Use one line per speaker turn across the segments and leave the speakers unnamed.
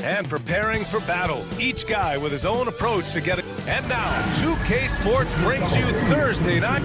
And preparing for battle, each guy with his own approach to get it. And now, 2K Sports brings you Thursday night.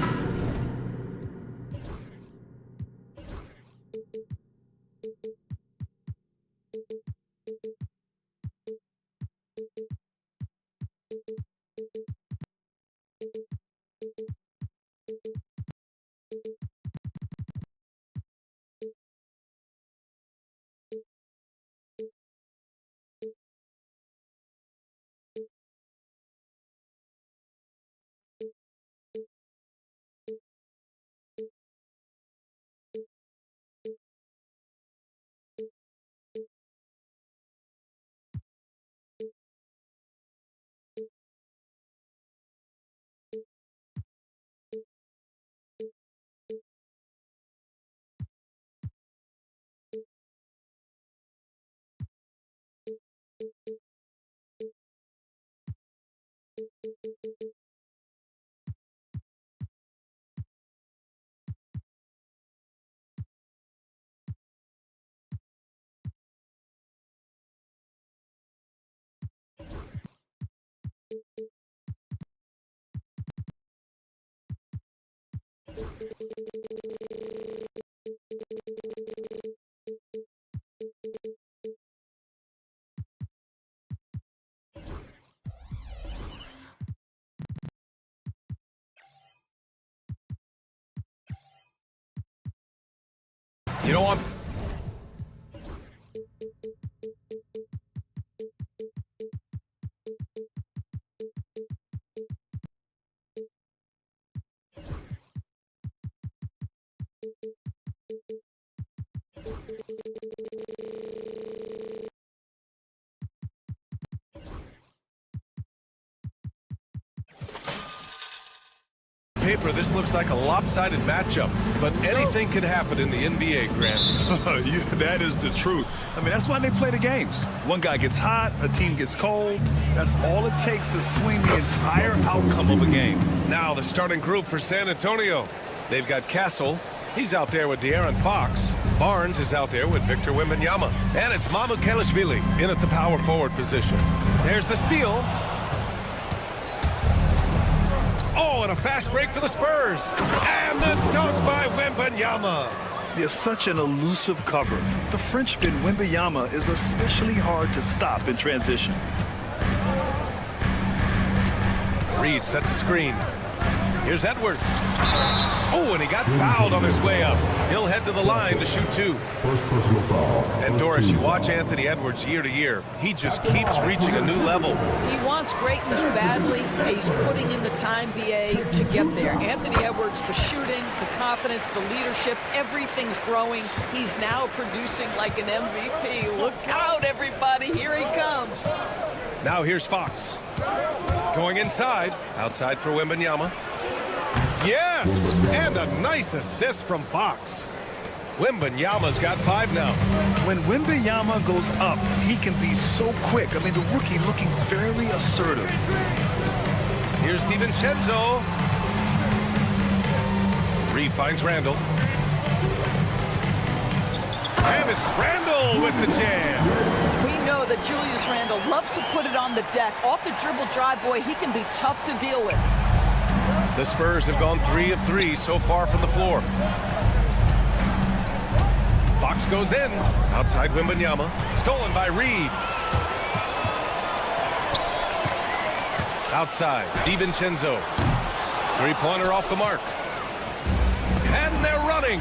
You know what? Paper, this looks like a lopsided matchup, but anything can happen in the NBA, Grant.
That is the truth. I mean, that's why they play the games. One guy gets hot, a team gets cold. That's all it takes to swing the entire outcome of a game.
Now the starting group for San Antonio. They've got Castle. He's out there with De'Aaron Fox. Barnes is out there with Victor Wembanyama. And it's Mamukelashvili in at the power forward position. There's the steal. Oh, and a fast break for the Spurs. And the dunk by Wembanyama.
They're such an elusive cover. The Frenchman Wembanyama is especially hard to stop in transition.
Reed sets a screen. Here's Edwards. Oh, and he got fouled on his way up. He'll head to the line to shoot two. And Doris, you watch Anthony Edwards year to year. He just keeps reaching a new level.
He wants greatness badly. He's putting in the time, BA, to get there. Anthony Edwards, the shooting, the confidence, the leadership, everything's growing. He's now producing like an MVP. Look out, everybody. Here he comes.
Now here's Fox. Going inside. Outside for Wembanyama. Yes! And a nice assist from Fox. Wembanyama's got 5 now.
When Wembanyama goes up, he can be so quick. I mean, the rookie looking very assertive.
Here's DiVincenzo. Reed finds Randall. And it's Randall with the jam.
We know that Julius Randle loves to put it on the deck. Off the dribble drive, boy, he can be tough to deal with.
The Spurs have gone 3 of 3 so far from the floor. Fox goes in. Outside Wembanyama. Stolen by Reed. Outside, DiVincenzo. Three-pointer off the mark. And they're running.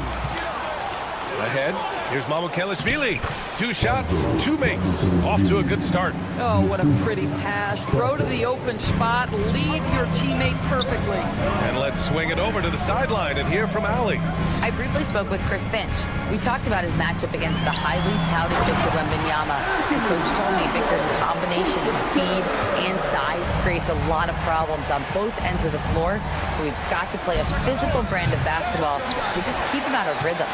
Ahead, here's Mamukelashvili. 2 shots, 2 makes. Off to a good start.
Oh, what a pretty pass. Throw to the open spot. Lead your teammate perfectly.
And let's swing it over to the sideline and hear from Allie.
I briefly spoke with Chris Finch. We talked about his matchup against the highly touted Victor Wembanyama. The coach told me Victor's combination of speed and size creates a lot of problems on both ends of the floor. So we've got to play a physical brand of basketball to just keep him out of rhythm.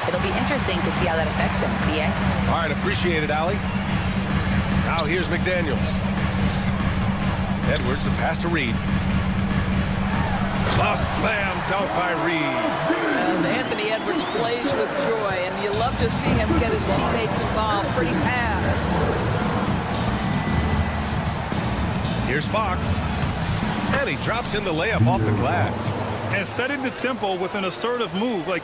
It'll be interesting to see how that affects him, BA.
All right, appreciate it, Allie. Now here's McDaniels. Edwards, a pass to Reed. A slam dunk by Reed.
And Anthony Edwards plays with joy, and you love to see him get his teammates involved. Pretty pass.
Here's Fox. And he drops in the layup off the glass.
And setting the tempo with an assertive move. Like,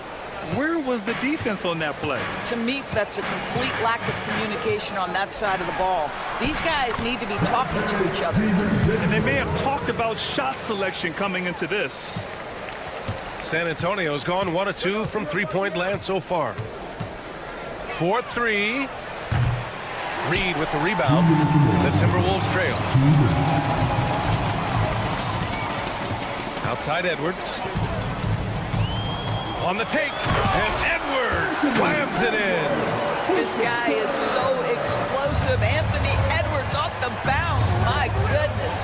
where was the defense on that play?
To me, that's a complete lack of communication on that side of the ball. These guys need to be talking to each other.
And they may have talked about shot selection coming into this.
San Antonio's gone 1 of 2 from three-point land so far. 4-3. Reed with the rebound. The Timberwolves trail. Outside Edwards. On the take. And Edwards slams it in.
This guy is so explosive. Anthony Edwards off the bounce. My goodness.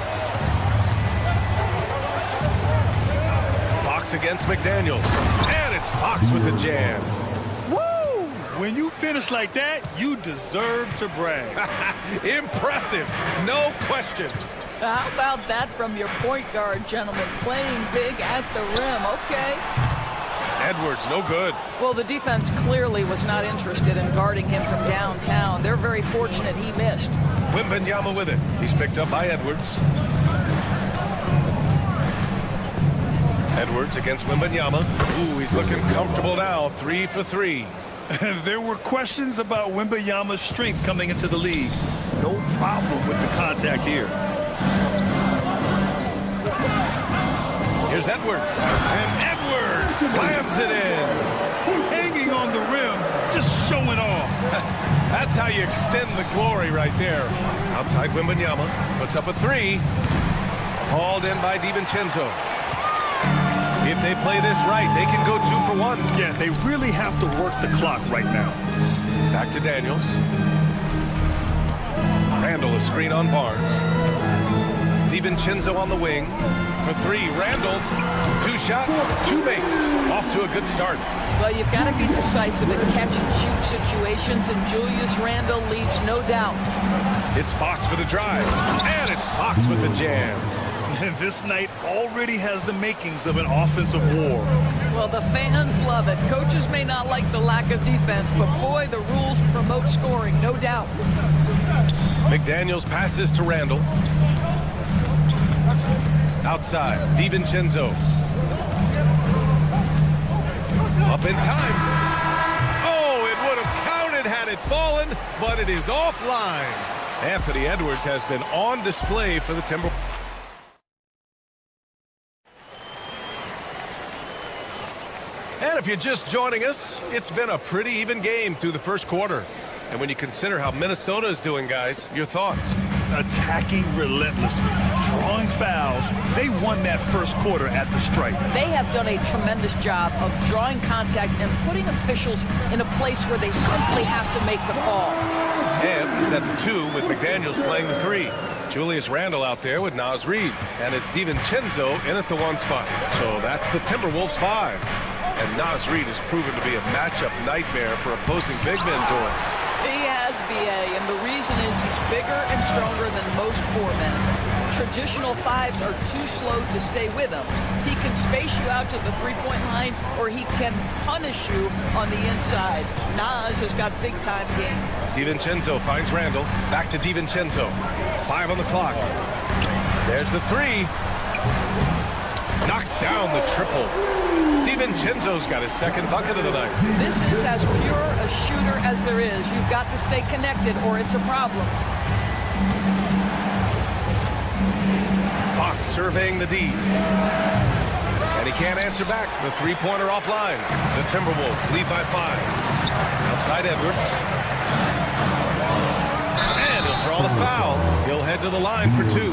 Fox against McDaniels. And it's Fox with the jam.
Woo! When you finish like that, you deserve to brag.
Impressive. No question.
How about that from your point guard, gentlemen? Playing big at the rim. Okay.
Edwards, no good.
Well, the defense clearly was not interested in guarding him from downtown. They're very fortunate he missed.
Wembanyama with it. He's picked up by Edwards. Edwards against Wembanyama. Ooh, he's looking comfortable now. 3 for 3.
There were questions about Wembanyama's strength coming into the league. No problem with the contact here.
Here's Edwards. And Edwards slams it in.
Hanging on the rim, just showing off.
That's how you extend the glory right there. Outside Wembanyama puts up a 3. Hauled in by DiVincenzo. If they play this right, they can go 2 for 1.
Yeah, they really have to work the clock right now.
Back to Daniels. Randall a screen on Barnes. DiVincenzo on the wing. For 3, Randall. 2 shots, 2 makes. Off to a good start.
Well, you've got to be decisive in catch-and-shoot situations, and Julius Randle leaves no doubt.
It's Fox with a drive. And it's Fox with the jam.
This night already has the makings of an offensive war.
Well, the fans love it. Coaches may not like the lack of defense, but boy, the rules promote scoring, no doubt.
McDaniels passes to Randall. Outside, DiVincenzo. Up in time. Oh, it would have counted had it fallen, but it is offline. Anthony Edwards has been on display for the Timberwolves. And if you're just joining us, it's been a pretty even game through the first quarter. And when you consider how Minnesota is doing, guys, your thoughts?
Attacking relentlessly, drawing fouls. They won that first quarter at the stripe.
They have done a tremendous job of drawing contact and putting officials in a place where they simply have to make the call.
And he's at the 2 with McDaniels playing the 3. Julius Randle out there with Naz Reid. And it's DiVincenzo in at the 1 spot. So that's the Timberwolves 5. And Naz Reid has proven to be a matchup nightmare for opposing big men, Doris.
He has, BA, and the reason is he's bigger and stronger than most 4 men. Traditional 5s are too slow to stay with him. He can space you out to the three-point line, or he can punish you on the inside. Naz has got big-time game.
DiVincenzo finds Randall. Back to DiVincenzo. 5 on the clock. There's the 3. Knocks down the triple. DiVincenzo's got his second bucket of the night.
This is as pure a shooter as there is. You've got to stay connected or it's a problem.
Fox surveying the D. And he can't answer back. The three-pointer offline. The Timberwolves lead by 5. Outside Edwards. And he'll draw the foul. He'll head to the line for 2.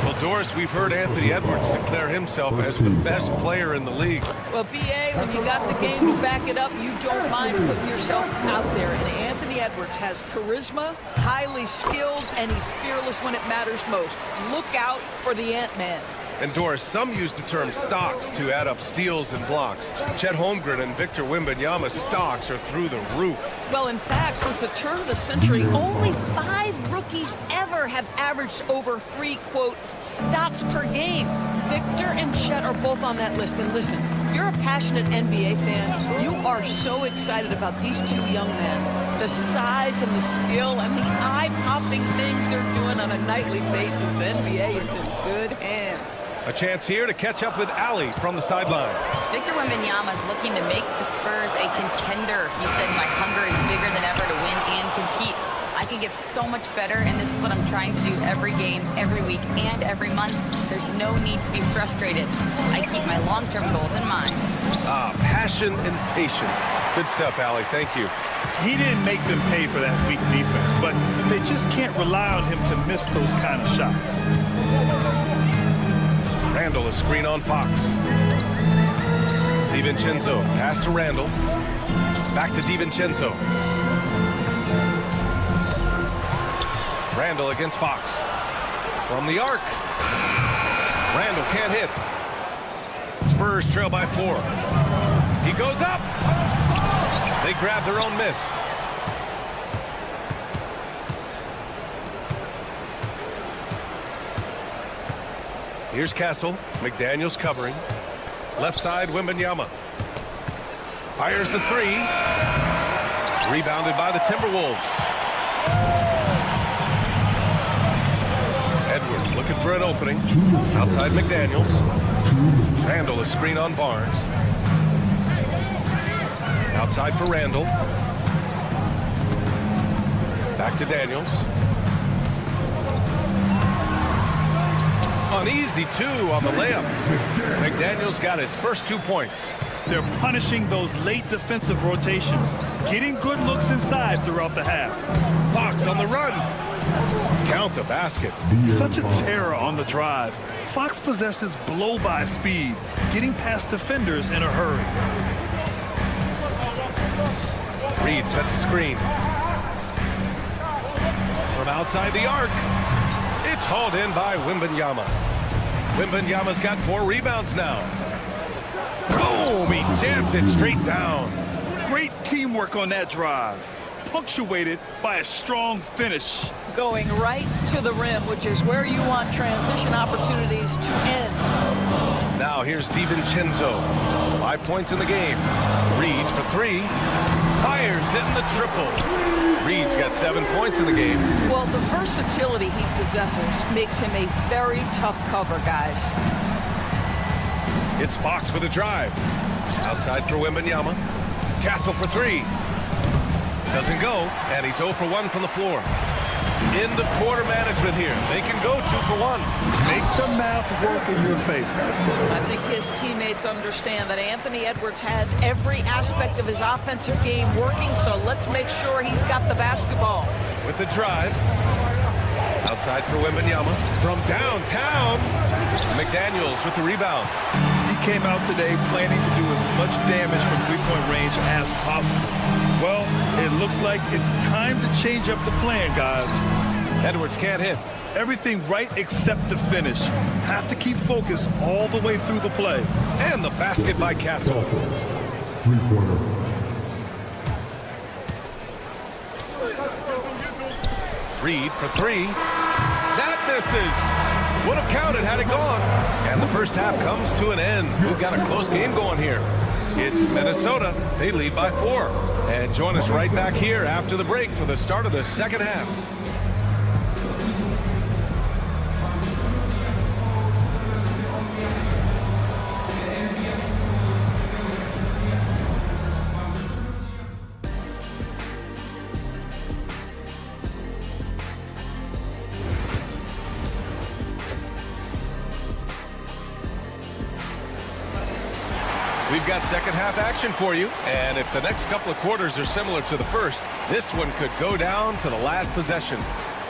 Well, Doris, we've heard Anthony Edwards declare himself as the best player in the league.
Well, BA, when you got the game to back it up, you don't mind putting yourself out there. And Anthony Edwards has charisma, highly skilled, and he's fearless when it matters most. Look out for the Ant-Man.
And Doris, some use the term stocks to add up steals and blocks. Chet Holmgren and Victor Wembanyama's stocks are through the roof.
Well, in fact, since the turn of the century, only 5 rookies ever have averaged over 3, quote, stocks per game. Victor and Chet are both on that list. And listen, If you're a passionate NBA fan, you are so excited about these two young men. The size and the skill and the eye-popping things they're doing on a nightly basis. NBA is in good hands.
A chance here to catch up with Ali from the sideline.
Victor Wembanyama is looking to make the Spurs a contender. He said, my hunger is bigger than ever to win and compete. I could get so much better, and this is what I'm trying to do every game, every week, and every month. There's no need to be frustrated. I keep my long-term goals in mind.
Passion and patience. Good stuff, Ali. Thank you.
He didn't make them pay for that weak defense, but they just can't rely on him to miss those kind of shots.
Randall is screen on Fox. DiVincenzo, pass to Randall. Back to DiVincenzo. Randall against Fox. From the arc. Randall can't hit. Spurs trail by 4. He goes up. They grab their own miss. Here's Castle. McDaniels covering. Left side, Wembanyama. Fires the 3. Rebounded by the Timberwolves. Edwards looking for an opening. Outside McDaniels. Randall is screen on Barnes. Outside for Randall. Back to Daniels. Uneasy 2 on the layup. McDaniels got his first 2 points.
They're punishing those late defensive rotations, getting good looks inside throughout the half.
Fox on the run. Count the basket.
Such a terror on the drive. Fox possesses blow-by speed, getting past defenders in a hurry.
Reed sets a screen. From outside the arc. It's hauled in by Wembanyama. Wembanyama's got 4 rebounds now. Boom! He jams it straight down.
Great teamwork on that drive, punctuated by a strong finish.
Going right to the rim, which is where you want transition opportunities to end.
Now here's DiVincenzo. 5 points in the game. Reed for 3. Fires in the triple. Reed's got 7 points in the game.
Well, the versatility he possesses makes him a very tough cover, guys.
It's Fox with a drive. Outside for Wembanyama. Castle for 3. Doesn't go, and he's 0 for 1 from the floor. End of quarter management here. They can go 2 for 1.
Make the math work in your favor.
I think his teammates understand that Anthony Edwards has every aspect of his offensive game working, so let's make sure he's got the basketball.
With the drive. Outside for Wembanyama. From downtown. McDaniels with the rebound.
He came out today planning to do as much damage from three-point range as possible. Well, it looks like it's time to change up the plan, guys.
Edwards can't hit.
Everything right except the finish. Have to keep focus all the way through the play.
And the basket by Castle.
Three-pointer.
Reed for 3. That misses. Would have counted had it gone. And the first half comes to an end. We've got a close game going here. It's Minnesota. They lead by 4. And join us right back here after the break for the start of the second half. We've got second half action for you, and if the next couple of quarters are similar to the first, this one could go down to the last possession.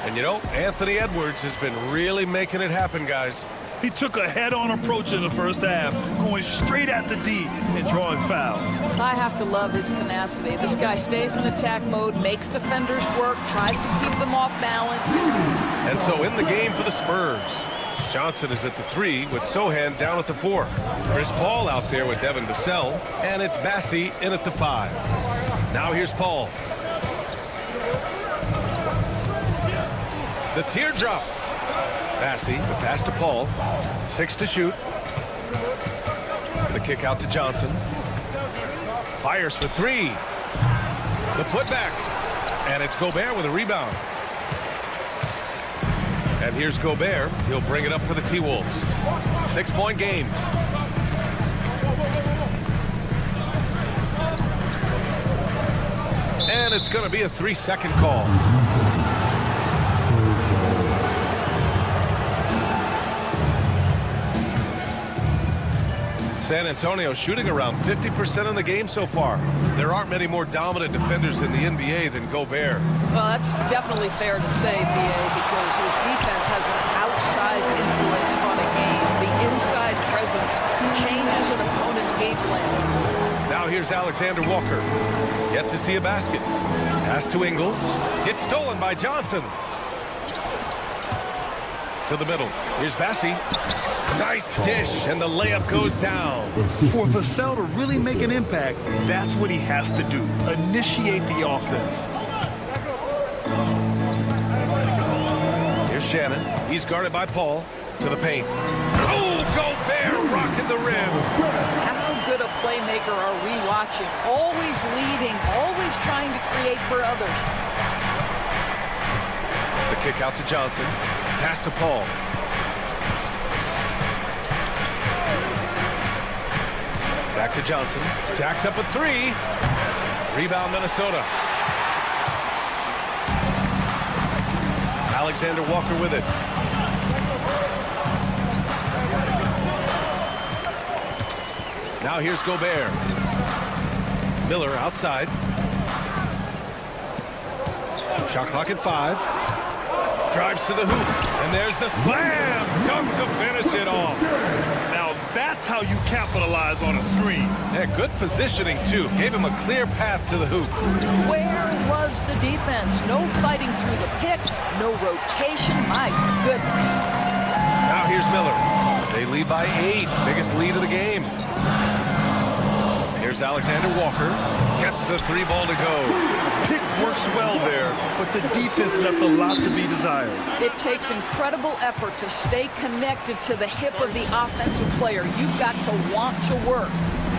And you know, Anthony Edwards has been really making it happen, guys.
He took a head-on approach in the first half, going straight at the D and drawing fouls.
I have to love his tenacity. This guy stays in attack mode, makes defenders work, tries to keep them off balance.
And so in the game for the Spurs, Johnson is at the 3 with Sohan down at the 4. Chris Paul out there with Devin Vassell, and it's Bassey in at the 5. Now here's Paul. The teardrop. Bassey, the pass to Paul. 6 to shoot. The kick out to Johnson. Fires for three. The putback. And it's Gobert with a rebound. And here's Gobert. He'll bring it up for the T-Wolves. 6-point game. And it's going to be a 3-second call. San Antonio shooting around 50% in the game so far. There aren't many more dominant defenders in the NBA than Gobert.
Well, that's definitely fair to say, B.A., because his defense has an outsized influence on a game. The inside presence changes an opponent's game plan.
Now here's Alexander Walker. Yet to see a basket. Pass to Ingles. Gets stolen by Johnson. To the middle. Here's Bassi. Nice dish, and the layup goes down.
For Vassell to really make an impact, that's what he has to do. Initiate the offense.
Here's Shannon. He's guarded by Paul. To the paint. Oh, Gobert rocking the rim.
How good a playmaker are we watching? Always leading, always trying to create for others.
The kick out to Johnson. Pass to Paul. Back to Johnson. Jacks up a three. Rebound Minnesota. Alexander Walker with it. Now here's Gobert. Miller outside. Shot clock at 5. Drives to the hoop. And there's the slam. Dunk to finish it off.
Now that's how you capitalize on a screen.
Yeah, good positioning, too. Gave him a clear path to the hoop.
Where was the defense? No fighting through the pick, no rotation. My goodness.
Now here's Miller. They lead by 8. Biggest lead of the game. Here's Alexander Walker. Gets the 3-ball to go.
Pick works well there, but the defense left a lot to be desired.
It takes incredible effort to stay connected to the hip of the offensive player. You've got to want to work.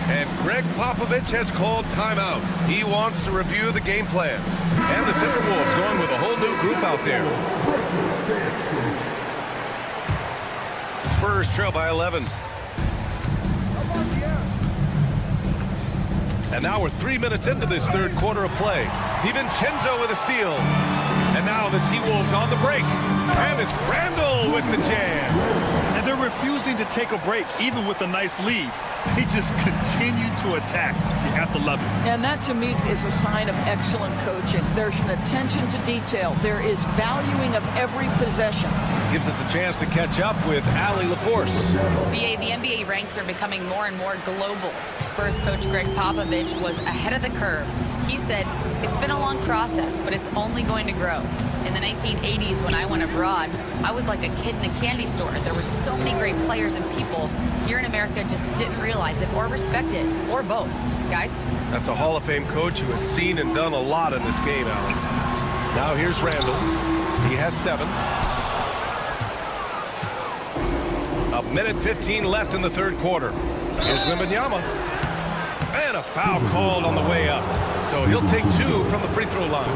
And Greg Popovich has called timeout. He wants to review the game plan. And the Timberwolves going with a whole new group out there. Spurs trail by 11. And now we're 3 minutes into this third quarter of play. DiVincenzo with a steal. And now the T-Wolves on the break. And it's Randall with the jam.
And they're refusing to take a break, even with a nice lead. They just continue to attack. You have to love it.
And that, to me, is a sign of excellent coaching. There's an attention to detail. There is valuing of every possession.
Gives us a chance to catch up with Allie LaForce.
BA, the NBA ranks are becoming more and more global. Spurs coach Greg Popovich was ahead of the curve. He said, it's been a long process, but it's only going to grow. In the 1980s, when I went abroad, I was like a kid in a candy store. There were so many great players and people here in America just didn't realize it or respect it, or both. Guys?
That's a Hall of Fame coach who has seen and done a lot in this game, Alan. Now here's Randall. He has 7. A minute 15 left in the third quarter. Here's Wembanyama. And a foul called on the way up. So he'll take 2 from the free throw line.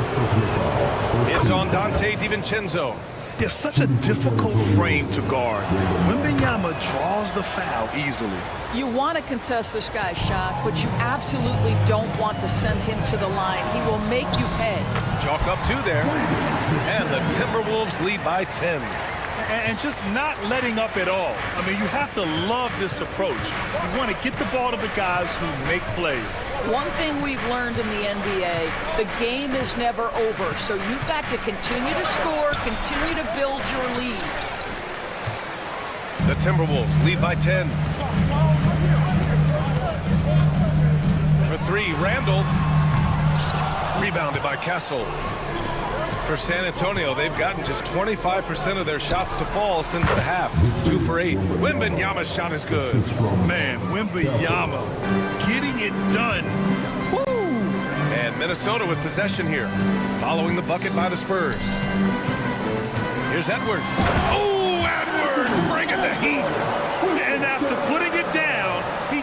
It's on Dante DiVincenzo.
It's such a difficult frame to guard. Wembanyama draws the foul easily.
You want to contest this guy's shot, but you absolutely don't want to send him to the line. He will make you pay.
Chalk up 2 there. And the Timberwolves lead by 10.
And just not letting up at all. I mean, you have to love this approach. You want to get the ball to the guys who make plays.
One thing we've learned in the NBA, the game is never over. So you've got to continue to score, continue to build your lead.
The Timberwolves lead by 10. For 3, Randall. Rebounded by Castle. For San Antonio, they've gotten just 25% of their shots to fall since the half. 2 for 8. Wembanyama's shot is good.
Man, Wembanyama getting it done.
Woo!
And Minnesota with possession here, following the bucket by the Spurs. Here's Edwards. Oh, Edwards bringing the heat.
And after putting it down, he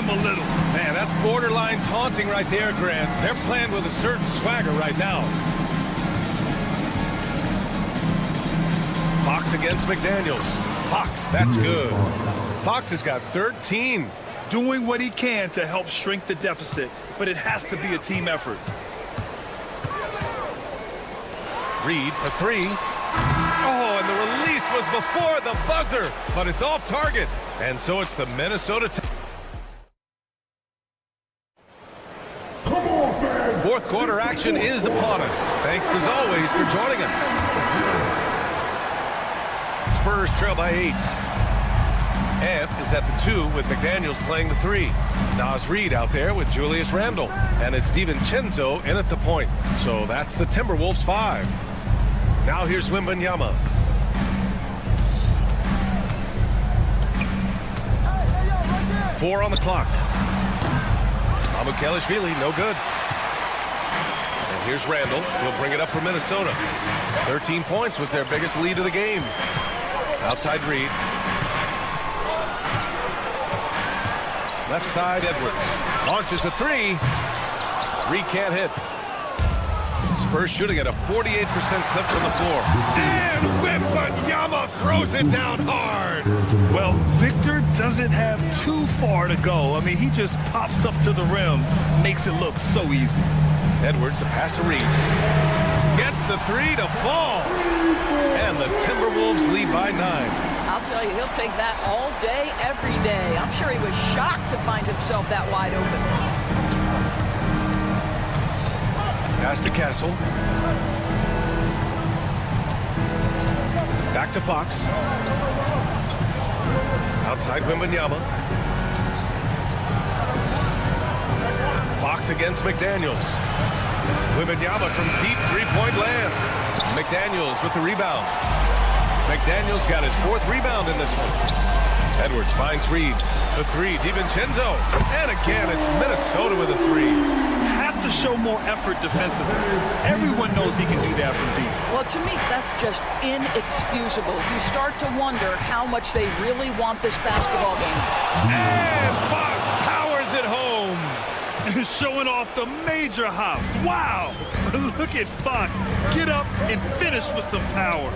him a little.
Man, that's borderline taunting right there, Grant. They're playing with a certain swagger right now. Fox against McDaniels. Fox, that's good. Fox has got 13.
Doing what he can to help shrink the deficit, but it has to be a team effort.
Reed for three. Oh, and the release was before the buzzer, but it's off target. And so it's the Minnesota. Fourth quarter action is upon us. Thanks as always for joining us. Spurs trail by 8. Ant is at the 2 with McDaniels playing the 3. Naz Reid out there with Julius Randle. And it's DiVincenzo in at the point. So that's the Timberwolves 5. Now here's Wembanyama. Four on the clock. Abukelishvili, no good. And here's Randle. He'll bring it up for Minnesota. 13 points was their biggest lead of the game. Outside Reed. Left side, Edwards. Launches a 3. Reed can't hit. Spurs shooting at a 48% clip from the floor. And Wembanyama throws it down hard.
Well, Victor doesn't have too far to go. I mean, he just pops up to the rim, makes it look so easy.
Edwards, a pass to Reed. Gets the 3 to fall. And the Timberwolves lead by 9.
I'll tell you, he'll take that all day, every day. I'm sure he was shocked to find himself that wide open.
Pass to Castle. Back to Fox. Outside Wembanyama. Fox against McDaniels. Wembanyama from deep three-point land. McDaniels with the rebound. McDaniels got his 4th rebound in this one. Edwards finds Reed. The 3, DiVincenzo. And again, it's Minnesota with a 3.
Have to show more effort defensively. Everyone knows he can do that from deep.
Well, to me, that's just inexcusable. You start to wonder how much they really want this basketball game.
And Fox powers it home.
Showing off the major hops. Wow! Look at Fox. Get up and finish with some power.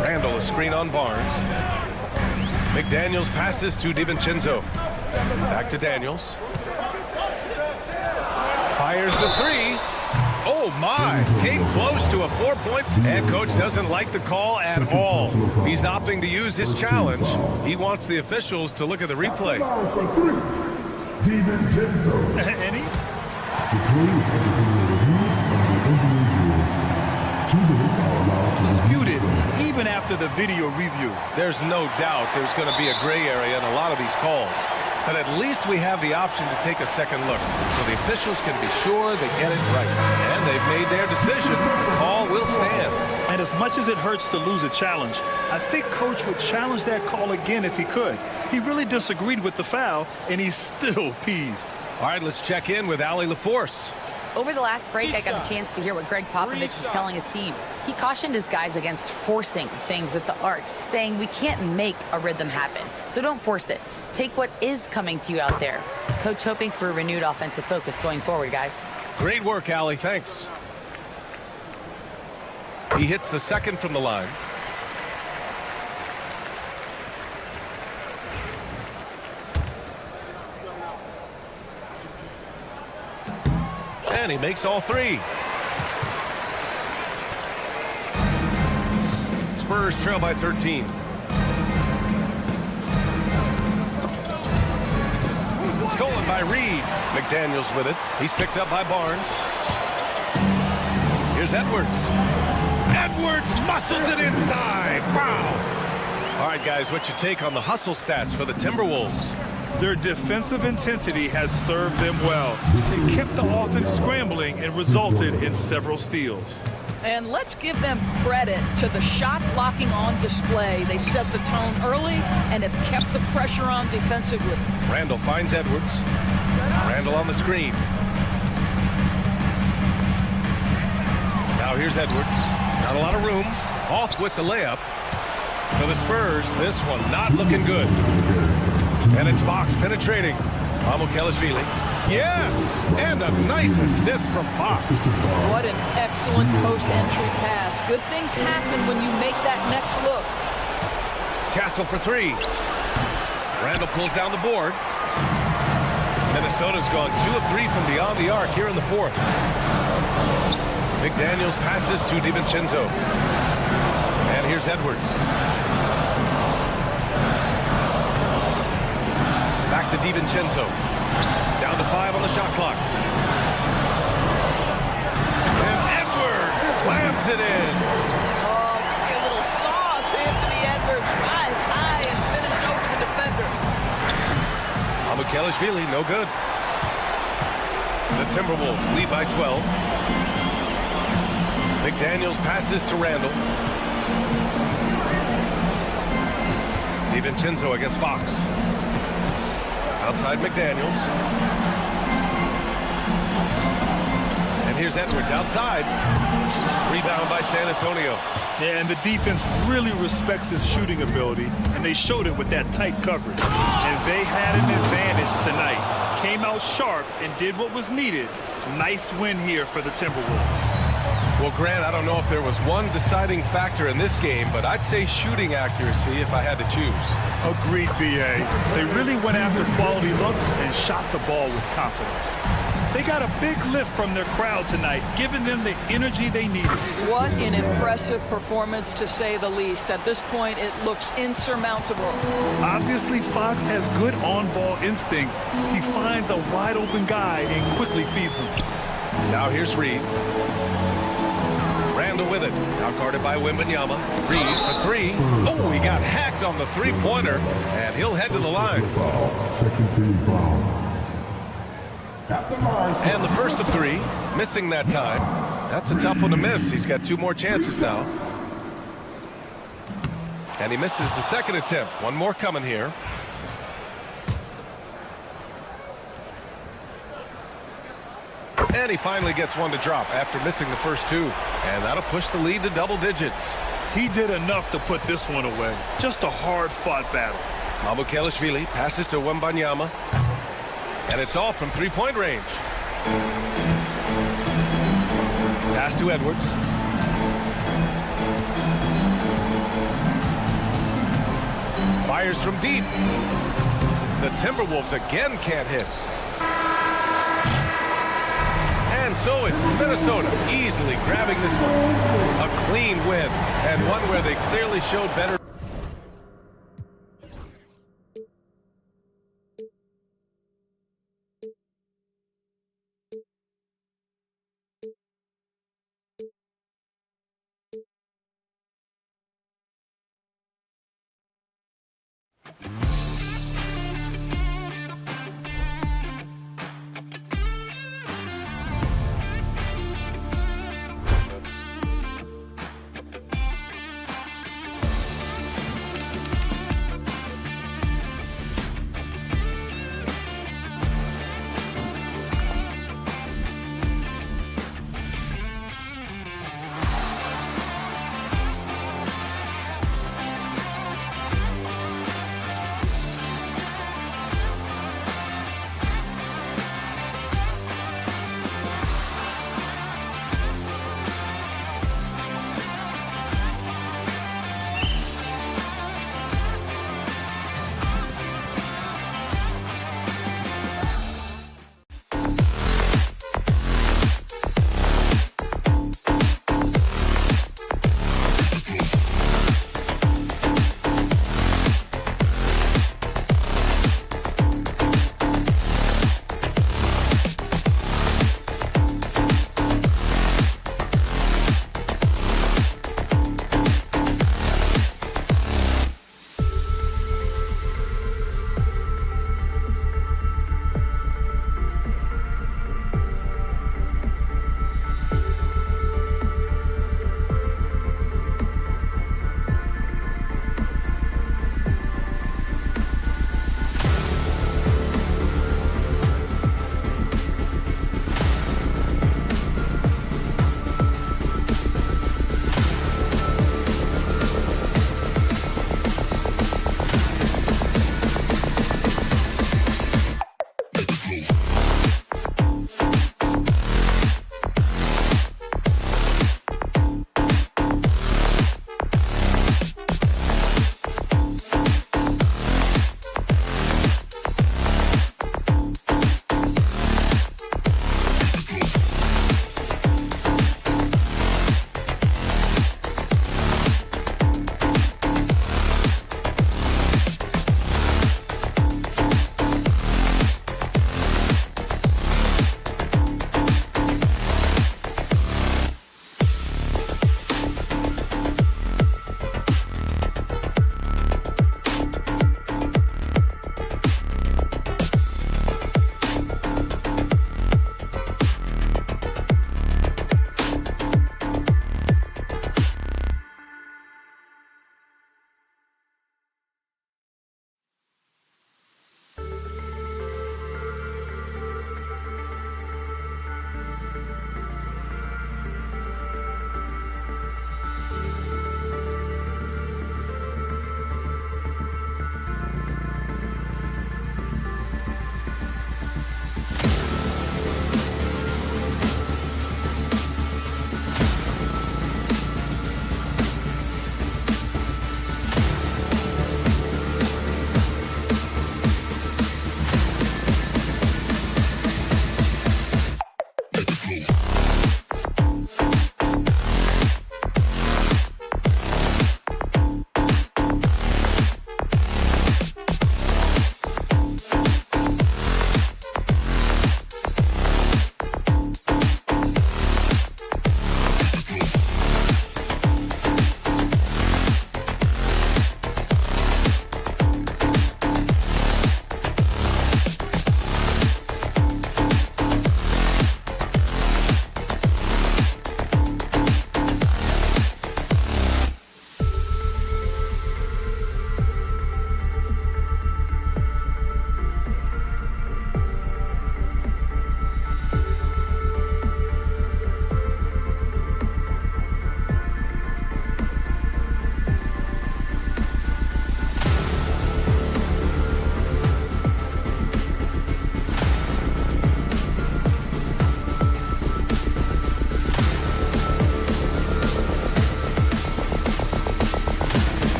Randle, a screen on Barnes. McDaniels passes to DiVincenzo. Back to Daniels. Fires the 3. Oh my, came close to a 4-point. Head coach doesn't like the call at all. He's opting to use his challenge. He wants the officials to look at the replay.
Any? Disputed even after the video review.
There's no doubt there's going to be a gray area in a lot of these calls. But at least we have the option to take a second look, so the officials can be sure they get it right. And they've made their decision. The call will stand.
And as much as it hurts to lose a challenge, I think Coach would challenge that call again if he could. He really disagreed with the foul, and he's still peeved.
All right, let's check in with Allie LaForce.
Over the last break, I got a chance to hear what Greg Popovich is telling his team. He cautioned his guys against forcing things at the arc, saying we can't make a rhythm happen, so don't force it. Take what is coming to you out there. Coach hoping for a renewed offensive focus going forward, guys.
Great work, Allie. Thanks. He hits the 2nd from the line. And he makes all 3. Spurs trail by 13. Stolen by Reed. McDaniels with it. He's picked up by Barnes. Here's Edwards. Edwards muscles it inside. Wow. All right, guys, what's your take on the hustle stats for the Timberwolves?
Their defensive intensity has served them well. It kept the offense scrambling and resulted in several steals.
And let's give them credit to the shot blocking on display. They set the tone early and have kept the pressure on defensively.
Randle finds Edwards. Randle on the screen. Now here's Edwards. Not a lot of room. Off with the layup. For the Spurs, this one not looking good. And it's Fox penetrating. Amukelashvili. Yes! And a nice assist from Fox.
What an excellent post-entry pass. Good things happen when you make that next look.
Castle for three. Randall pulls down the board. Minnesota's gone 2 of 3 from beyond the arc here in the fourth. McDaniels passes to DiVincenzo. And here's Edwards. Back to DiVincenzo. Down to 5 on the shot clock. And Edwards slams it in.
Oh, a little sauce. Anthony Edwards rise high and finish over the defender.
Amukelashvili, no good. The Timberwolves lead by 12. McDaniels passes to Randall. DiVincenzo against Fox. Outside McDaniels. And here's Edwards outside. Rebound by San Antonio.
Yeah, and the defense really respects his shooting ability, and they showed it with that tight coverage. And they had an advantage tonight. Came out sharp and did what was needed. Nice win here for the Timberwolves.
Well, Grant, I don't know if there was one deciding factor in this game, but I'd say shooting accuracy if I had to choose.
Agreed, B.A. They really went after quality looks and shot the ball with confidence. They got a big lift from their crowd tonight, giving them the energy they needed.
What an impressive performance, to say the least. At this point, it looks insurmountable.
Obviously, Fox has good on-ball instincts. He finds a wide-open guy and quickly feeds him.
Now here's Reed. Randall with it. Now guarded by Wembanyama. Reed for three. Oh, he got hacked on the three-pointer, and he'll head to the line.
Second team foul.
And the first of three, missing that time. That's a tough one to miss. He's got 2 more chances now. And he misses the second attempt. One more coming here. And he finally gets one to drop after missing the first 2. And that'll push the lead to double digits.
He did enough to put this one away. Just a hard-fought battle.
Amukelashvili passes to Wembanyama. And it's all from three-point range. Pass to Edwards. Fires from deep. The Timberwolves again can't hit. And so it's Minnesota easily grabbing this one. A clean win, and one where they clearly showed better.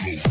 Coming.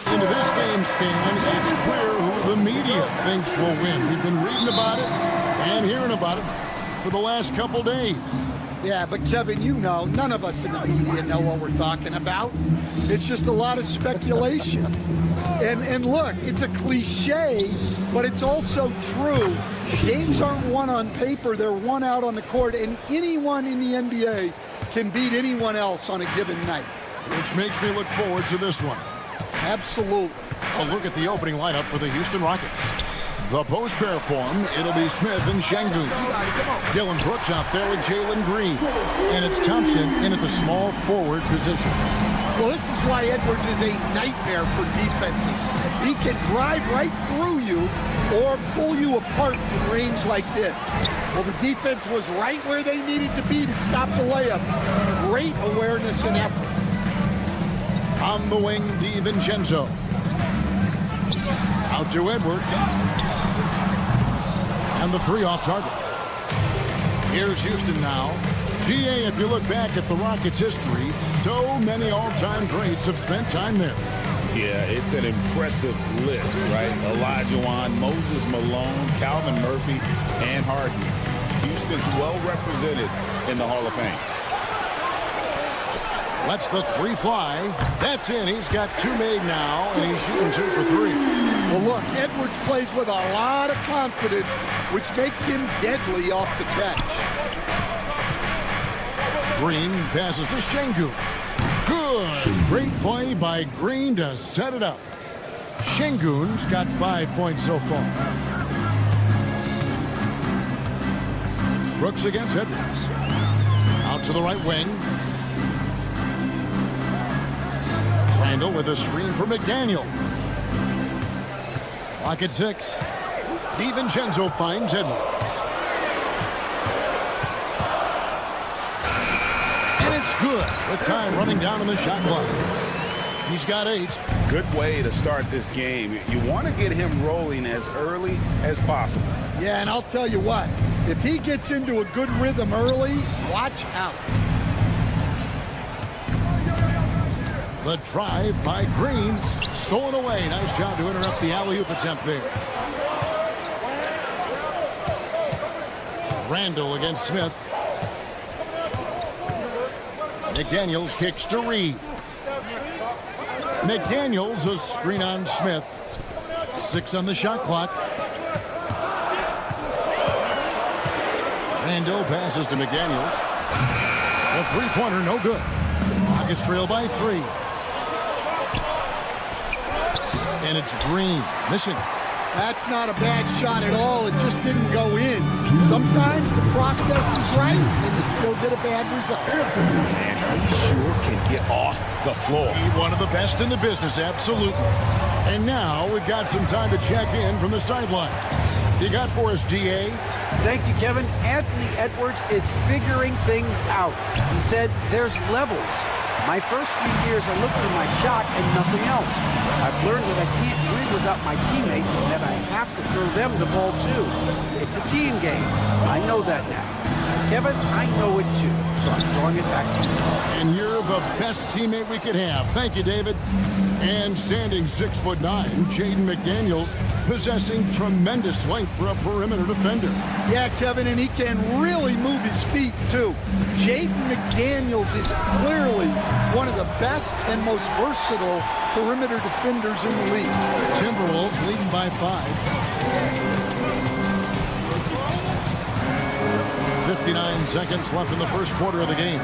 Into this game, Stan, it's clear who the media thinks will win. We've been reading about it and hearing about it for the last couple days.
Yeah, but Kevin, you know, none of us in the media know what we're talking about. It's just a lot of speculation. And look, it's a cliche, but it's also true. Games aren't won on paper, they're won out on the court, and anyone in the NBA can beat anyone else on a given night.
Which makes me look forward to this one.
Absolutely.
A look at the opening lineup for the Houston Rockets. The post pair form, it'll be Smith and Şengün. Dylan Brooks out there with Jalen Green. And it's Thompson in at the small forward position.
Well, this is why Edwards is a nightmare for defenses. He can drive right through you or pull you apart from range like this. Well, the defense was right where they needed to be to stop the layup. Great awareness and effort.
On the wing, DiVincenzo. Out to Edwards. And the three off target. Here's Houston now. GA, if you look back at the Rockets' history, so many all-time greats have spent time there.
Yeah, it's an impressive list, right? Olajuwon, Moses Malone, Calvin Murphy, and Harden. Houston's well represented in the Hall of Fame.
Lets the three fly. That's in. He's got two made now, and he's shooting 2 for 3.
Well, look, Edwards plays with a lot of confidence, which makes him deadly off the catch.
Green passes to Şengün. Good. Great play by Green to set it up. Şengün's got 5 points so far. Brooks against Edwards. Out to the right wing. Randall with a screen for McDaniel. Clock at 6. DiVincenzo finds Edwards. And it's good with time running down on the shot clock. He's got 8.
Good way to start this game. You want to get him rolling as early as possible.
Yeah, and I'll tell you what, if he gets into a good rhythm early, watch out.
The drive by Green. Stolen away. Nice job to interrupt the alley-oop attempt there. Randall against Smith. McDaniels kicks to Reed. McDaniels a screen on Smith. 6 on the shot clock. Randall passes to McDaniels. The three-pointer no good. Rockets trail by 3. And it's Green missing.
That's not a bad shot at all. It just didn't go in. Sometimes the process is right, and you still get a bad result.
And he sure can get off the floor.
One of the best in the business, absolutely. And now we've got some time to check in from the sideline. You got for us, DA?
Thank you, Kevin. Anthony Edwards is figuring things out. He said there's levels. My first few years, I looked for my shot and nothing else. I've learned that I can't win without my teammates and that I have to throw them the ball too. It's a team game. I know that now. Kevin, I know it too. So I'm throwing it back to you.
And you're the best teammate we could have. Thank you, David. And standing 6'9", Jaden McDaniels, possessing tremendous length for a perimeter defender.
Yeah, Kevin, and he can really move his feet, too. Jaden McDaniels is clearly one of the best and most versatile perimeter defenders in the league.
Timberwolves leading by 5. 59 seconds left in the first quarter of the game.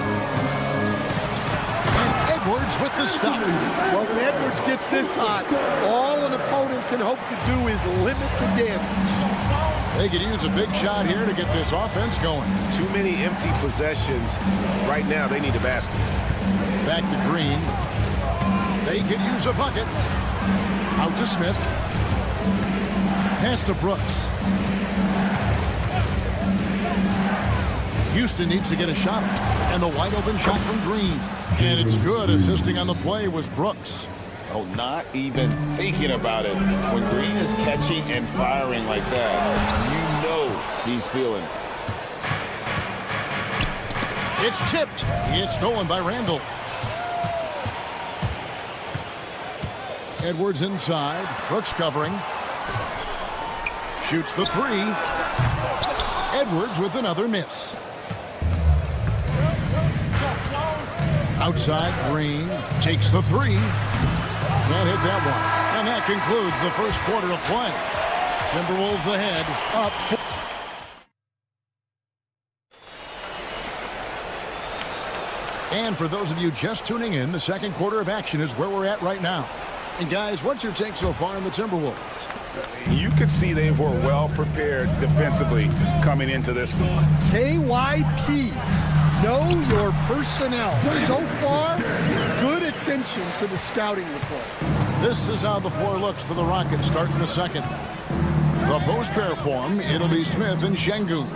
And Edwards with the stop.
Well, when Edwards gets this hot, all an opponent can hope to do is limit the damage.
They could use a big shot here to get this offense going.
Too many empty possessions. Right now, they need a basket.
Back to Green. They could use a bucket. Out to Smith. Pass to Brooks. Houston needs to get a shot. And the wide open shot from Green. And it's good. Assisting on the play was Brooks.
Oh, not even thinking about it. When Green is catching and firing like that, you know he's feeling.
It's tipped. It's stolen by Randall. Edwards inside. Brooks covering. Shoots the three. Edwards with another miss. Outside, Green takes the three. Can't hit that one. And that concludes the first quarter of play. Timberwolves ahead, up 4. And for those of you just tuning in, the second quarter of action is where we're at right now. And guys, what's your take so far on the Timberwolves?
You could see they were well prepared defensively coming into this one.
KYP, know your personnel. So far, good attention to the scouting report.
This is how the floor looks for the Rockets starting the second. The post pair form, it'll be Smith and Şengün.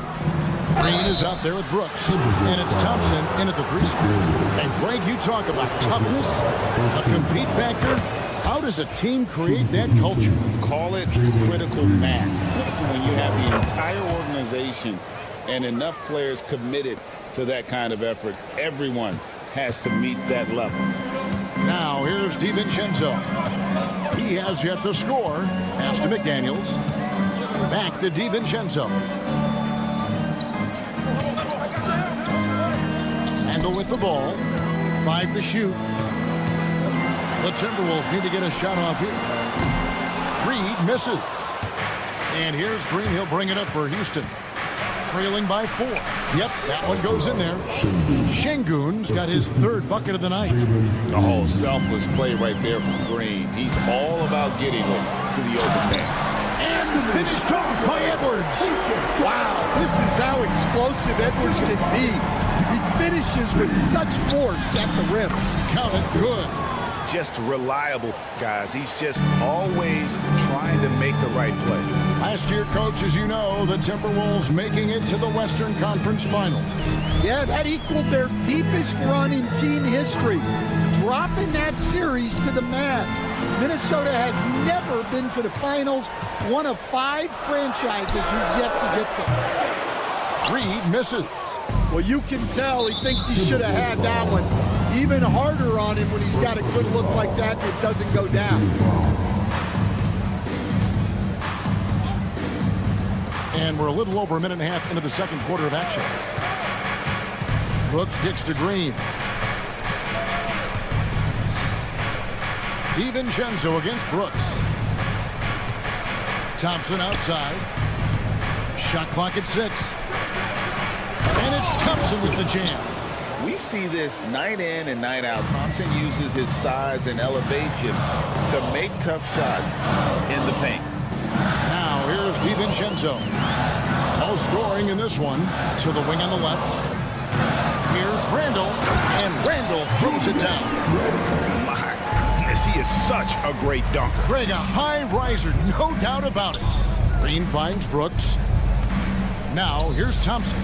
Green is out there with Brooks, and it's Thompson in at the 3 spot. And Greg, you talk about toughness, a compete factor. How does a team create that culture?
Call it critical mass. When you have the entire organization and enough players committed to that kind of effort, everyone has to meet that level.
Now here's DiVincenzo. He has yet to score. Pass to McDaniels. Back to DiVincenzo. Handle with the ball. 5 to shoot. The Timberwolves need to get a shot off here. Reed misses. And here's Green. He'll bring it up for Houston. Trailing by 4. Yep, that one goes in there. Şengün's got his 3rd bucket of the night.
The whole selfless play right there from Green. He's all about getting it to the open man.
And finished off by Edwards.
Wow, this is how explosive Edwards can be. He finishes with such force at the rim.
Count it good.
Just reliable, guys. He's just always trying to make the right play.
Last year, coach, as you know, the Timberwolves making it to the Western Conference Finals.
Yeah, that equaled their deepest run in team history, dropping that series to the Mavs. Minnesota has never been to the finals, one of 5 franchises who's yet to get there.
Reed misses.
Well, you can tell he thinks he should have had that one. Even harder on him when he's got a good look like that and it doesn't go down.
And we're a little over a minute and a half into the second quarter of action. Brooks gets to Green. DiVincenzo against Brooks. Thompson outside. Shot clock at 6. And it's Thompson with the jam.
We see this night in and night out. Thompson uses his size and elevation to make tough shots in the paint.
Now here's DiVincenzo. No scoring in this one. To the wing on the left. Here's Randall. And Randall throws it down.
My goodness, he is such a great dunker.
Greg, a high riser, no doubt about it. Green finds Brooks. Now here's Thompson.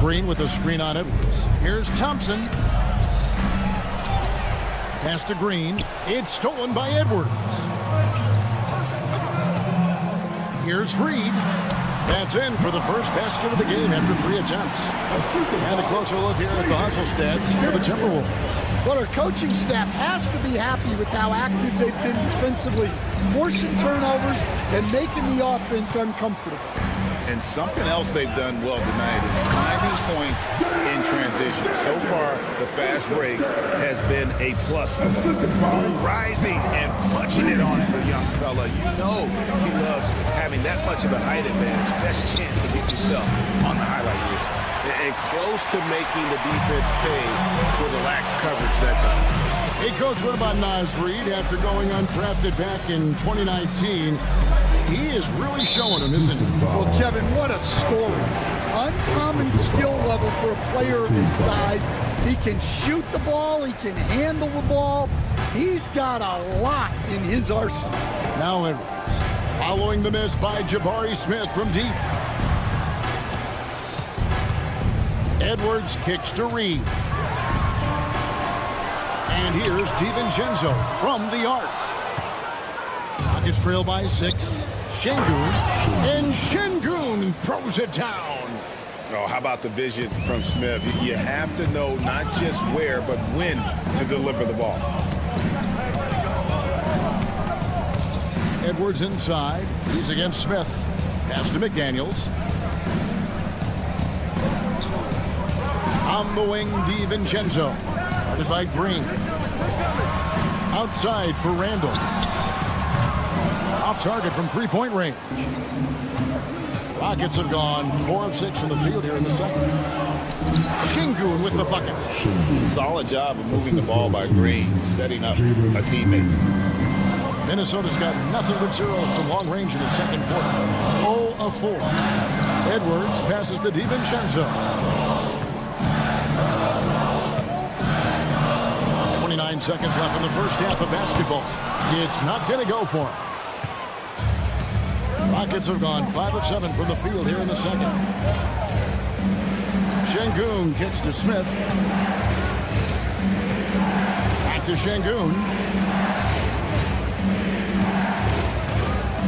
Green with a screen on Edwards. Here's Thompson. Pass to Green. It's stolen by Edwards. Here's Reed. That's in for the first basket of the game after 3 attempts. And a closer look here at the hustle stats for the Timberwolves.
Well, our coaching staff has to be happy with how active they've been defensively, forcing turnovers and making the offense uncomfortable.
And something else they've done well tonight is finding points in transition. So far, the fast break has been a plus for them. Rising and punching it on the young fella. You know he loves having that much of a height advantage. Best chance to get yourself on the highlight reel. And close to making the defense pay for the lax coverage that time.
Hey, Coach, what about Naz Reid after going undrafted back in 2019? He is really showing him, isn't he?
Well, Kevin, what a story. Uncommon skill level for a player of his size. He can shoot the ball. He can handle the ball. He's got a lot in his arsenal.
Now Edwards, following the miss by Jabari Smith from deep. Edwards kicks to Reid. And here's DiVincenzo from the arc. Rockets trail by 6. Şengün, and Şengün throws it down.
Oh, how about the vision from Smith? You have to know not just where, but when to deliver the ball.
Edwards inside. He's against Smith. Pass to McDaniels. On the wing, DiVincenzo. Guarded by Green. Outside for Randall. Off target from three-point range. Rockets have gone 4 of 6 from the field here in the second. Şengün with the bucket.
Solid job of moving the ball by Green, setting up a teammate.
Minnesota's got nothing but zeros from long range in the second quarter. 0 of 4. Edwards passes to DiVincenzo. 29 seconds left in the first half of basketball. It's not going to go for him. Rockets have gone 5 of 7 from the field here in the second. Şengün kicks to Smith. Back to Şengün.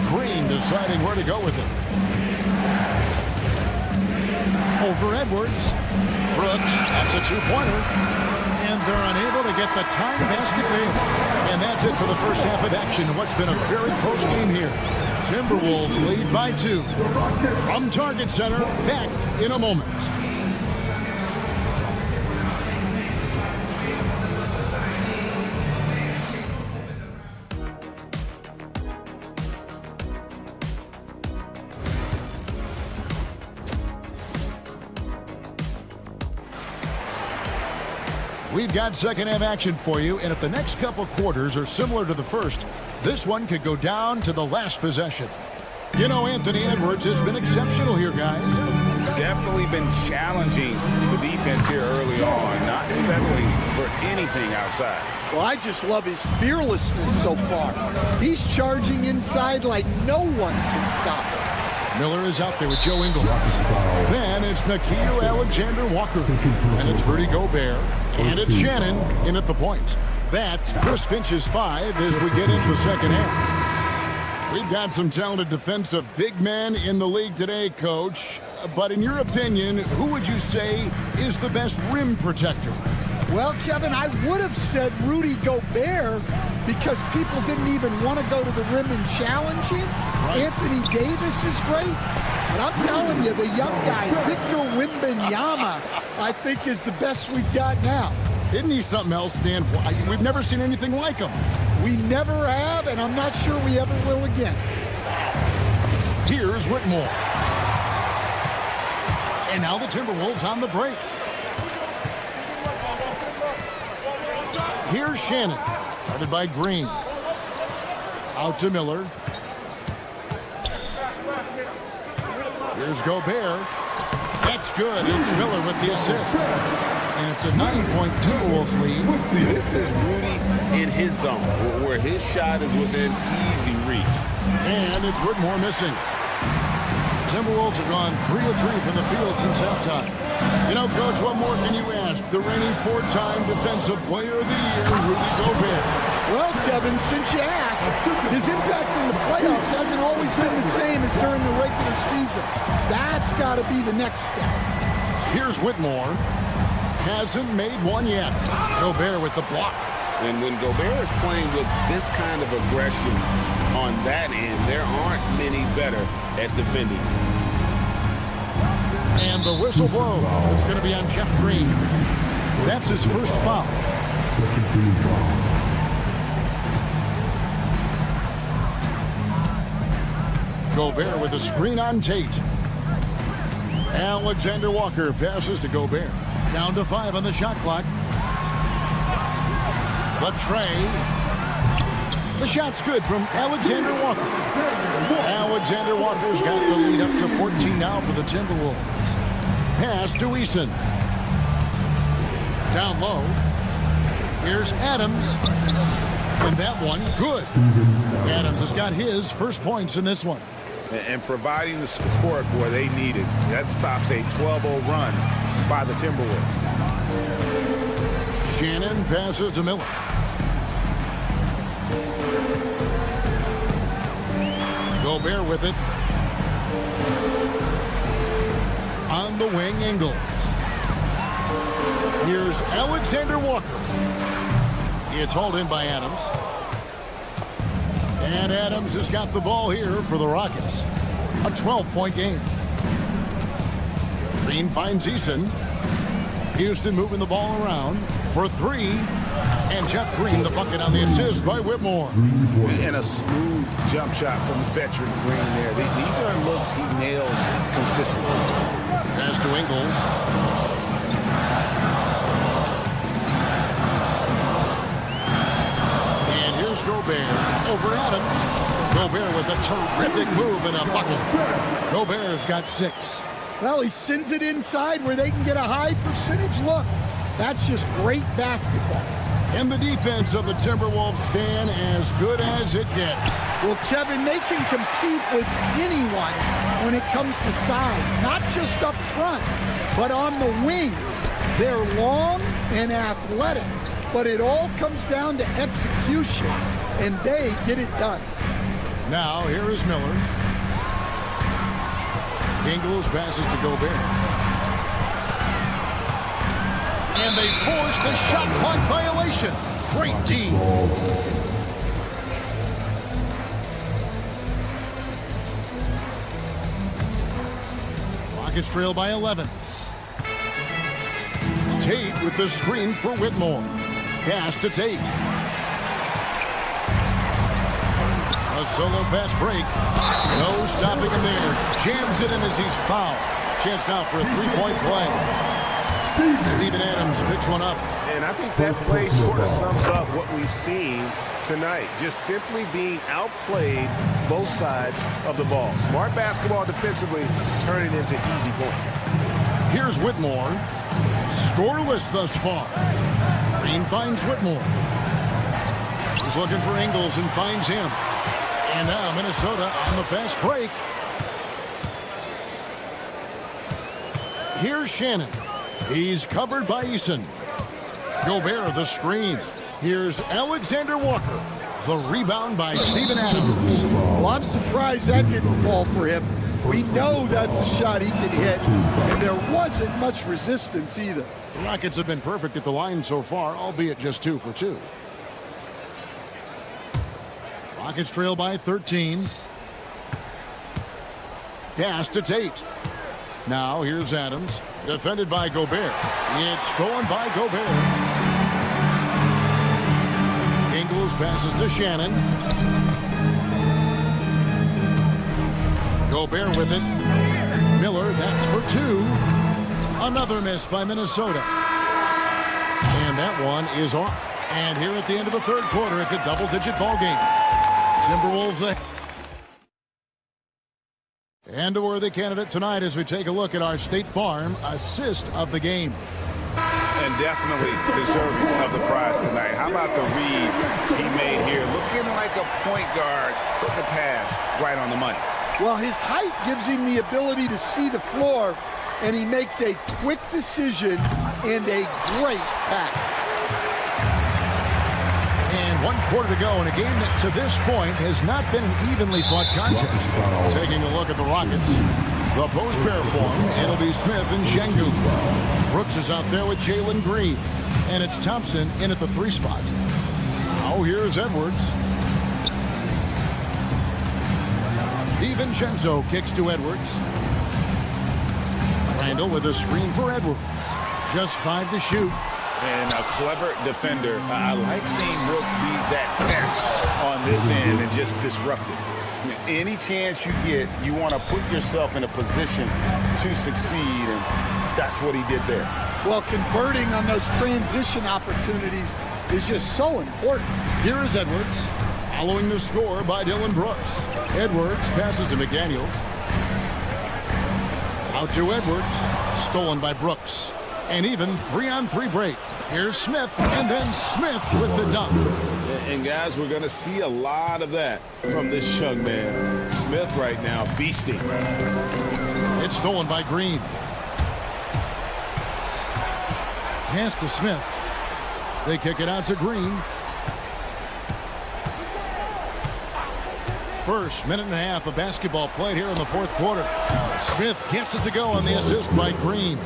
Green deciding where to go with it. Over Edwards. Brooks, that's a 2-pointer. And they're unable to get the time basket there. And that's it for the first half of action. What's been a very close game here. Timberwolves lead by 2. From Target Center, back in a moment. We've got second half action for you, and if the next couple quarters are similar to the first, this one could go down to the last possession. You know, Anthony Edwards has been exceptional here, guys.
Definitely been challenging the defense here early on, not settling for anything outside.
Well, I just love his fearlessness so far. He's charging inside like no one can stop him.
Miller is out there with Joe Ingles. Then it's Nickeil Alexander-Walker. And it's Rudy Gobert. And it's Shannon in at the point. That's Chris Finch's 5 as we get into the second half. We've got some talented defensive big men in the league today, Coach. But in your opinion, who would you say is the best rim protector?
Well, Kevin, I would have said Rudy Gobert because people didn't even want to go to the rim and challenge him. Right. Anthony Davis is great. But I'm telling you, the young guy, Victor Wembanyama, I think is the best we've got now.
Isn't he something else, Dan? We've never seen anything like him.
We never have, and I'm not sure we ever will again.
Here's Whitmore. And now the Timberwolves on the break. Here's Shannon, guarded by Green. Out to Miller. Here's Gobert. That's good. It's Miller with the assist. And it's a 9-point Timberwolves lead.
This is Rudy in his zone, where his shot is within easy reach.
And it's Whitmore missing. Timberwolves have gone 3 of 3 from the field since halftime. You know, Coach, what more can you ask the reigning 4-time Defensive Player of the Year, Rudy Gobert.
Well, Kevin, since you asked, his impact in the playoffs hasn't always been the same as during the regular season. That's got to be the next step.
Here's Whitmore. Hasn't made one yet. Gobert with the block.
And when Gobert is playing with this kind of aggression on that end, there aren't many better at defending.
And the whistle blows. It's going to be on Jeff Green. That's his first foul.
Second team foul.
Gobert with a screen on Tate. Alexander Walker passes to Gobert. Down to 5 on the shot clock. The tray. The shot's good from Alexander Walker. Alexander Walker's got the lead up to 14 now for the Timberwolves. Pass to Eason. Down low. Here's Adams. And that one, good. Adams has got his first points in this one.
And providing the support where they need it. That stops a 12-0 run by the Timberwolves.
Shannon passes to Miller. Gobert with it. On the wing, Ingles. Here's Alexander Walker. It's hauled in by Adams. And Adams has got the ball here for the Rockets. A 12-point game. Green finds Eason. Houston moving the ball around for 3. And Jeff Green, the bucket on the assist by Whitmore.
And a smooth jump shot from the veteran Green there. These are looks he nails consistently.
Pass to Ingles. And here's Gobert over Adams. Gobert with a terrific move and a bucket. Gobert's got 6.
Well, he sends it inside where they can get a high percentage look. That's just great basketball.
And the defense of the Timberwolves stand as good as it gets.
Well, Kevin, they can compete with anyone when it comes to size, not just up front, but on the wings. They're long and athletic, but it all comes down to execution, and they get it done.
Now, here is Miller. Ingles passes to Gobert. And they force the shot clock violation. Great team. Rockets trail by 11. Tate with the screen for Whitmore. Pass to Tate. A solo fast break. No stopping him there. Jams it in as he's fouled. Chance now for a 3-point play. Steven Adams picks one up.
And I think that play sort of sums up what we've seen tonight. Just simply being outplayed both sides of the ball. Smart basketball defensively, turning into easy points.
Here's Whitmore. Scoreless thus far. Green finds Whitmore. He's looking for Ingles and finds him. And now Minnesota on the fast break. Here's Shannon. He's covered by Eason. Gobert the screen. Here's Alexander Walker. The rebound by Steven Adams.
Well, I'm surprised that didn't fall for him. We know that's a shot he can hit, and there wasn't much resistance either.
The Rockets have been perfect at the line so far, albeit just 2 for 2. Rockets trail by 13. Pass to Tate. Now here's Adams. Defended by Gobert. It's stolen by Gobert. Ingles passes to Shannon. Gobert with it. Miller, that's for 2. Another miss by Minnesota. And that one is off. And here at the end of the third quarter, it's a double-digit ball game. Timberwolves ahead. And a worthy candidate tonight as we take a look at our State Farm assist of the game.
And definitely deserving of the prize tonight. How about the read he made here? Looking like a point guard, put the pass right on the money.
Well, his height gives him the ability to see the floor and he makes a quick decision and a great pass.
And 1 quarter to go in a game that to this point has not been an evenly fought contest. Taking a look at the Rockets. The post pair form, it'll be Smith and Şengün. Brooks is out there with Jalen Green. And it's Thompson in at the 3 spot. Now here's Edwards. DiVincenzo kicks to Edwards. Randall with a screen for Edwards. Just 5 to shoot.
And a clever defender. I like seeing Brooks be that pest on this end and just disrupt it. Any chance you get, you want to put yourself in a position to succeed, and that's what he did there.
Well, converting on those transition opportunities is just so important.
Here is Edwards, following the score by Dylan Brooks. Edwards passes to McDaniels. Out to Edwards, stolen by Brooks. And even 3-on-3 break. Here's Smith, and then Smith with the dunk.
And guys, we're going to see a lot of that from this young man. Smith right now, beasting.
It's stolen by Green. Pass to Smith. They kick it out to Green. First minute and a half of basketball played here in the 4th quarter. Smith gets it to go on the assist by Green.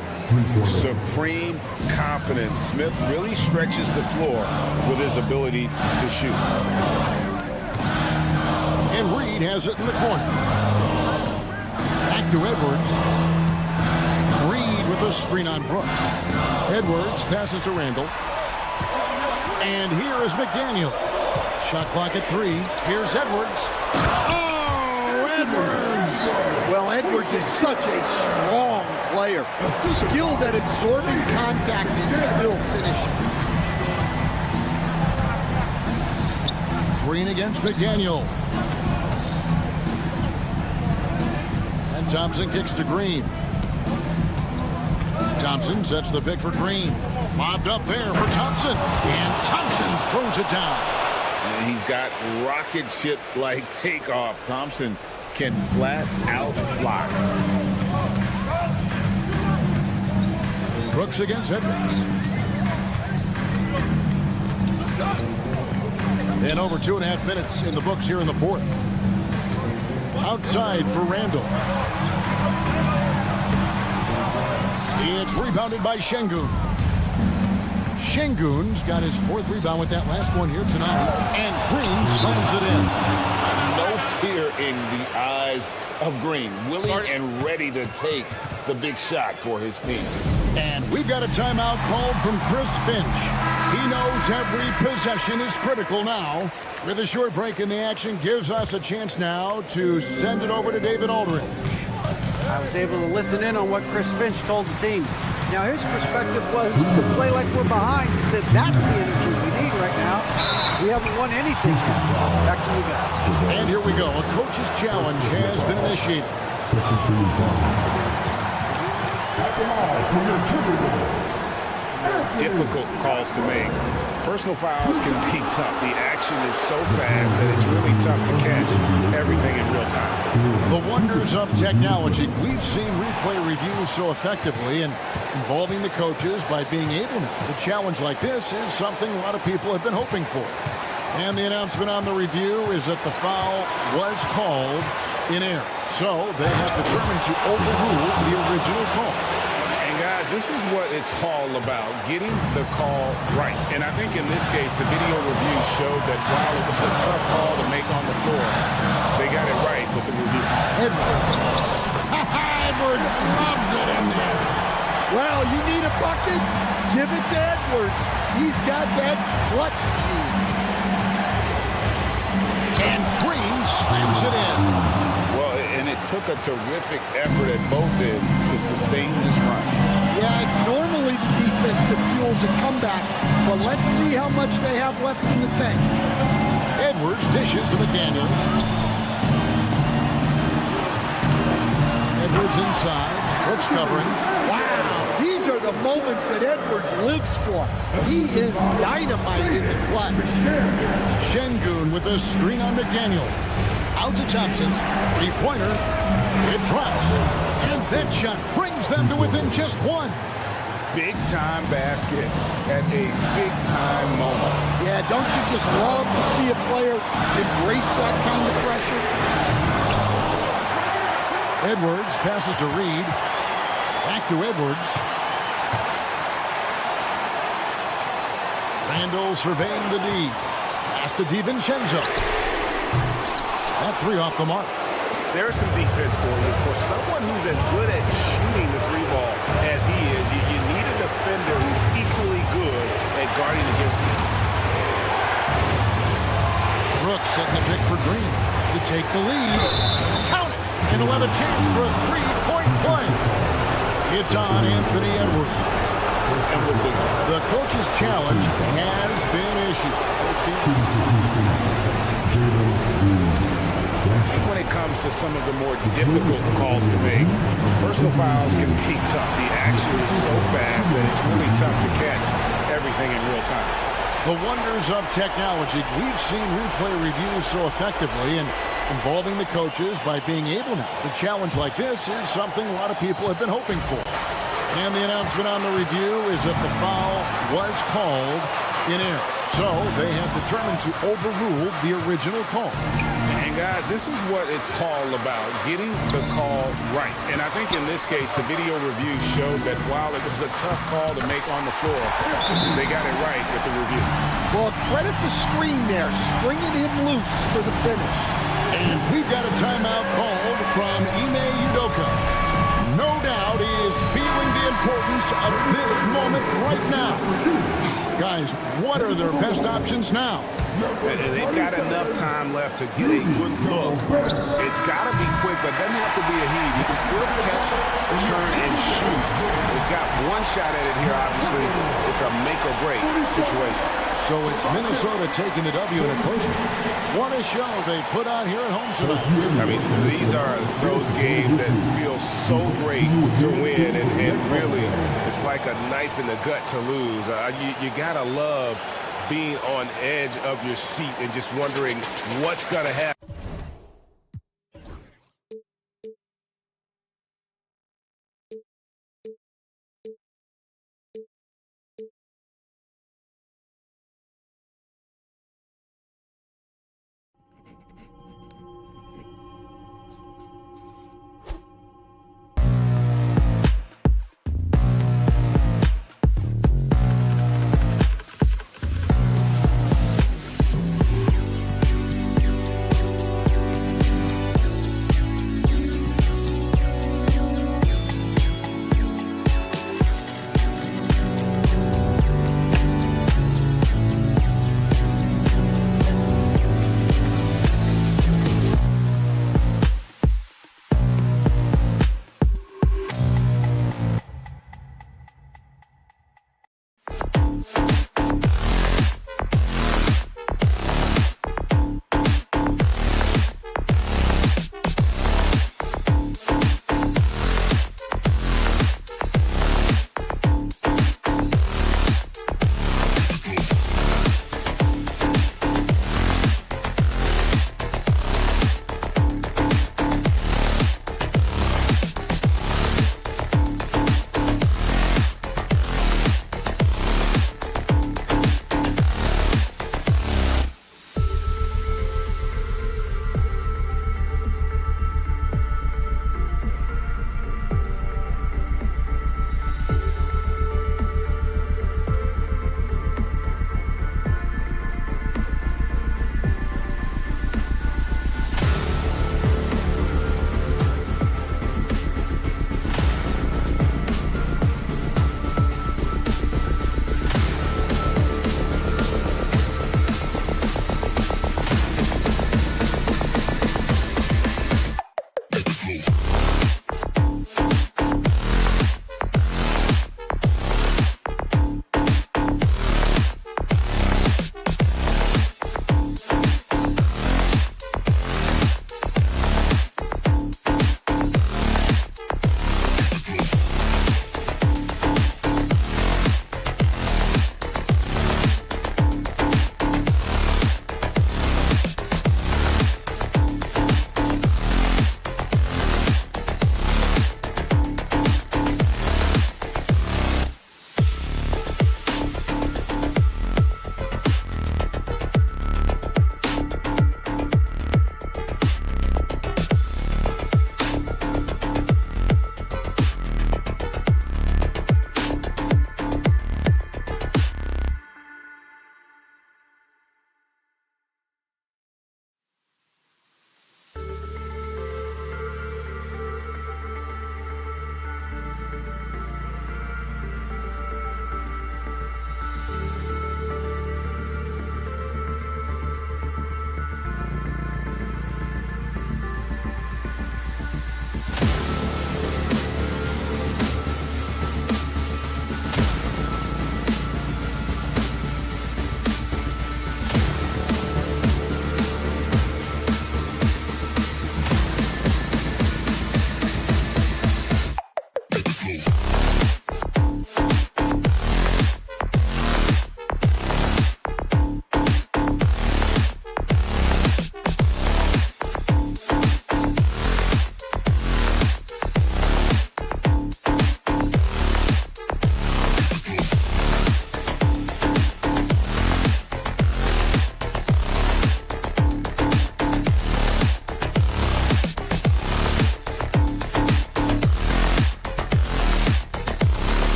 Supreme confidence. Smith really stretches the floor with his ability to shoot.
And Reed has it in the corner. Back to Edwards. Reed with a screen on Brooks. Edwards passes to Randall. And here is McDaniel. Shot clock at 3. Here's Edwards. Oh, Edwards!
Well, Edwards is such a strong player. Skilled at absorbing contact and still finishing.
Green against McDaniel. And Thompson kicks to Green. Thompson sets the pick for Green. Mobbed up there for Thompson. And Thompson throws it down.
And he's got rocket ship-like takeoff. Thompson can flat out fly.
Brooks against Edwards. And over 2.5 minutes in the books here in the 4th. Outside for Randall. It's rebounded by Şengün. Şengün's got his 4th rebound with that last one here tonight. And Green slams it in.
No fear in the eyes of Green. Willing and ready to take the big shot for his team.
And we've got a timeout called from Chris Finch. He knows every possession is critical now. With a short break in the action, gives us a chance now to send it over to David Aldridge.
I was able to listen in on what Chris Finch told the team. Now, his perspective was to play like we're behind. He said, that's the energy we need right now. We haven't won anything yet. Back to you guys.
And here we go. A coach's challenge has been initiated.
Difficult calls to make. Personal fouls can be tough. The action is so fast that it's really tough to catch everything in real time.
The wonders of technology. We've seen replay reviews so effectively, and involving the coaches by being able to challenge like this is something a lot of people have been hoping for. And the announcement on the review is that the foul was called in error. So they have determined to overrule the original call.
And guys, this is what it's all about, getting the call right. And I think in this case, the video review showed that while it was a tough call to make on the floor, they got it right with the review.
Edwards. Edwards loves it in there.
Well, you need a bucket? Give it to Edwards. He's got that clutch gene.
And Green slams it in.
Well, and it took a terrific effort at both ends to sustain this run.
Yeah, it's normally the defense that fuels a comeback, but let's see how much they have left in the tank.
Edwards dishes to McDaniels. Edwards inside. Brooks covering.
Wow, these are the moments that Edwards lives for. He is dynamite in the clutch.
Şengün with a screen on McDaniel. Out to Thompson. 3-pointer. It drops. And that shot brings brings them to within just one.
Big-time basket at a big-time moment.
Yeah, don't you just love to see a player embrace that kind of pressure?
Edwards passes to Reed. Back to Edwards. Randall surveying the D. Pass to DiVincenzo. That three off the mark.
There's some defense for you. For someone who's as good at shooting the three ball as he is, you need a defender who's equally good at guarding against him.
Brooks setting the pick for Green to take the lead. Count it! And he'll have a chance for a three-point play. It's on Anthony Edwards. And the coach's challenge has been issued.
When it comes to some of the more difficult calls to make, personal fouls can be tough. The action is so fast that it's really tough to catch everything in real time.
The wonders of technology. We've seen replay reviews so effectively and involving the coaches by being able now. The challenge like this is something a lot of people have been hoping for. And the announcement on the review is that the foul was called in error. So they have determined to overrule the original call.
And guys, this is what it's all about, getting the call right. And I think in this case, the video review showed that while it was a tough call to make on the floor, they got it right with the review.
Well, credit the screen there, springing him loose for the finish.
And we've got a timeout called from Ime Udoka. No doubt he is feeling the importance of this moment right now. Guys, what are their best options now?
And they've got enough time left to get a good look. It's got to be quick, but it doesn't have to be a heave. You can still catch, turn, and shoot. They've got one shot at it here, obviously. It's a make-or-break situation.
So it's Minnesota taking the W in a close one. What a show they put on here at home tonight.
I mean, these are those games that feel so great to win, and really, it's like a knife in the gut to lose. You got to love being on edge of your seat and just wondering what's going to happen.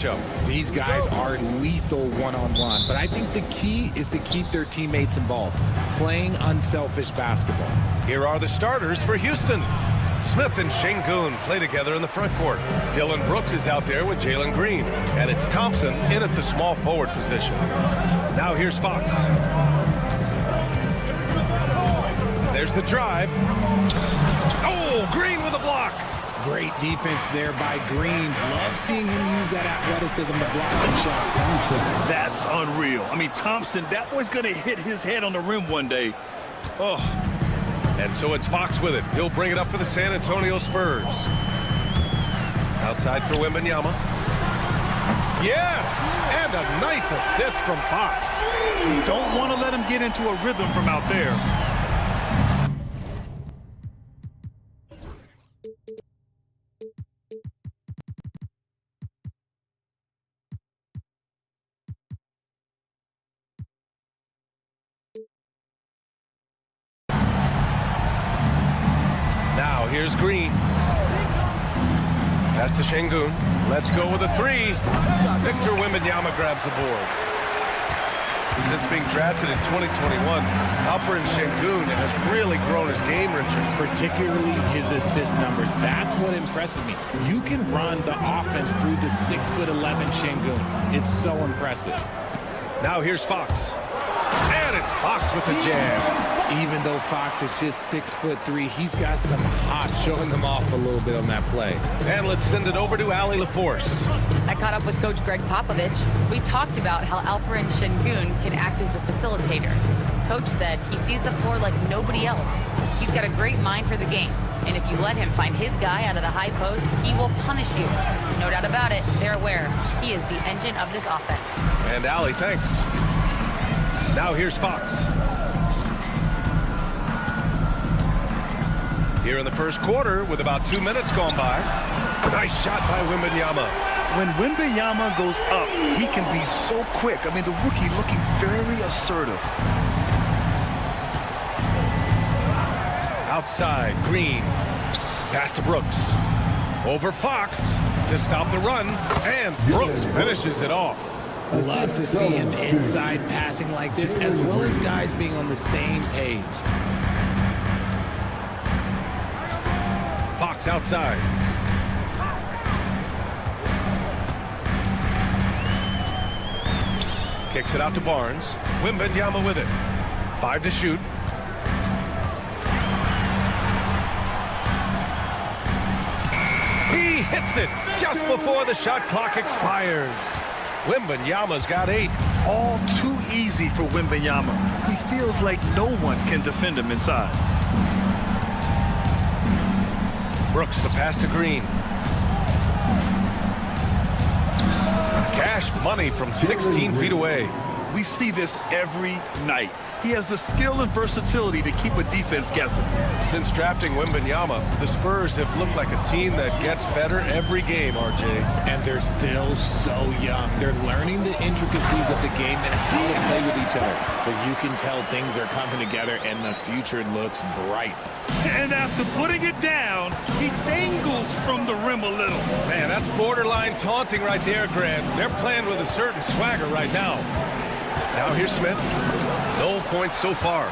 matchup.
These guys are lethal one-on-one, but I think the key is to keep their teammates involved, playing unselfish basketball.
Here are the starters for Houston. Smith and Şengün play together in the front court. Dylan Brooks is out there with Jalen Green. And it's Thompson in at the small forward position. Now here's Fox. There's the drive. Oh, Green with a block.
Great defense there by Green. Love seeing him use that athleticism to block some shots.
That's unreal. I mean, Thompson, that boy's going to hit his head on the rim one day. Oh.
And so it's Fox with it. He'll bring it up for the San Antonio Spurs. Outside for Wembanyama. Yes! And a nice assist from Fox.
Don't want to let him get into a rhythm from out there.
Now here's Green. Pass to Şengün. Let's go with a three. Victor Wembanyama grabs the board. Since being drafted in 2021, Alperen Şengün has really grown his game, Richard.
Particularly his assist numbers. That's what impresses me. You can run the offense through the 6'11" Şengün. It's so impressive.
Now here's Fox. And it's Fox with the jam.
Even though Fox is just 6'3", he's got some hop, showing them off a little bit on that play.
And let's send it over to Allie LaForce.
I caught up with Coach Greg Popovich. We talked about how Alperen Şengün can act as a facilitator. Coach said he sees the floor like nobody else. He's got a great mind for the game. And if you let him find his guy out of the high post, he will punish you. No doubt about it, they're aware. He is the engine of this offense.
And Allie, thanks. Now here's Fox. Here in the first quarter with about 2 minutes gone by. Nice shot by Wembanyama.
When Wembanyama goes up, he can be so quick. I mean, the rookie looking very assertive.
Outside, Green. Pass to Brooks. Over Fox to stop the run. And Brooks finishes it off.
Love to see him inside passing like this, as well as guys being on the same page.
Fox outside. Kicks it out to Barnes. Wembanyama with it. 5 to shoot. He hits it just before the shot clock expires. Wembanyama's got 8.
All too easy for Wembanyama. He feels like no one can defend him inside.
Brooks, the pass to Green. Cash money from 16 feet away.
We see this every night. He has the skill and versatility to keep a defense guessing.
Since drafting Wembanyama, the Spurs have looked like a team that gets better every game, RJ.
And they're still so young. They're learning the intricacies of the game and how to play with each other. But you can tell things are coming together and the future looks bright.
And after putting it down, he dangles from the rim a little.
Man, that's borderline taunting right there, Grant. They're playing with a certain swagger right now. Now here's Smith. No points so far.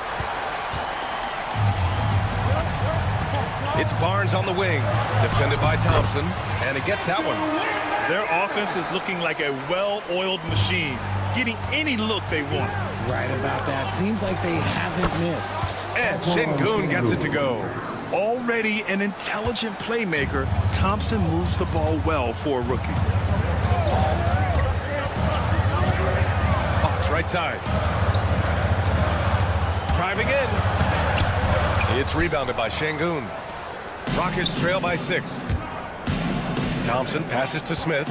It's Barnes on the wing, defended by Thompson, and he gets that one.
Their offense is looking like a well-oiled machine, getting any look they want.
Right about that. Seems like they haven't missed.
And Şengün gets it to go.
Already an intelligent playmaker, Thompson moves the ball well for a rookie.
Fox right side. Driving in. It's rebounded by Şengün. Rockets trail by 6. Thompson passes to Smith.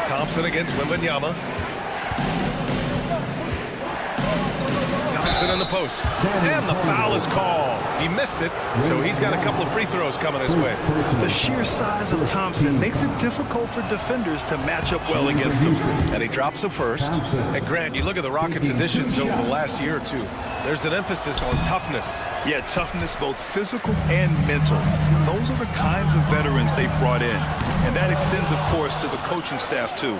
Thompson against Wembanyama. Thompson in the post. And the foul is called. He missed it, so he's got a couple of free throws coming his way.
The sheer size of Thompson makes it difficult for defenders to match up well against him.
And he drops the first. And Grant, you look at the Rockets' additions over the last year or two. There's an emphasis on toughness
Yeah, toughness, both physical and mental. Those are the kinds of veterans they've brought in. And that extends, of course, to the coaching staff, too.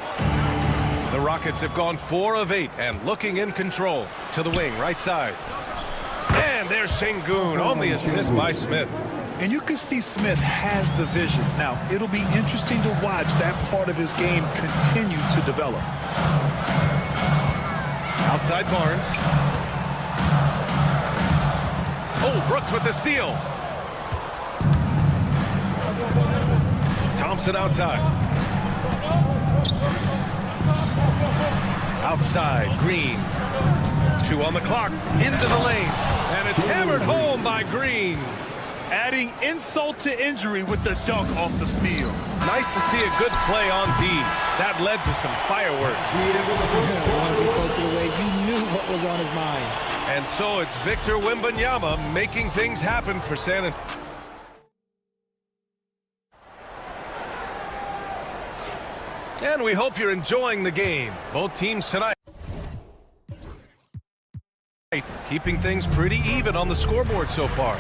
The Rockets have gone 4 of 8 and looking in control to the wing, right side. And there's Sengun on the assist by Smith.
And you can see Smith has the vision. Now, it'll be interesting to watch that part of his game continue to develop.
Outside Barnes. Oh, Brooks with the steal. Thompson outside. Outside, Green. 2 on the clock, into the lane. And it's hammered home by Green.
Adding insult to injury with the dunk off the steal.
Nice to see a good play on D. That led to some fireworks.
Once he poked it away, you knew what was on his mind.
And so it's Victor Wembanyama making things happen for San Antonio. And we hope you're enjoying the game. Both teams tonight keeping things pretty even on the scoreboard so far.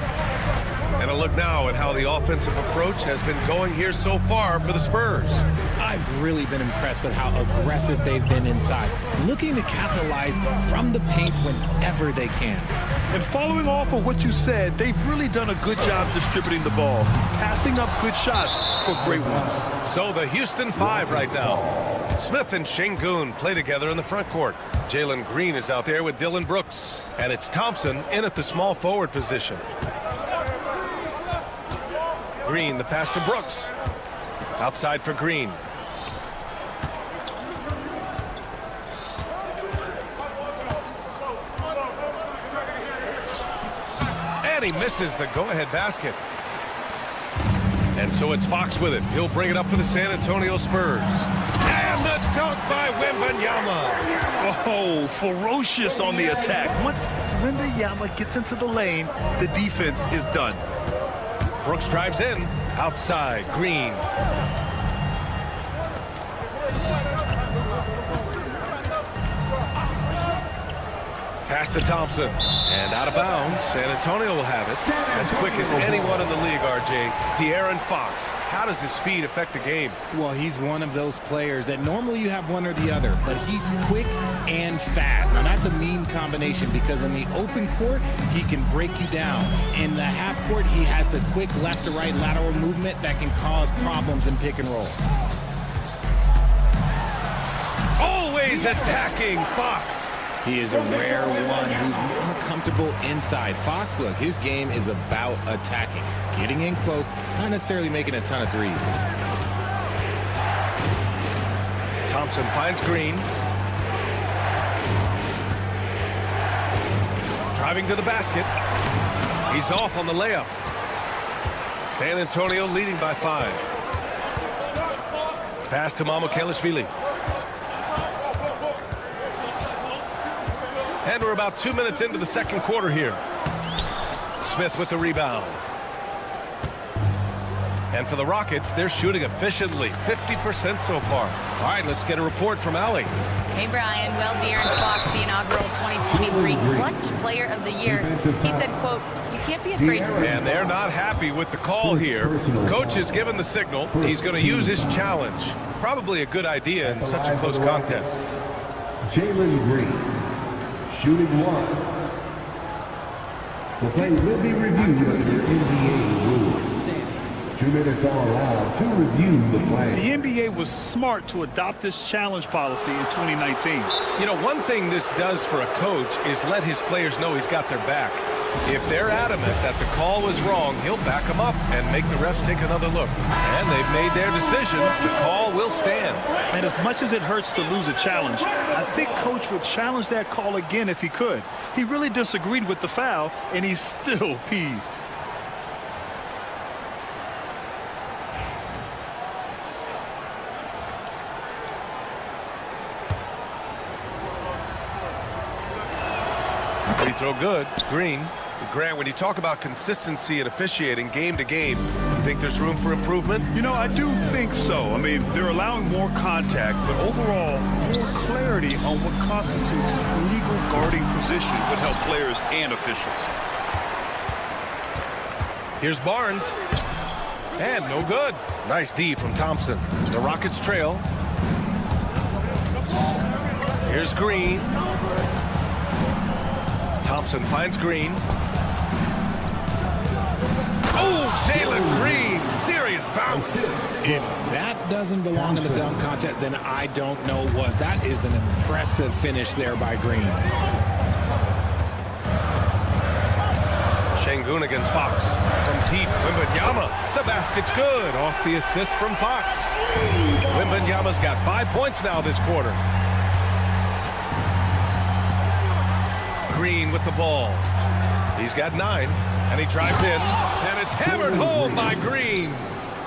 And a look now at how the offensive approach has been going here so far for the Spurs.
I've really been impressed with how aggressive they've been inside, looking to capitalize from the paint whenever they can.
And following off of what you said, they've really done a good job distributing the ball, passing up good shots for great ones.
So the Houston 5 right now. Smith and Sengun play together in the front court. Jalen Green is out there with Dylan Brooks. And it's Thompson in at the small forward position. Green, the pass to Brooks. Outside for Green. And he misses the go-ahead basket. And so it's Fox with it. He'll bring it up for the San Antonio Spurs. And the dunk by Wembanyama.
Oh, ferocious on the attack. Once Wembanyama gets into the lane, the defense is done.
Brooks drives in. Outside, Green. Pass to Thompson. And out of bounds. San Antonio will have it. As quick as anyone in the league, RJ. De'Aaron Fox. How does his speed affect the game?
Well, he's one of those players that normally you have one or the other, but he's quick and fast. Now, that's a mean combination because in the open court, he can break you down. In the half court, he has the quick left to right lateral movement that can cause problems in pick and roll.
Always attacking Fox.
He is a rare one who's more comfortable inside. Fox, look, his game is about attacking, getting in close, not necessarily making a ton of threes.
Thompson finds Green. Driving to the basket. He's off on the layup. San Antonio leading by 5. Pass to Mamukelashvili. And we're about 2 minutes into the second quarter here. Smith with the rebound. And for the Rockets, they're shooting efficiently, 50% so far. All right, let's get a report from Allie.
Hey, Brian. Well, De'Aaron Fox, the inaugural 2023 Clutch Player of the Year. He said, quote, "You can't be afraid to..."
And they're not happy with the call here. Coach has given the signal. He's going to use his challenge. Probably a good idea in such a close contest.
Jalen Green, shooting 1. The play will be reviewed under NBA rules. 2 minutes are allowed to review the play.
The NBA was smart to adopt this challenge policy in 2019.
You know, one thing this does for a coach is let his players know he's got their back. If they're adamant that the call was wrong, he'll back them up and make the refs take another look. And they've made their decision. The call will stand.
And as much as it hurts to lose a challenge, I think Coach would challenge that call again if he could. He really disagreed with the foul, and he's still peeved.
Free throw good. Green. Grant, when you talk about consistency and officiating game to game, you think there's room for improvement?
You know, I do think so. I mean, they're allowing more contact, but overall, more clarity on what constitutes legal guarding position would help players and officials.
Here's Barnes. And no good. Nice D from Thompson. The Rockets trail. Here's Green. Thompson finds Green. Oh, Jalen Green. Serious bounce.
If that doesn't belong in the dunk contest, then I don't know what. That is an impressive finish there by Green.
Şengün against Fox. From deep, Wembanyama. The basket's good. Off the assist from Fox. Wembanyama's got 5 points now this quarter. Green with the ball. He's got 9, and he drives in, and it's hammered home by Green.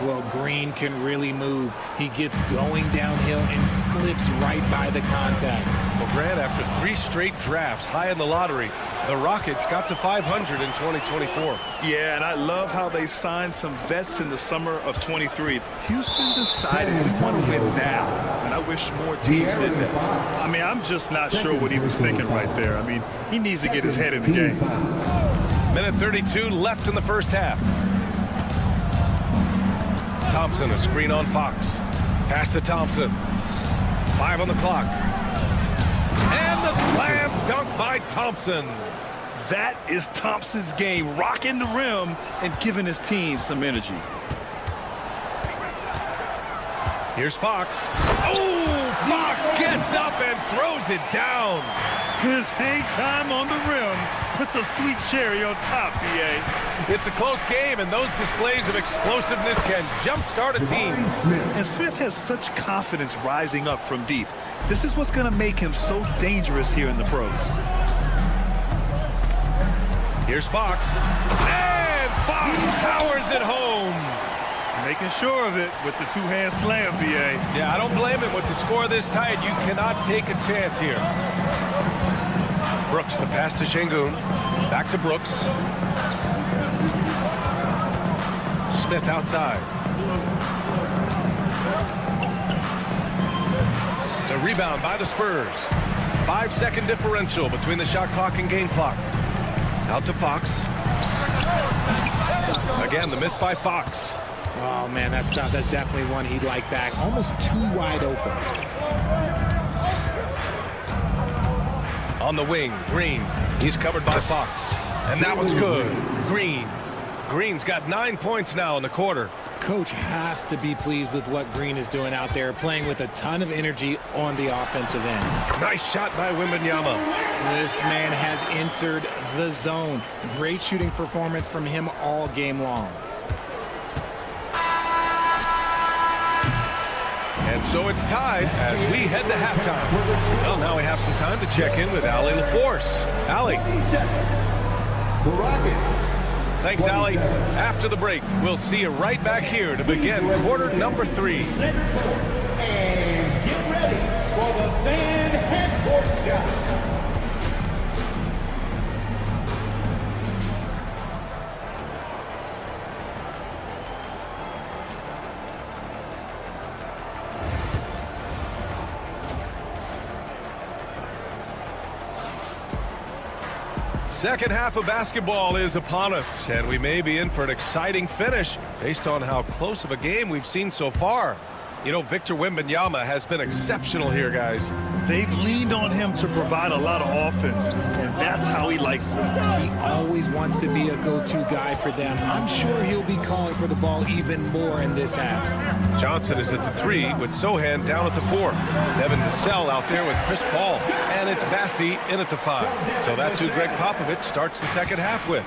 Well, Green can really move. He gets going downhill and slips right by the contact.
Well, Grant, after 3 straight drafts high in the lottery, the Rockets got to 500 in 2024.
Yeah, and I love how they signed some vets in the summer of 23. Houston decided we want to win now, and I wish more teams did that. I mean, I'm just not sure what he was thinking right there. I mean, he needs to get his head in the game.
Minute 32 left in the first half. Thompson, a screen on Fox. Pass to Thompson. 5 on the clock. And the slam dunk by Thompson.
That is Thompson's game, rocking the rim and giving his team some energy.
Here's Fox. Oh, Fox gets up and throws it down.
His hang time on the rim puts a sweet cherry on top, B.A.
It's a close game, and those displays of explosiveness can jumpstart a team.
And Smith has such confidence rising up from deep. This is what's going to make him so dangerous here in the pros.
Here's Fox. And Fox powers it home.
Making sure of it with the two-hand slam, B.A.
Yeah, I don't blame him. With the score this tight, you cannot take a chance here. Brooks, the pass to Şengün. Back to Brooks. Smith outside. The rebound by the Spurs. 5-second differential between the shot clock and game clock. Out to Fox. Again, the miss by Fox.
Oh, man, that's tough. That's definitely one he'd like back. Almost too wide open.
On the wing, Green. He's covered by Fox. And that one's good. Green. Green's got 9 points now in the quarter.
Coach has to be pleased with what Green is doing out there, playing with a ton of energy on the offensive end.
Nice shot by Wembanyama.
This man has entered the zone. Great shooting performance from him all game long.
And so it's tied as we head to halftime. Well, now we have some time to check in with Allie LaForce. Allie.
The Rockets.
Thanks, Allie. After the break, we'll see you right back here to begin quarter number 3.
And get ready for the fan headcourt shot.
Second half of basketball is upon us, and we may be in for an exciting finish based on how close of a game we've seen so far. You know, Victor Wembanyama has been exceptional here, guys.
They've leaned on him to provide a lot of offense, and that's how he likes it.
He always wants to be a go-to guy for them. I'm sure he'll be calling for the ball even more in this half.
Johnson is at the 3 with Sohan down at the 4. Devin Vassell out there with Chris Paul, and it's Bassi in at the 5. So that's who Greg Popovich starts the second half with.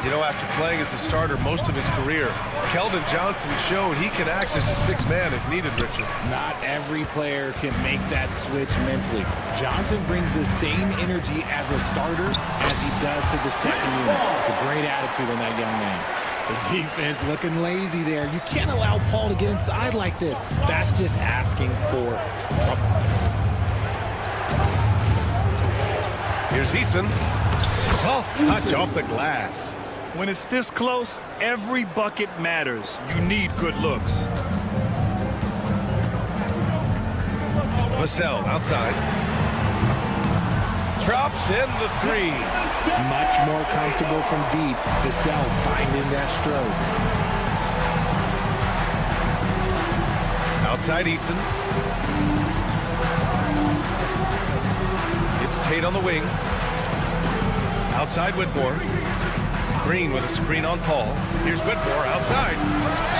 You know, after playing as a starter most of his career, Keldon Johnson showed he can act as a 6th man if needed, Richard.
Not every player can make that switch mentally. Johnson brings the same energy as a starter as he does to the second unit. It's a great attitude on that young man. The defense looking lazy there. You can't allow Paul to get inside like this. That's just asking for trouble.
Here's Easton. Soft touch off the glass.
When it's this close, every bucket matters. You need good looks.
Vassell outside. drops in the three.
Much more comfortable from deep. Vassell finding that stroke.
Outside Eason. It's Tate on the wing. Outside Whitmore. Green with a screen on Paul. Here's Whitmore outside.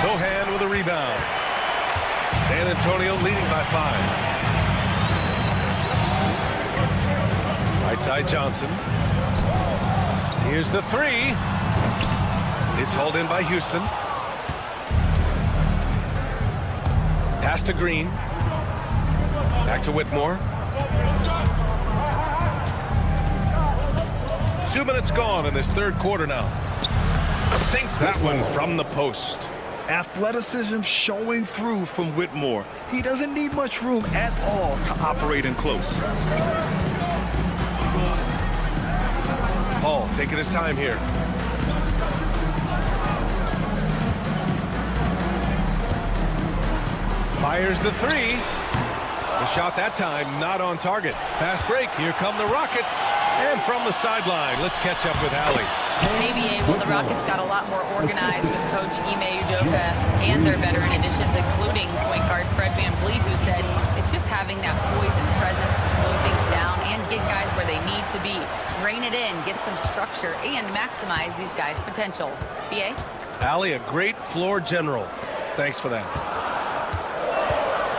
Sohan with a rebound. San Antonio leading by 5. Right side Johnson. Here's the three. It's hauled in by Houston. Pass to Green. Back to Whitmore. 2 minutes gone in this third quarter now. Sinks that one from the post.
Athleticism showing through from Whitmore. He doesn't need much room at all to operate in close.
Paul taking his time here. Fires the three. The shot that time not on target. Fast break. Here come the Rockets. And from the sideline, let's catch up with Allie.
Maybe well, the Rockets got a lot more organized with Coach Ime Udoka and their veteran additions, including point guard Fred VanVleet, who said it's just having that poise and presence to slow things down and get guys where they need to be. Rein it in, get some structure, and maximize these guys' potential. B.A.?
Allie, a great floor general. Thanks for that.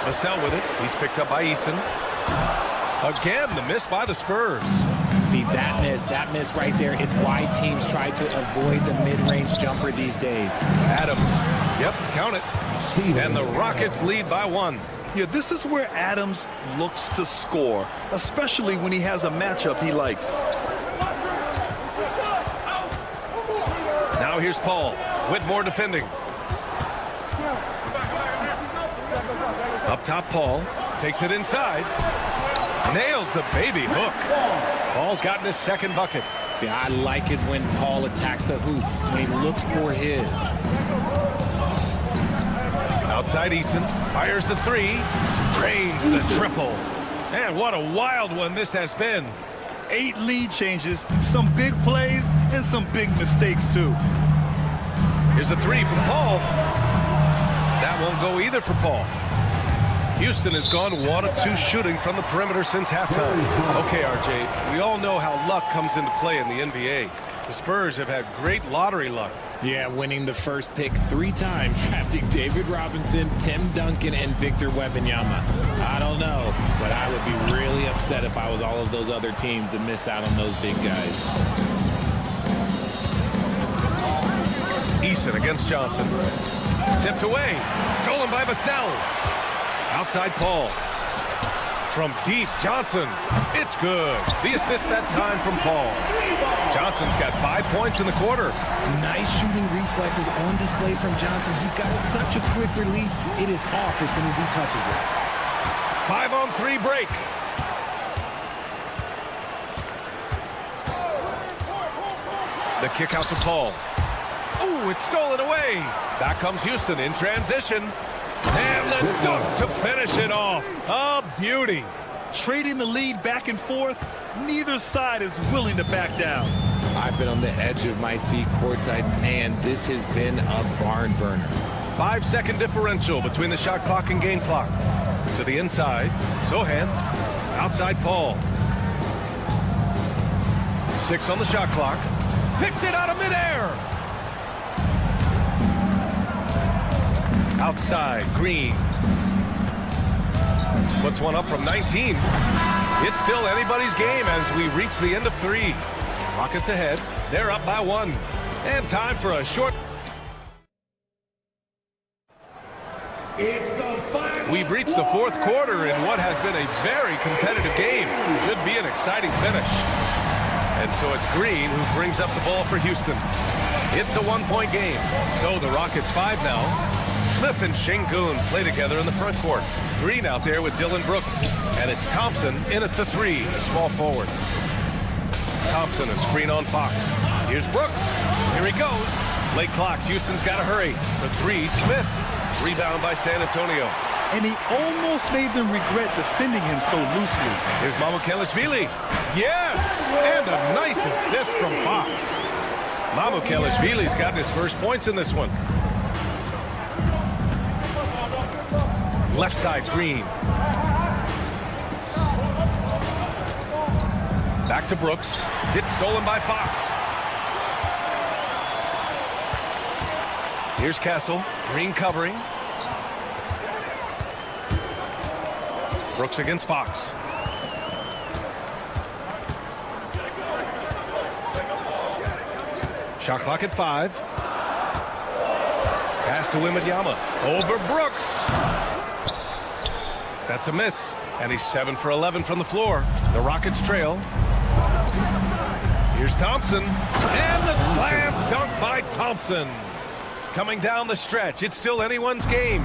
Vassell with it. He's picked up by Eason. Again, the miss by the Spurs.
See, that miss right there, it's why teams try to avoid the mid-range jumper these days.
Adams. Yep, count it. And the Rockets lead by 1.
Yeah, this is where Adams looks to score, especially when he has a matchup he likes.
Now here's Paul. Whitmore defending. Up top, Paul. Takes it inside. Nails the baby hook. Paul's gotten his second bucket.
See, I like it when Paul attacks the hoop, when he looks for his.
Outside Eason. Fires the three. Drains the triple. Man, what a wild one this has been.
8 lead changes, some big plays, and some big mistakes, too.
Here's the three from Paul. That won't go either for Paul. Houston has gone 1 of 2 shooting from the perimeter since halftime. Okay, RJ, we all know how luck comes into play in the NBA. The Spurs have had great lottery luck.
Yeah, winning the first pick 3 times, drafting David Robinson, Tim Duncan, and Victor Wembanyama. I don't know, but I would be really upset if I was all of those other teams to miss out on those big guys.
Eason against Johnson. Tipped away. Stolen by Vassell. Outside Paul. From deep, Johnson. It's good. The assist that time from Paul. Johnson's got 5 points in the quarter.
Nice shooting reflexes on display from Johnson. He's got such a quick release. It is off as soon as he touches it.
5-on-3 break. The kick out to Paul. Oh, it's stolen away. Back comes Houston in transition. And the dunk to finish it off. A beauty.
Trading the lead back and forth, neither side is willing to back down.
I've been on the edge of my seat courtside. Man, this has been a barn burner.
5-second differential between the shot clock and game clock. To the inside. Sohan. Outside Paul. 6 on the shot clock. Picked it out of midair. Outside, Green. Puts one up from 19. It's still anybody's game as we reach the end of 3. Rockets ahead. They're up by 1. And time for a short... We've reached the 4th quarter in what has been a very competitive game. Should be an exciting finish. And so it's Green who brings up the ball for Houston. It's a 1-point game. So the Rockets 5 now. Smith and Şengün play together in the front court. Green out there with Dylan Brooks. And it's Thompson in at the 3, the small forward. Thompson, a screen on Fox. Here's Brooks. Here he goes. Late clock. Houston's got to hurry. The 3, Smith. Rebound by San Antonio.
and he almost made them regret defending him so loosely.
Here's Mamukelashvili. Yes! And a nice assist from Fox. Mamukelashvili's gotten his first points in this one. Left side, Green. Back to Brooks. It's stolen by Fox. Here's Castle. Green covering. Brooks against Fox. Shot clock at 5. Pass to Wembanyama. Over Brooks. That's a miss. And he's 7 for 11 from the floor. The Rockets trail. Here's Thompson. And the slam dunk by Thompson. Coming down the stretch. It's still anyone's game.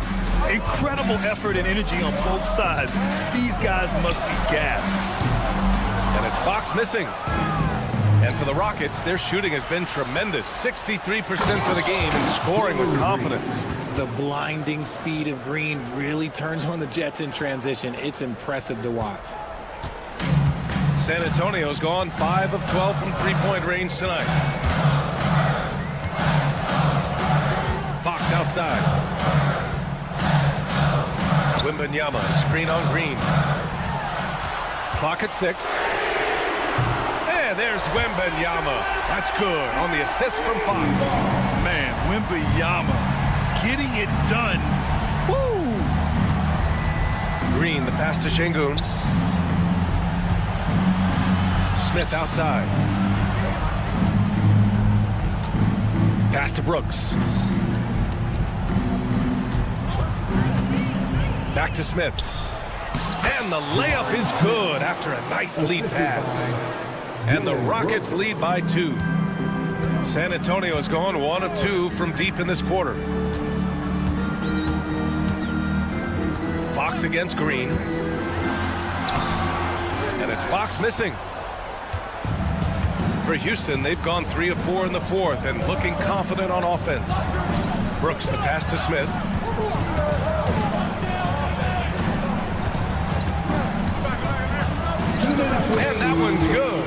Incredible effort and energy on both sides. These guys must be gassed.
And it's Fox missing. And for the Rockets, their shooting has been tremendous. 63% for the game and scoring with confidence.
The blinding speed of Green really turns on the Jets in transition. It's impressive to watch.
San Antonio's gone 5 of 12 from three-point range tonight. Fox outside. Wembanyama, screen on Green. Clock at 6. And there's Wembanyama. That's good on the assist from Fox.
Man, Wembanyama getting it done. Woo!
Green, the pass to Şengün. Smith outside. Pass to Brooks. Back to Smith. And the layup is good after a nice lead pass. And the Rockets lead by 2. San Antonio has gone 1 of 2 from deep in this quarter. Fox against Green. And it's Fox missing. For Houston, they've gone 3 of 4 in the fourth and looking confident on offense. Brooks, the pass to Smith. And that one's good.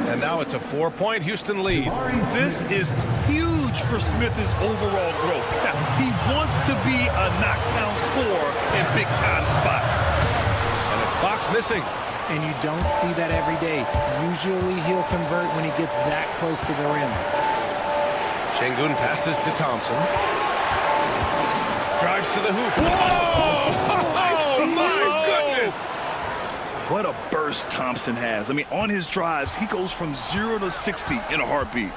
And now it's a 4-point Houston lead.
This is huge for Smith's overall growth. Now, he wants to be a knockdown scorer in big-time spots.
And it's Fox missing.
And you don't see that every day. Usually he'll convert when he gets that close to the rim.
Şengün passes to Thompson. Drives to the hoop. Whoa! Oh, my goodness!
What a burst Thompson has. I mean, on his drives, he goes from 0 to 60 in a heartbeat.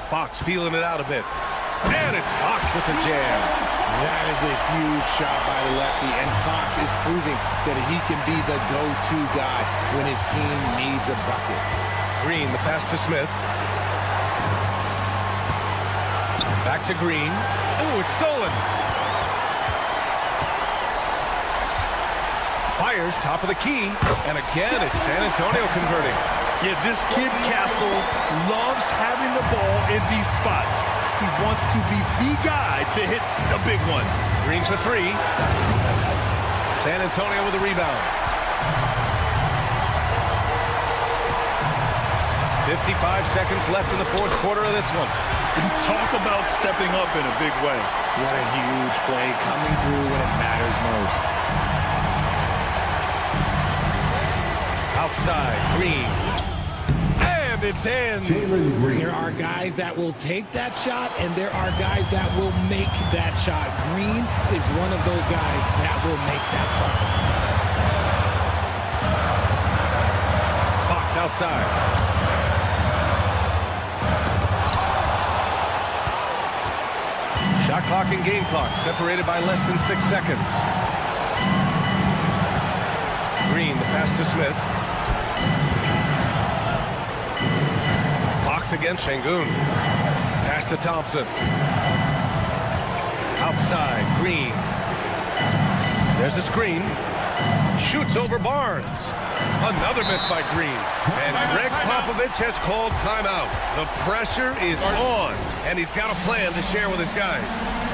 Fox feeling it out a bit. And it's Fox with the jam.
That is a huge shot by the lefty, and Fox is proving that he can be the go-to guy when his team needs a bucket.
Green, the pass to Smith. Back to Green. Oh, it's stolen. Fires, top of the key. And again, it's San Antonio converting.
Yeah, this kid Castle loves having the ball in these spots. He wants to be the guy to hit the big one.
Green for 3. San Antonio with a rebound. 55 seconds left in the fourth quarter of this one.
Talk about stepping up in a big way.
What a huge play coming through when it matters most.
Outside, Green. And it's in.
There are guys that will take that shot, and there are guys that will make that shot. Green is one of those guys that will make that bucket.
Fox outside. Shot clock and game clock separated by less than 6 seconds. Green, the pass to Smith. Fox against Şengün. Pass to Thompson. Outside, Green. There's a screen. Shoots over Barnes. Another miss by Green. And Greg Popovich has called timeout. The pressure is on, and he's got a plan to share with his guys.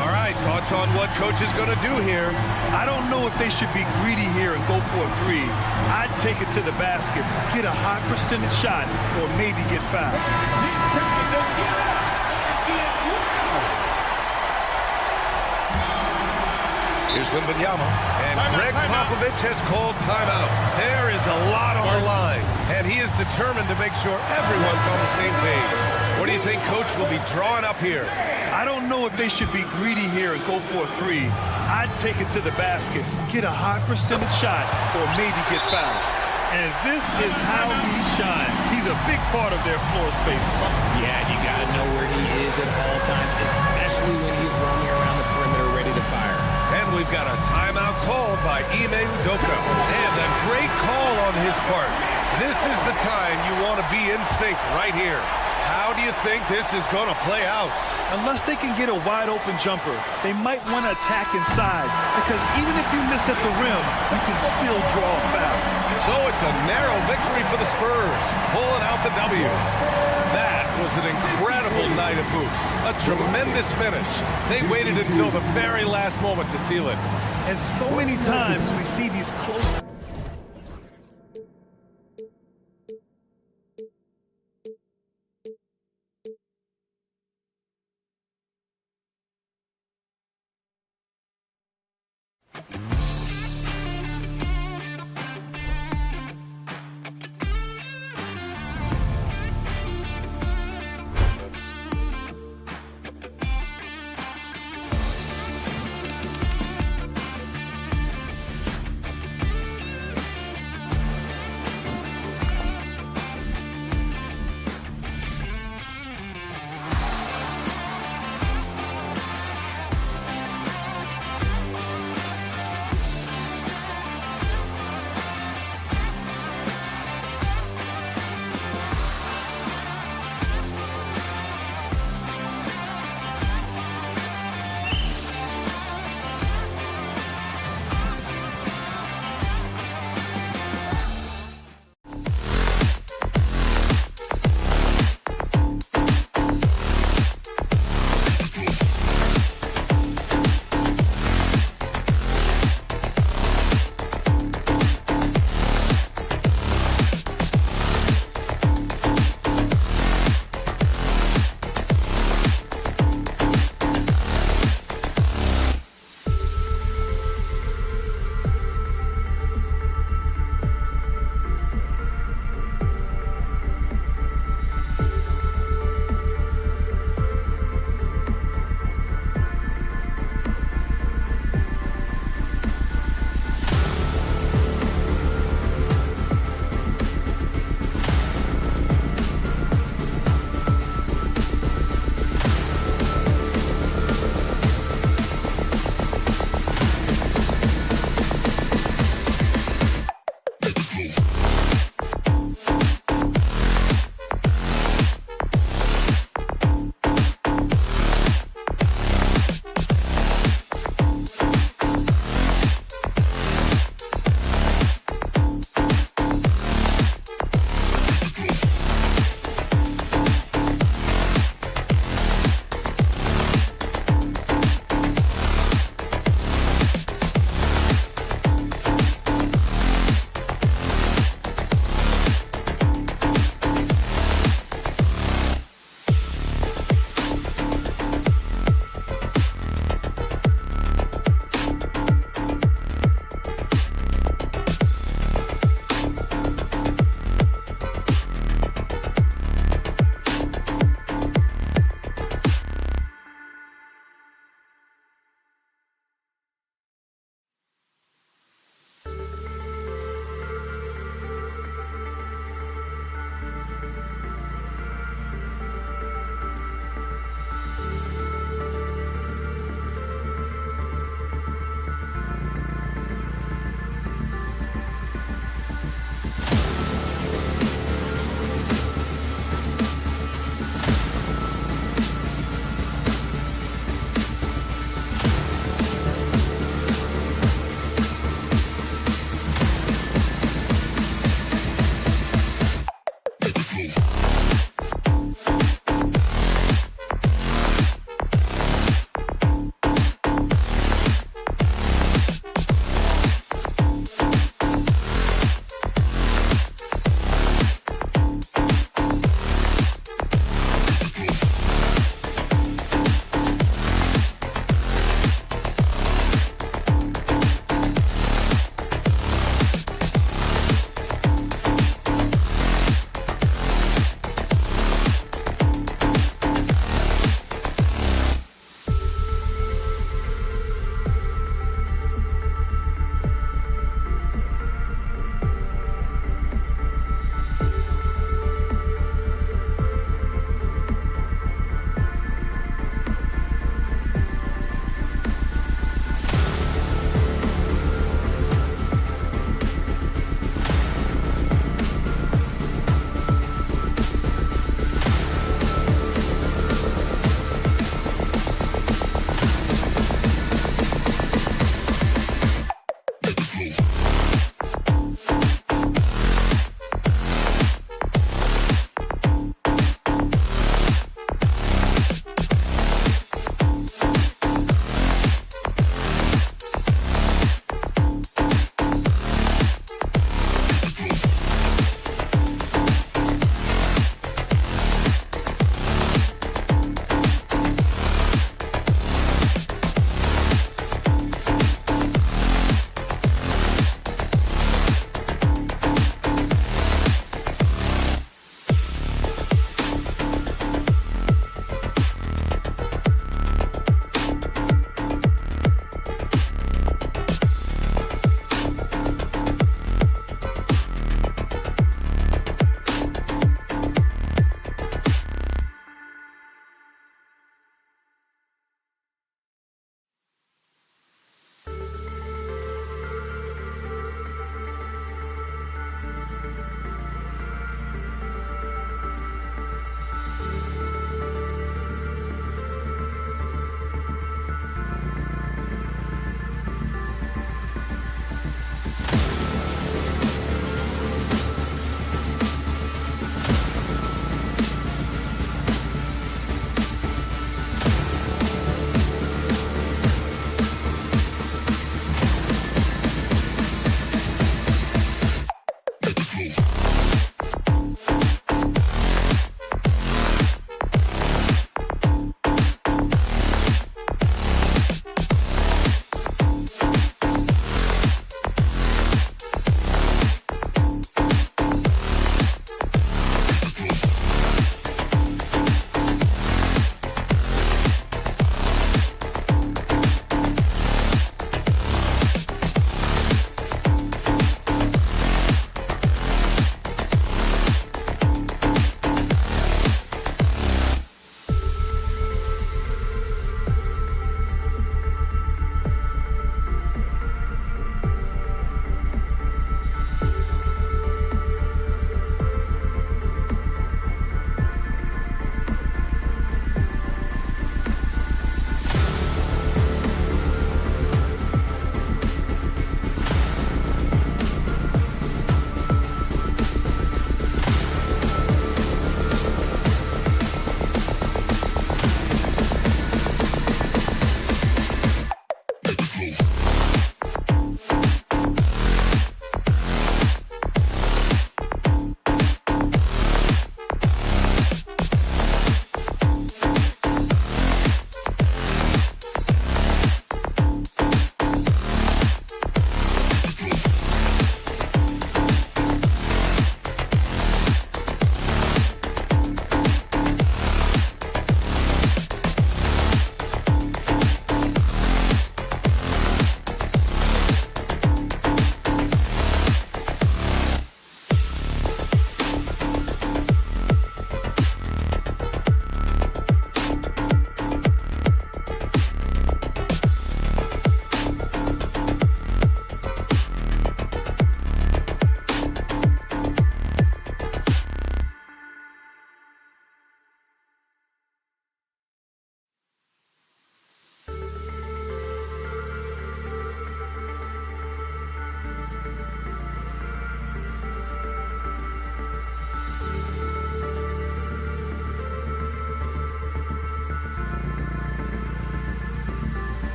All right, thoughts on what coach is going to do here?
I don't know if they should be greedy here and go for a three. I'd take it to the basket, get a high percentage shot, or maybe get fouled.
Here's Wembanyama, and Greg Popovich has called timeout. There is a lot on the line, and he is determined to make sure everyone's on the same page. What do you think Coach will be drawing up here?
I don't know if they should be greedy here and go for a three. I'd take it to the basket, get a high percentage shot, or maybe get fouled. And this is how he shines. He's a big part of their floor space.
Yeah, you got to know where he is at all times, especially when he's roaming around the perimeter ready to fire.
And we've got a timeout called by Ime Udoka. And a great call on his part. This is the time you want to be in sync right here. How do you think this is going to play out?
Unless they can get a wide-open jumper, they might want to attack inside, because even if you miss at the rim, you can still draw a foul.
So it's a narrow victory for the Spurs, pulling out the W. That was an incredible night of hoops, a tremendous finish. They waited until the very last moment to seal it.
And so many times we see these close...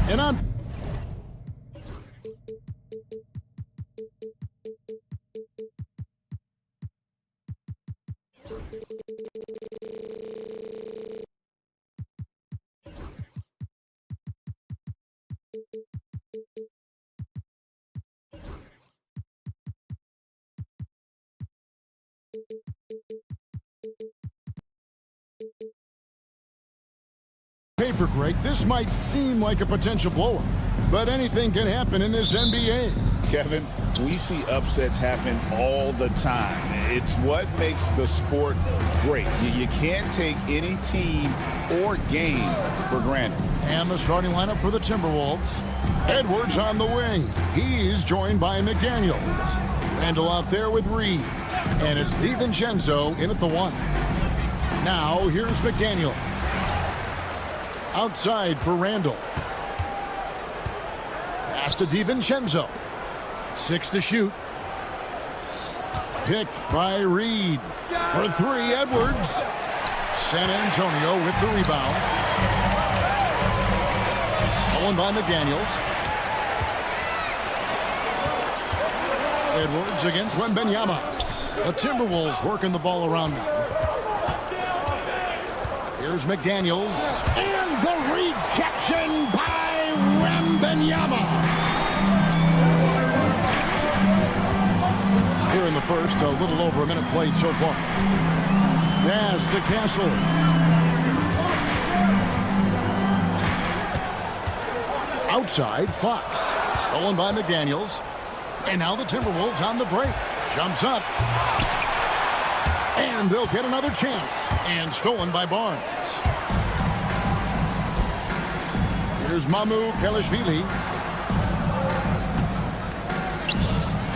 And I'm... Paper Greg, this might seem like a potential blowout, but anything can happen in this NBA.
Kevin, we see upsets happen all the time. It's what makes the sport great. You can't take any team or game for granted.
And the starting lineup for the Timberwolves. Edwards on the wing. He's joined by McDaniels. Randall out there with Reed. And it's DiVincenzo in at the one. Now here's McDaniels. Outside for Randall. Pass to DiVincenzo. 6 to shoot. Picked by Reed. For 3, Edwards. San Antonio with the rebound. Stolen by McDaniels. Edwards against Wembanyama. The Timberwolves working the ball around now. Here's McDaniels. And the rejection by Wembanyama. Here in the first, a little over a minute played so far. Pass to Castle. Outside, Fox. Stolen by McDaniels. And now the Timberwolves on the break. Jumps up. And they'll get another chance. And stolen by Barnes. Here's Mamu Kelishvili.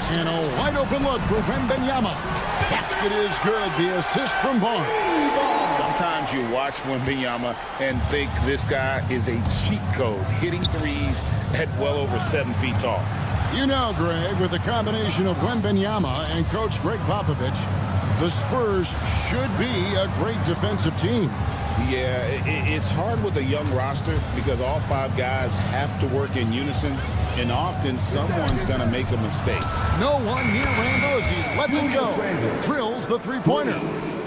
And a wide open look for Wembanyama. Basket is good. The assist from Barnes.
Sometimes you watch Wembanyama and think this guy is a cheat code, hitting threes at well over 7 feet tall.
You know, Greg, with the combination of Wembanyama and Coach Greg Popovich, the Spurs should be a great defensive team.
Yeah, it's hard with a young roster because all 5 guys have to work in unison, and often someone's going to make a mistake.
No one near Randall as he lets it go. Drills the three-pointer.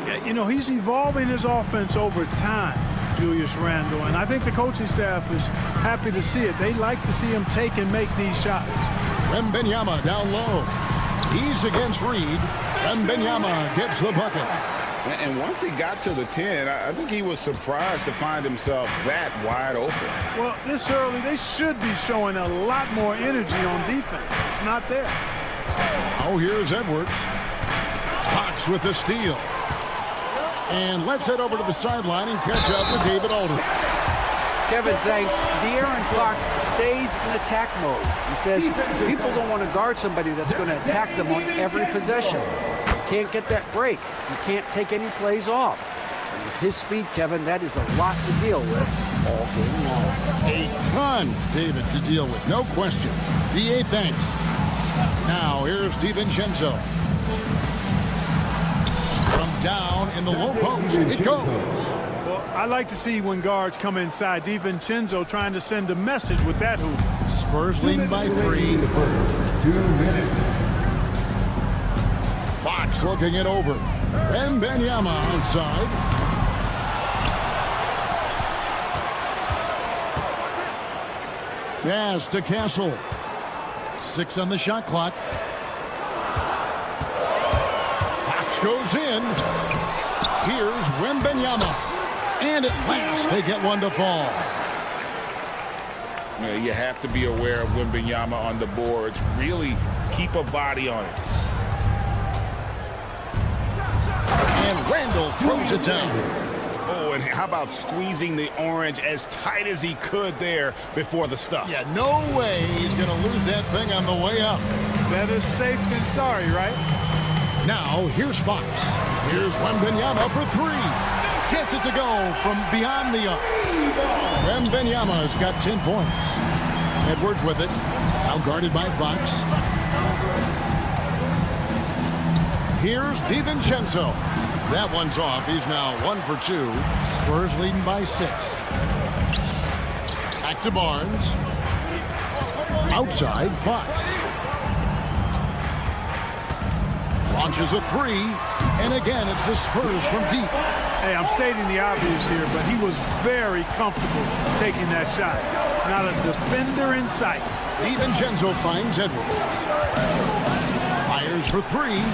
Yeah, you know, he's evolving his offense over time, Julius Randle, and I think the coaching staff is happy to see it. They like to see him take and make these shots.
Wembanyama down low. He's against Reed. Wembanyama gets the bucket.
And once he got to the 10, I think he was surprised to find himself that wide open.
Well, this early, they should be showing a lot more energy on defense. It's not there.
Oh, here's Edwards. Fox with the steal. And let's head over to the sideline and catch up with David Aldridge.
Kevin, thanks. De'Aaron Fox stays in attack mode. He says people don't want to guard somebody that's going to attack them on every possession. You can't get that break. You can't take any plays off. And with his speed, Kevin, that is a lot to deal with all game long.
A ton, David, to deal with. No question. DA, thanks. Now, here's DiVincenzo. From down in the low post, it goes.
Well, I like to see when guards come inside. DiVincenzo trying to send a message with that hoop.
Spurs leading by 3.
2 minutes.
Fox looking it over. Wembanyama outside. Pass to Castle. 6 on the shot clock. Fox goes in. Here's Wembanyama. And at last, they get one to fall.
You have to be aware of Wembanyama on the boards. Really keep a body on it.
And Randall throws it down.
Oh, and how about squeezing the orange as tight as he could there before the stuff?
Yeah, no way he's going to lose that thing on the way up.
Better safe than sorry, right?
Now, here's Fox. Here's Wembanyama for 3. Gets it to go from beyond the arc. Wembanyama's got 10 points. Edwards with it. Now guarded by Fox. Here's DiVincenzo. That one's off. He's now 1 for 2. Spurs leading by 6. Back to Barnes. Outside, Fox. Launches a 3. And again, it's the Spurs from deep.
Hey, I'm stating the obvious here, but he was very comfortable taking that shot. Not a defender in sight.
DiVincenzo finds Edwards. Fires for 3.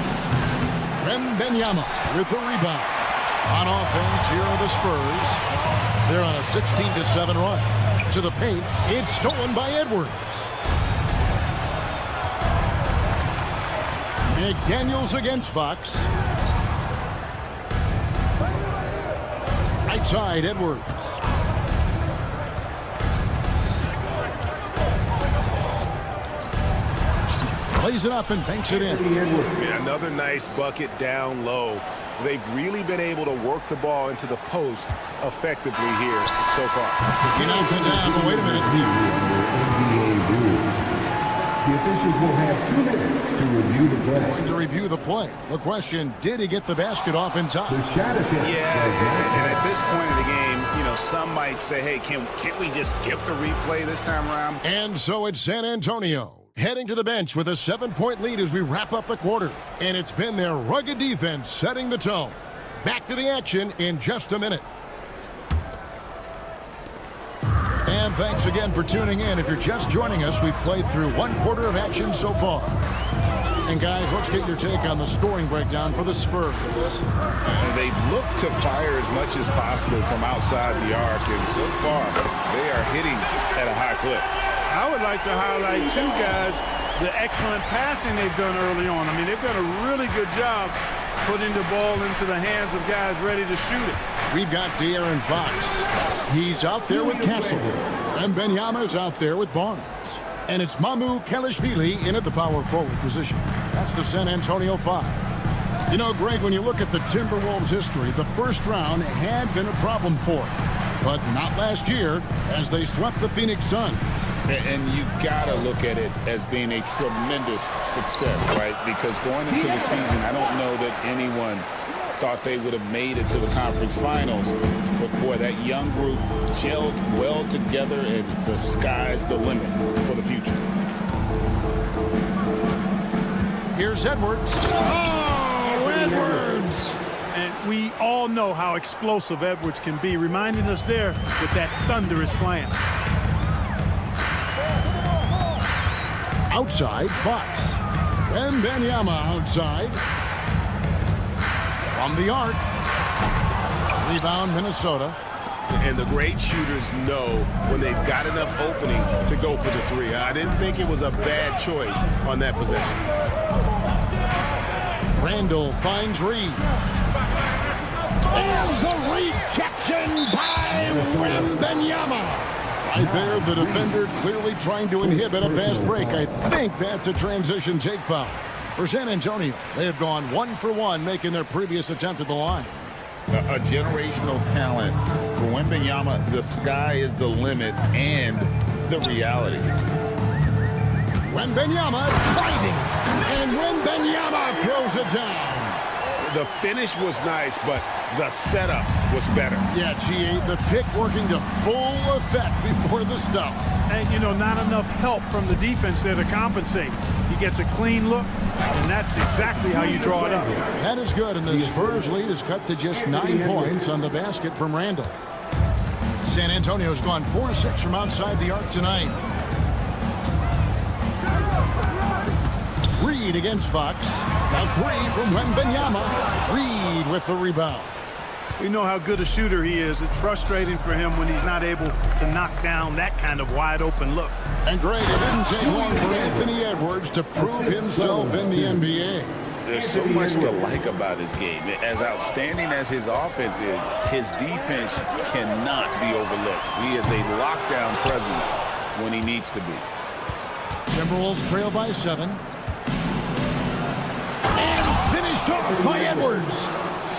Wembanyama with the rebound. On offense, here are the Spurs. They're on a 16-7 run. To the paint, it's stolen by Edwards. McDaniels against Fox. Right side, Edwards. Plays it up and banks it in.
Yeah, another nice bucket down low. They've really been able to work the ball into the post effectively here so far.
He knocks it down, but wait a minute.
NBA rules. The officials will have 2 minutes to review the play.
Going to review the play. The question, did he get the basket off in time?
The shot attempt.
Yeah, and at this point in the game, you know, some might say, hey, can't we just skip the replay this time around?
And so it's San Antonio heading to the bench with a 7-point lead as we wrap up the quarter. And it's been their rugged defense setting the tone. Back to the action in just a minute. And thanks again for tuning in. If you're just joining us, we've played through 1 quarter of action so far. And guys, let's get your take on the scoring breakdown for the Spurs.
They've looked to fire as much as possible from outside the arc, and so far they are hitting at a high clip.
I would like to highlight 2 guys, the excellent passing they've done early on. I mean, they've done a really good job putting the ball into the hands of guys ready to shoot it.
We've got De'Aaron Fox. He's out there with Castle. And Wembanyama's out there with Barnes. And it's Mamu Kelishvili in at the power forward position. That's the San Antonio 5. You know, Greg, when you look at the Timberwolves' history, the first round had been a problem for them. But not last year, as they swept the Phoenix Suns.
And you got to look at it as being a tremendous success, right? Because going into the season, I don't know that anyone thought they would have made it to the conference finals. But, boy, that young group gelled well together, and the sky's the limit for the future.
Here's Edwards. Oh, Edwards!
And we all know how explosive Edwards can be, reminding us there with that thunderous slam.
Outside, Fox. Wembanyama outside. From the arc. Rebound, Minnesota.
And the great shooters know when they've got enough opening to go for the three. I didn't think it was a bad choice on that possession.
Randall finds Reed. There's the rejection by Wembanyama. Right there, the defender clearly trying to inhibit a fast break. I think that's a transition take foul. For San Antonio, they have gone 1 for 1, making their previous attempt at the line.
A generational talent. For Wembanyama, the sky is the limit and the reality.
Wembanyama driving, and Wembanyama throws it down.
The finish was nice, but the setup was better.
Yeah, G8, the pick working to full effect before the stuff.
And, you know, not enough help from the defense there to compensate. He gets a clean look, and that's exactly how you draw it up.
That is good, and the Spurs lead is cut to just 9 points on the basket from Randall. San Antonio's gone 4-6 from outside the arc tonight. Reed against Fox. A 3 from Wembanyama. Reed with the rebound.
We know how good a shooter he is. It's frustrating for him when he's not able to knock down that kind of wide-open look.
And Greg, it didn't take long for Anthony Edwards to prove himself in the NBA.
There's so much to like about his game. As outstanding as his offense is, his defense cannot be overlooked. He is a lockdown presence when he needs to be.
Timberwolves trail by 7. And finished off by Edwards.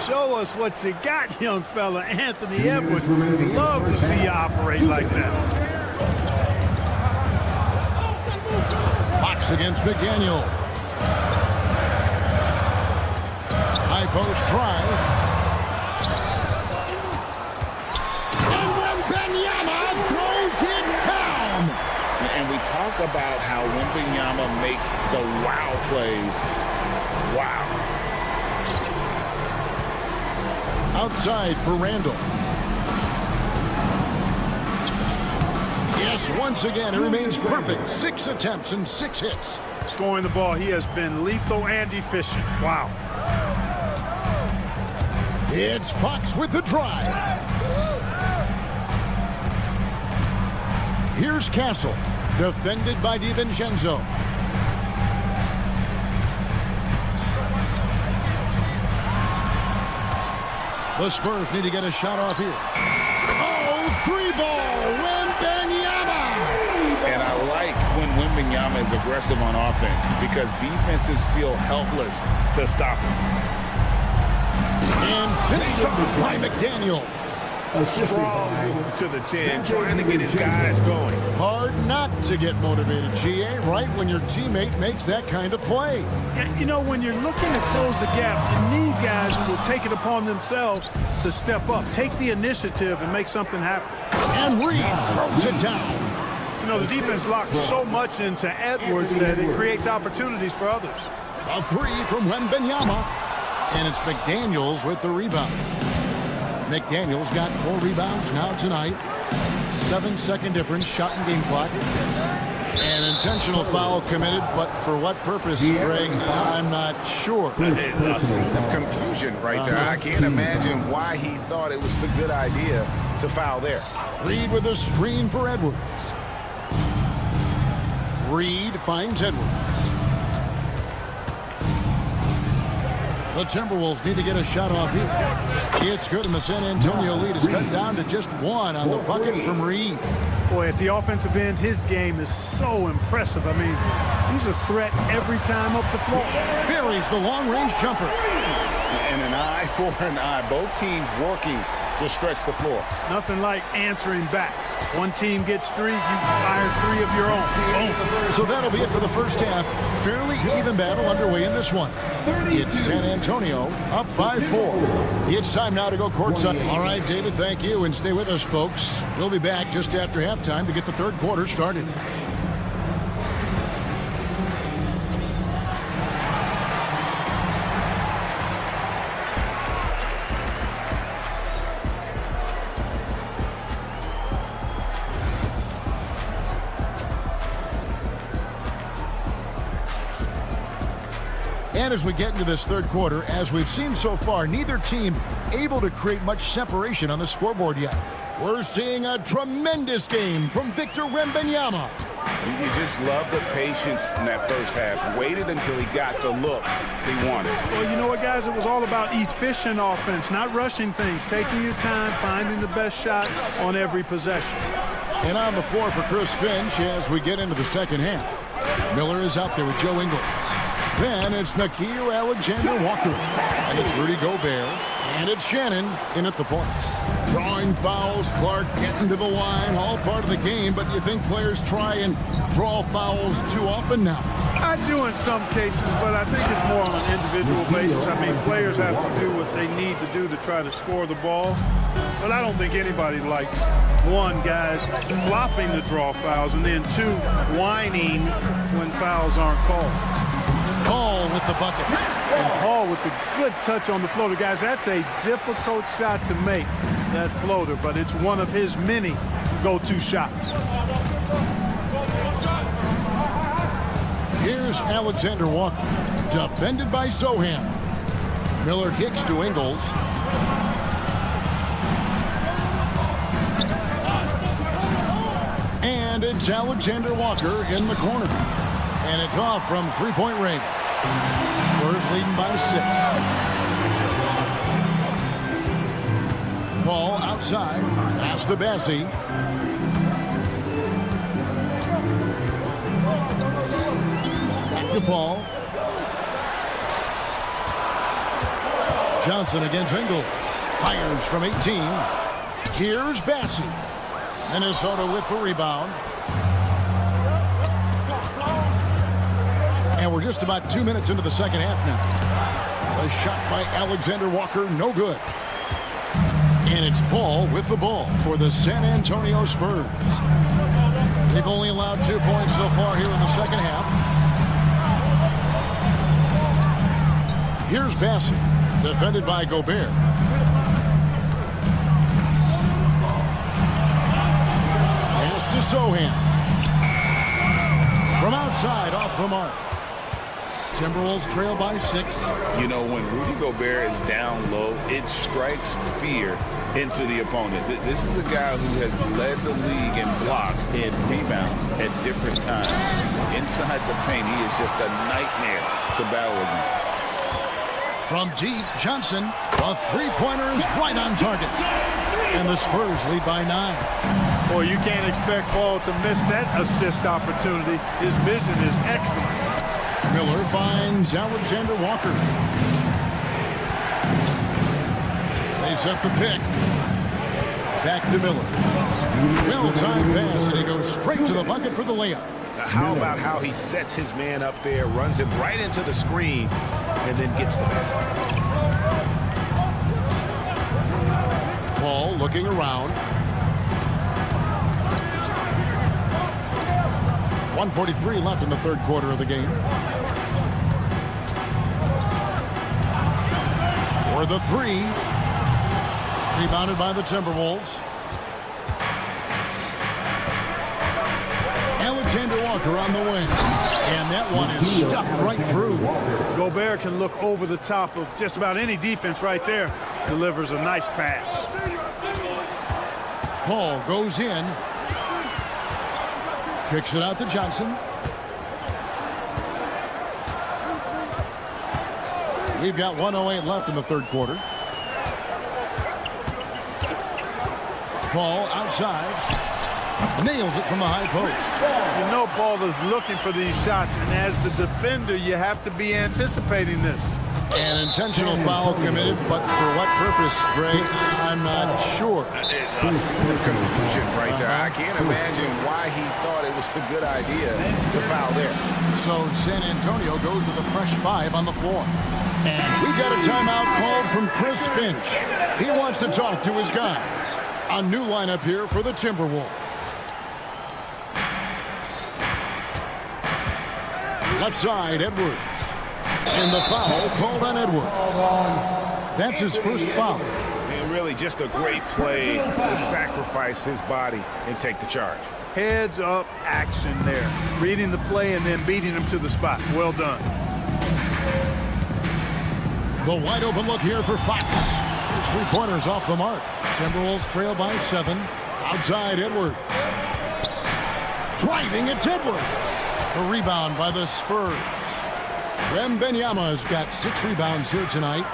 Show us what you got, young fella. Anthony Edwards. Love to see you operate like that.
Fox against McDaniel. High post try. And Wembanyama throws it down.
And we talk about how Wembanyama makes the wow plays. Wow.
Outside for Randall. Yes, once again, it remains perfect. 6 attempts and 6 hits.
Scoring the ball, he has been lethal and efficient. Wow.
It's Fox with the drive. Here's Castle, defended by DiVincenzo. The Spurs need to get a shot off here. Oh, 3-ball, Wembanyama!
And I like when Wembanyama is aggressive on offense because defenses feel helpless to stop him.
And finished off by McDaniel.
Strong move to the 10, trying to get his guys going.
Hard not to get motivated, GA, right when your teammate makes that kind of play.
You know, when you're looking to close the gap, you need guys who will take it upon themselves to step up, take the initiative, and make something happen.
And Reed throws it down.
You know, the defense locks so much into Edwards that it creates opportunities for others.
A 3 from Wembanyama. And it's McDaniels with the rebound. McDaniels got 4 rebounds now tonight. 7-second difference, shot and game clock. An intentional foul committed, but for what purpose, Greg, I'm not sure.
A scene of confusion right there. I can't imagine why he thought it was a good idea to foul there.
Reed with a screen for Edwards. Reed finds Edwards. The Timberwolves need to get a shot off here. It's good, and the San Antonio lead is cut down to just 1 on the bucket from Reed.
Boy, at the offensive end, his game is so impressive. I mean, he's a threat every time up the floor.
Buries the long-range jumper.
And an eye for an eye. Both teams working to stretch the floor.
Nothing like answering back. One team gets 3, you fire 3 of your own. Boom.
So that'll be it for the first half. Fairly even battle underway in this one. It's San Antonio up by 4. It's time now to go courtside. All right, David, thank you, and stay with us, folks. We'll be back just after halftime to get the third quarter started. And as we get into this third quarter, as we've seen so far, neither team able to create much separation on the scoreboard yet. We're seeing a tremendous game from Victor Wembanyama.
You just love the patience in that first half. Waited until he got the look he wanted.
Well, you know what, guys? It was all about efficient offense, not rushing things, taking your time, finding the best shot on every possession.
And on the floor for Chris Finch as we get into the second half. Miller is out there with Joe Ingles. Then it's Niko Alexander-Walker. And it's Rudy Gobert. And it's Shannon in at the point. Drawing fouls, Clark getting to the line, all part of the game, but you think players try and draw fouls too often now?
I do in some cases, but I think it's more on an individual basis. I mean, players have to do what they need to do to try to score the ball. But I don't think anybody likes, 1, guys flopping to draw fouls, and then 2, whining when fouls aren't called.
Paul with the bucket.
And Paul with the good touch on the floater. Guys, that's a difficult shot to make, that floater, but it's one of his many go-to shots.
Here's Alexander Walker, defended by Sohan. Miller kicks to Ingles. And it's Alexander Walker in the corner. And it's off from three-point range. Spurs leading by 6. Paul outside. Pass to Bassie. Back to Paul. Johnson against Ingles. Fires from 18. Here's Bassie. Minnesota with the rebound. And we're just about 2 minutes into the second half now. A shot by Alexander Walker, no good. And it's Paul with the ball for the San Antonio Spurs. They've only allowed 2 points so far here in the second half. Here's Bassie, defended by Gobert. Pass to Sohan. From outside, off the mark. Timberwolves trail by 6.
You know, when Rudy Gobert is down low, it strikes fear into the opponent. This is a guy who has led the league in blocks and rebounds at different times. Inside the paint, he is just a nightmare to battle against.
From deep, Johnson, a three-pointer is right on target. And the Spurs lead by 9.
Boy, you can't expect Paul to miss that assist opportunity. His vision is excellent.
Miller finds Alexander Walker. They set the pick. Back to Miller. Well-timed pass, and he goes straight to the bucket for the layup.
Now, how about how he sets his man up there, runs him right into the screen, and then gets the basket.
Paul looking around. 1:43 left in the third quarter of the game. For the 3. Rebounded by the Timberwolves. Alexander Walker on the wing. And that one is stuffed right through.
Gobert can look over the top of just about any defense right there. Delivers a nice pass.
Paul goes in. Kicks it out to Johnson. We've got 1:08 left in the third quarter. Paul outside. Nails it from the high post.
You know Paul is looking for these shots, and as the defender, you have to be anticipating this.
An intentional foul committed, but for what purpose, Greg? I'm not sure.
A smooth confusion right there. I can't imagine why he thought it was a good idea to foul there.
So San Antonio goes with a fresh 5 on the floor. And we got a timeout called from Chris Finch. He wants to talk to his guys. A new lineup here for the Timberwolves. Left side, Edwards. And the foul called on Edwards. That's his first foul.
And really just a great play to sacrifice his body and take the charge.
Heads up action there. Reading the play and then beating him to the spot. Well done.
The wide open look here for Fox. His 3-pointers off the mark. Timberwolves trail by 7. Outside Edwards. Driving, it's Edwards. The rebound by the Spurs. Wembanyama's got 6 rebounds here tonight.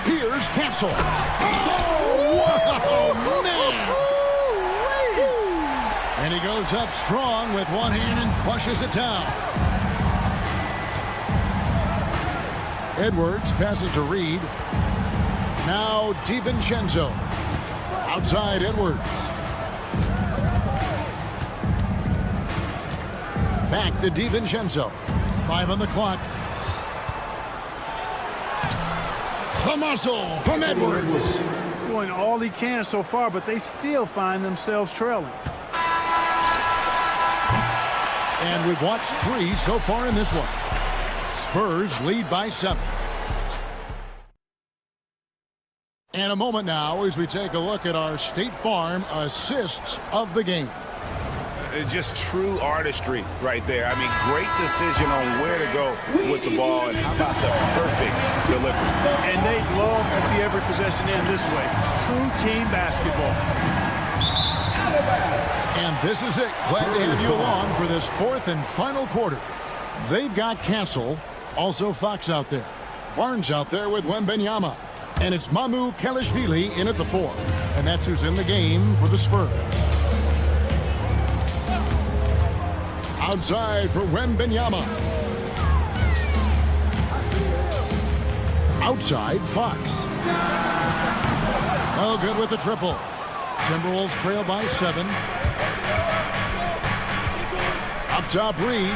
Here's Castle. Oh, man! And he goes up strong with one hand and flushes it down. Edwards passes to Reed. Now DiVincenzo. Outside Edwards. Back to DiVincenzo. 5 on the clock. The muscle from Edwards.
Doing all he can so far, but they still find themselves trailing.
And we've watched 3 so far in this one. Spurs lead by 7. And a moment now as we take a look at our State Farm assists of the game.
Just true artistry right there. I mean, great decision on where to go with the ball, and how about the perfect delivery.
And they'd love to see every possession end this way. True team basketball.
And this is it. Glad to have you along for this 4th and final quarter. They've got Castle, also Fox out there. Barnes out there with Wembanyama. And it's Mamu Kelishvili in at the 4. And that's who's in the game for the Spurs. Outside for Wembanyama. Outside, Fox. Oh, good with the triple. Timberwolves trail by 7. Up top, Reed.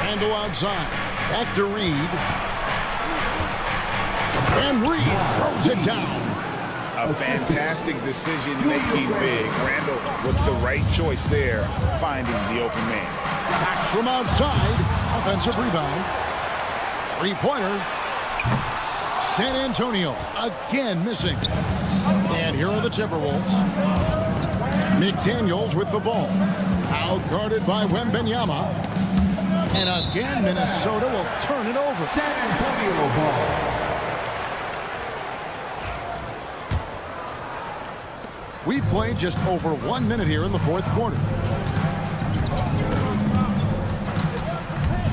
Handle outside. Back to Reed. And Reed throws it down.
A fantastic decision-making big. Randall with the right choice there, finding the open man.
Back from outside. Offensive rebound. 3-pointer. San Antonio again missing. And here are the Timberwolves. McDaniels with the ball. Out-guarded by Wembanyama. And again, Minnesota will turn it over.
San Antonio ball.
We've played just over 1 minute here in the 4th quarter.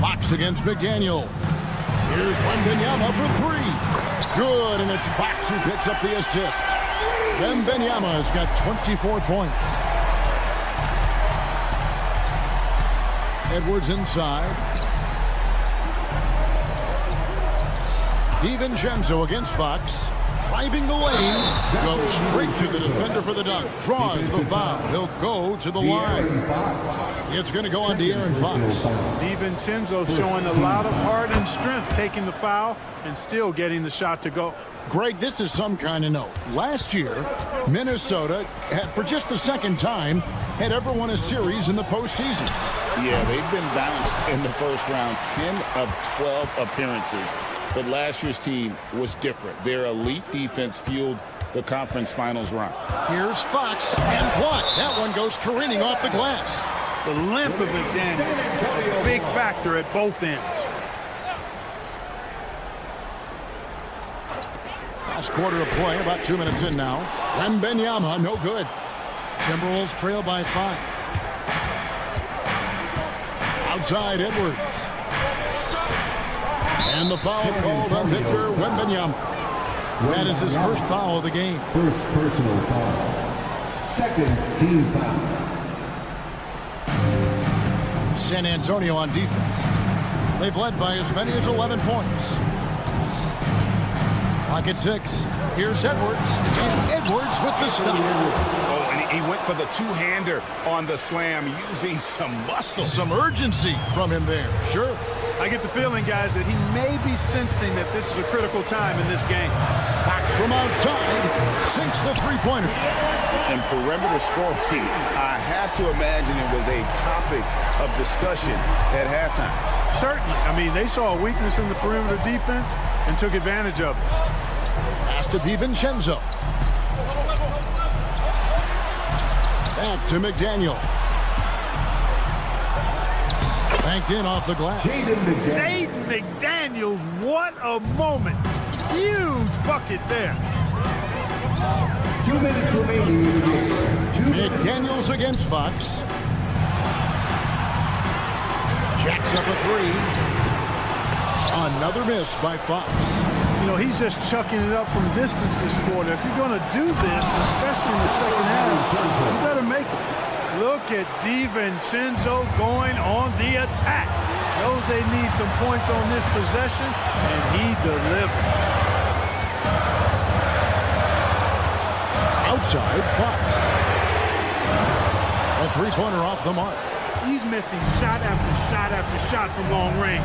Fox against McDaniel. Here's Wembanyama for 3. Good, and it's Fox who picks up the assist. Wembanyama's got 24 points. Edwards inside. DiVincenzo against Fox. Driving the lane. Goes straight to the defender for the dunk. Draws the foul. He'll go to the line. It's going to go on De'Aaron Fox.
DiVincenzo showing a lot of heart and strength, taking the foul and still getting the shot to go.
Greg, this is some kind of note. Last year, Minnesota, for just the 2nd time, had ever won a series in the postseason.
Yeah, they've been bounced in the first round, 10 of 12 appearances. But last year's team was different. Their elite defense fueled the conference finals run.
Here's Fox and blocked. That one goes careening off the glass.
The length of McDaniel, a big factor at both ends.
Last quarter of play, about 2 minutes in now. Wembanyama, no good. Timberwolves trail by 5. Outside Edwards. And the foul called on Victor Wembanyama. That is his first foul of the game.
First personal foul. Second team foul.
San Antonio on defense. They've led by as many as 11 points. Clock at 6. Here's Edwards. And Edwards with the stop.
Oh, and he went for the two-hander on the slam using some muscle.
Some urgency from him there. Sure.
I get the feeling, guys, that he may be sensing that this is a critical time in this game.
Back from outside. Sinks the three-pointer.
And perimeter scoring, I have to imagine it was a topic of discussion at halftime.
Certainly. I mean, they saw a weakness in the perimeter defense and took advantage of it.
Pass to DiVincenzo. Back to McDaniel. Banked in off the glass.
Jaden McDaniels, what a moment. Huge bucket there.
2 minutes remaining in the game.
McDaniels against Fox. Jacks up a three. Another miss by Fox.
You know, he's just chucking it up from distance this quarter. If you're going to do this, especially in the second half, you better make it. Look at DiVincenzo going on the attack. Knows they need some points on this possession, and he delivered.
Outside, Fox. A three-pointer off the mark.
He's missing shot after shot after shot from long range.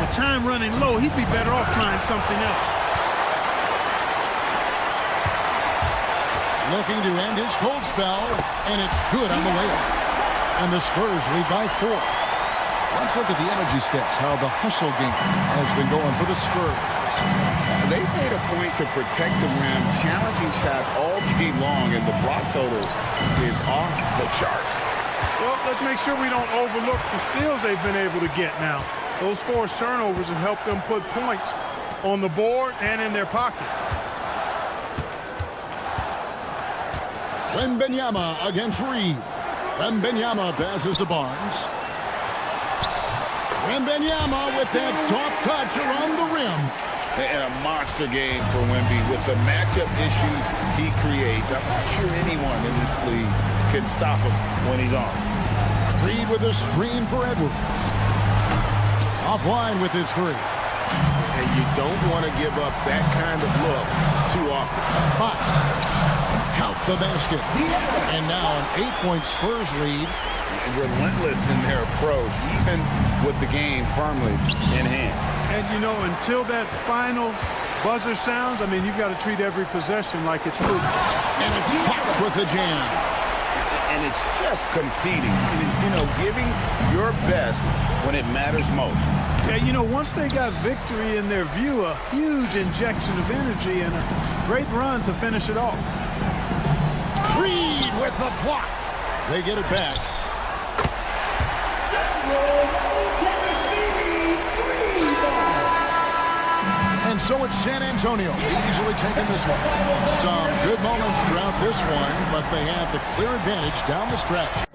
With time running low, he'd be better off trying something else.
Looking to end his cold spell, and it's good on the way up. And the Spurs lead by 4. Let's look at the energy stats, how the hustle game has been going for the Spurs.
They made a point to protect the rim, challenging shots all game long, and the block total is off the charts.
Well, let's make sure we don't overlook the steals they've been able to get now. Those forced turnovers have helped them put points on the board and in their pocket.
Wembanyama against Reed. Wembanyama passes to Barnes. Wembanyama with that soft touch around the rim.
And a monster game for Wemby with the matchup issues he creates. I'm not sure anyone in this league can stop him when he's on.
Reed with a screen for Edwards. Offline with his three.
And you don't want to give up that kind of look too often.
Fox. Count the basket. And now an 8-point Spurs lead.
Relentless in their approach, even with the game firmly in hand.
And, you know, until that final buzzer sounds, I mean, you've got to treat every possession like it's crucial.
And it's Fox with the jam.
And it's just competing, you know, giving your best when it matters most.
Yeah, you know, once they got victory in their view, a huge injection of energy and a great run to finish it off.
Reed with the block. They get it back. And so it's San Antonio easily taking this one. Some good moments throughout this one, but they had the clear advantage down the stretch.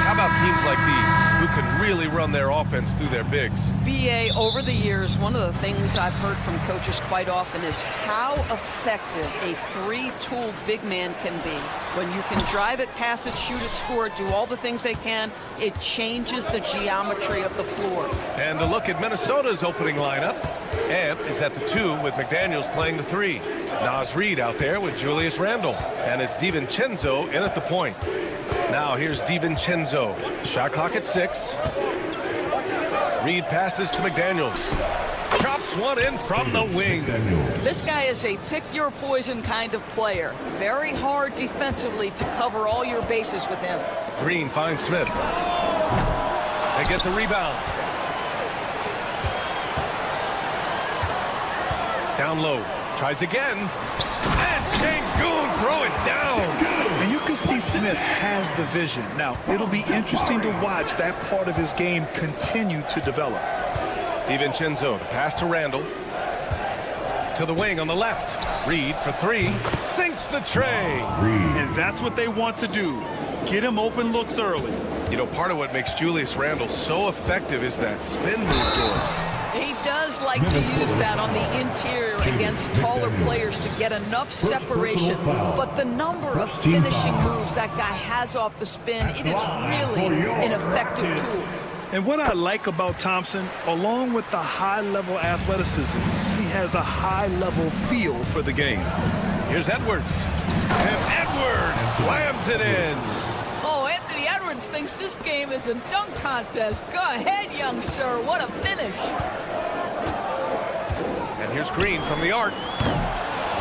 How about teams like these who can really run their offense through their bigs?
BA, over the years, one of the things I've heard from coaches quite often is how effective a three-tooled big man can be. When you can drive it, pass it, shoot it, score it, do all the things they can, it changes the geometry of the floor.
And a look at Minnesota's opening lineup. Ant is at the 2 with McDaniels playing the 3. Naz Reid out there with Julius Randle. And it's DiVincenzo in at the point. Now here's DiVincenzo. Shot clock at 6. Reid passes to McDaniels. Chops one in from the wing.
This guy is a pick-your-poison kind of player. Very hard defensively to cover all your bases with him.
Green finds Smith. They get the rebound. Down low. Tries again. And Sengun throw it down.
And you can see Smith has the vision. Now, it'll be interesting to watch that part of his game continue to develop.
DiVincenzo, the pass to Randle. To the wing on the left. Reid for 3. Sinks the tray.
And that's what they want to do. Get him open looks early.
You know, part of what makes Julius Randle so effective is that spin move, Doris.
He does like to use that on the interior against taller players to get enough separation. But the number of finishing moves that guy has off the spin, it is really an effective tool.
And what I like about Thompson, along with the high-level athleticism, he has a high-level feel for the game.
Here's Edwards. And Edwards slams it in.
Oh, Anthony Edwards thinks this game is a dunk contest. Go ahead, young sir. What a finish.
And here's Green from the arc.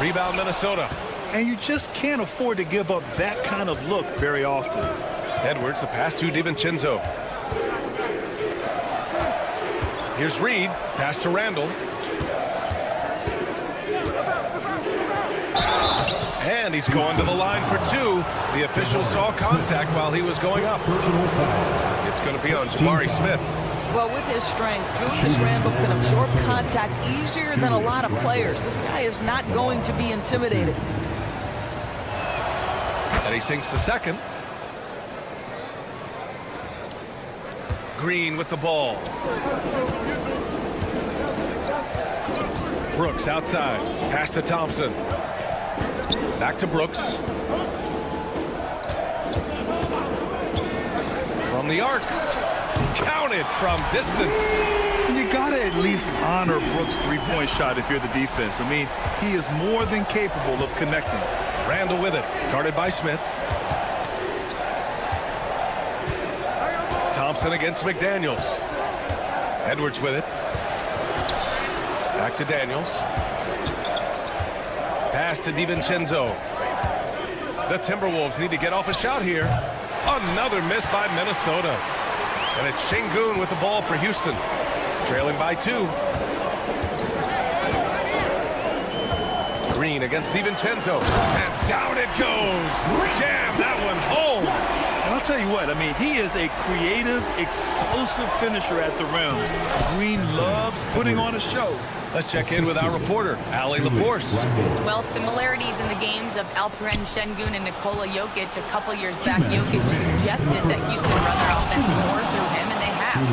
Rebound, Minnesota.
And you just can't afford to give up that kind of look very often.
Edwards, the pass to DiVincenzo. Here's Reid. Pass to Randle. And he's going to the line for 2. The official saw contact while he was going up. It's going to be on Jabari Smith.
Well, with his strength, Julius Randle can absorb contact easier than a lot of players. This guy is not going to be intimidated.
And he sinks the second. Green with the ball. Brooks outside. Pass to Thompson. Back to Brooks. From the arc. Counted from distance.
You gotta at least honor Brooks' three-point shot if you're the defense. I mean, he is more than capable of connecting.
Randle with it. Guarded by Smith. Thompson against McDaniels. Edwards with it. Back to Daniels. Pass to DiVincenzo. The Timberwolves need to get off a shot here. Another miss by Minnesota. And it's Sengun with the ball for Houston. Trailing by 2. Green against DiVincenzo. And down it goes. Jam that one home.
And I'll tell you what, I mean, he is a creative, explosive finisher at the rim. Green loves putting on a show.
Let's check in with our reporter, Allie LaForce.
Well, similarities in the games of Alperen Şengün and Nikola Jokic. A couple years back, Jokic suggested that Houston run their offense more through him, and they have.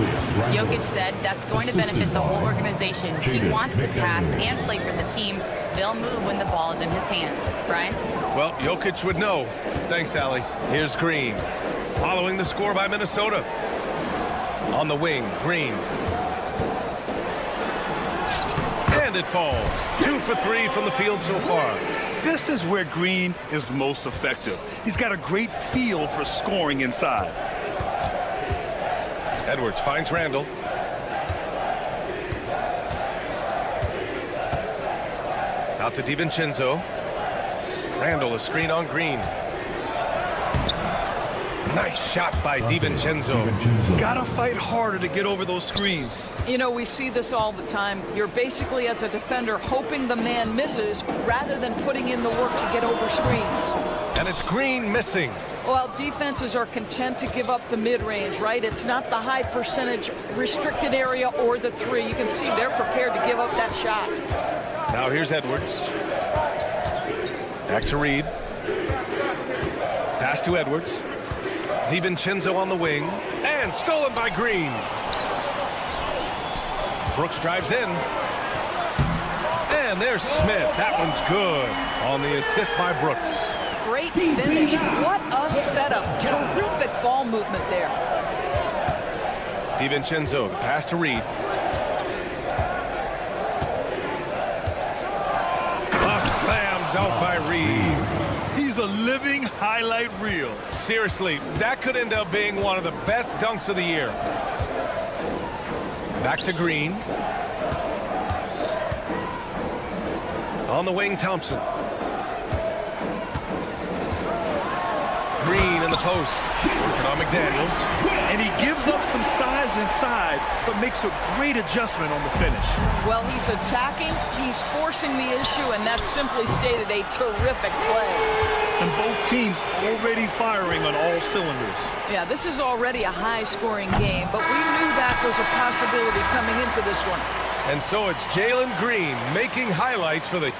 Jokic said that's going to benefit the whole organization. He wants to pass and play for the team. They'll move when the ball is in his hands. Brian?
Well, Jokic would know. Thanks, Allie. Here's Green. Following the score by Minnesota. On the wing, Green. And it falls. 2 for 3 from the field so far.
This is where Green is most effective. He's got a great feel for scoring inside.
Edwards finds Randle. Out to DiVincenzo. Randall, a screen on Green. Nice shot by DiVincenzo.
Gotta fight harder to get over those screens.
You know, we see this all the time. You're basically, as a defender, hoping the man misses rather than putting in the work to get over screens.
And it's Green missing.
Well, defenses are content to give up the mid-range, right? It's not the high percentage restricted area or the three. You can see they're prepared to give up that shot.
Now here's Edwards. Back to Reed. Pass to Edwards. DiVincenzo on the wing. And stolen by Green. Brooks drives in. And there's Smith. That one's good on the assist by Brooks.
Great finish. What a setup. Terrific ball movement there.
DiVincenzo, the pass to Reed. A slam dunk by Reed.
He's a living highlight reel.
Seriously, that could end up being one of the best dunks of the year. Back to Green. On the wing, Thompson. Green in the post. Working on McDaniels.
And he gives up some size inside, but makes a great adjustment on the finish.
Well, he's attacking, he's forcing the issue, and that's simply stated a terrific play.
And both teams already firing on all cylinders.
Yeah, this is already a high-scoring game, but we knew that was a possibility coming into this one.
And so it's Jalen Green making highlights for the...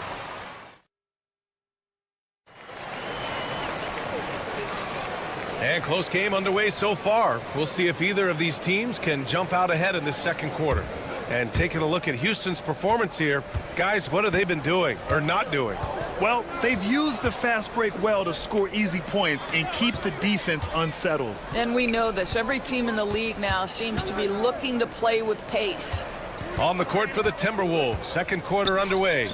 And close game underway so far. We'll see if either of these teams can jump out ahead in this second quarter. And taking a look at Houston's performance here, guys, what have they been doing or not doing?
Well, they've used the fast break well to score easy points and keep the defense unsettled.
And we know this. Every team in the league now seems to be looking to play with pace.
On the court for the Timberwolves, second quarter underway.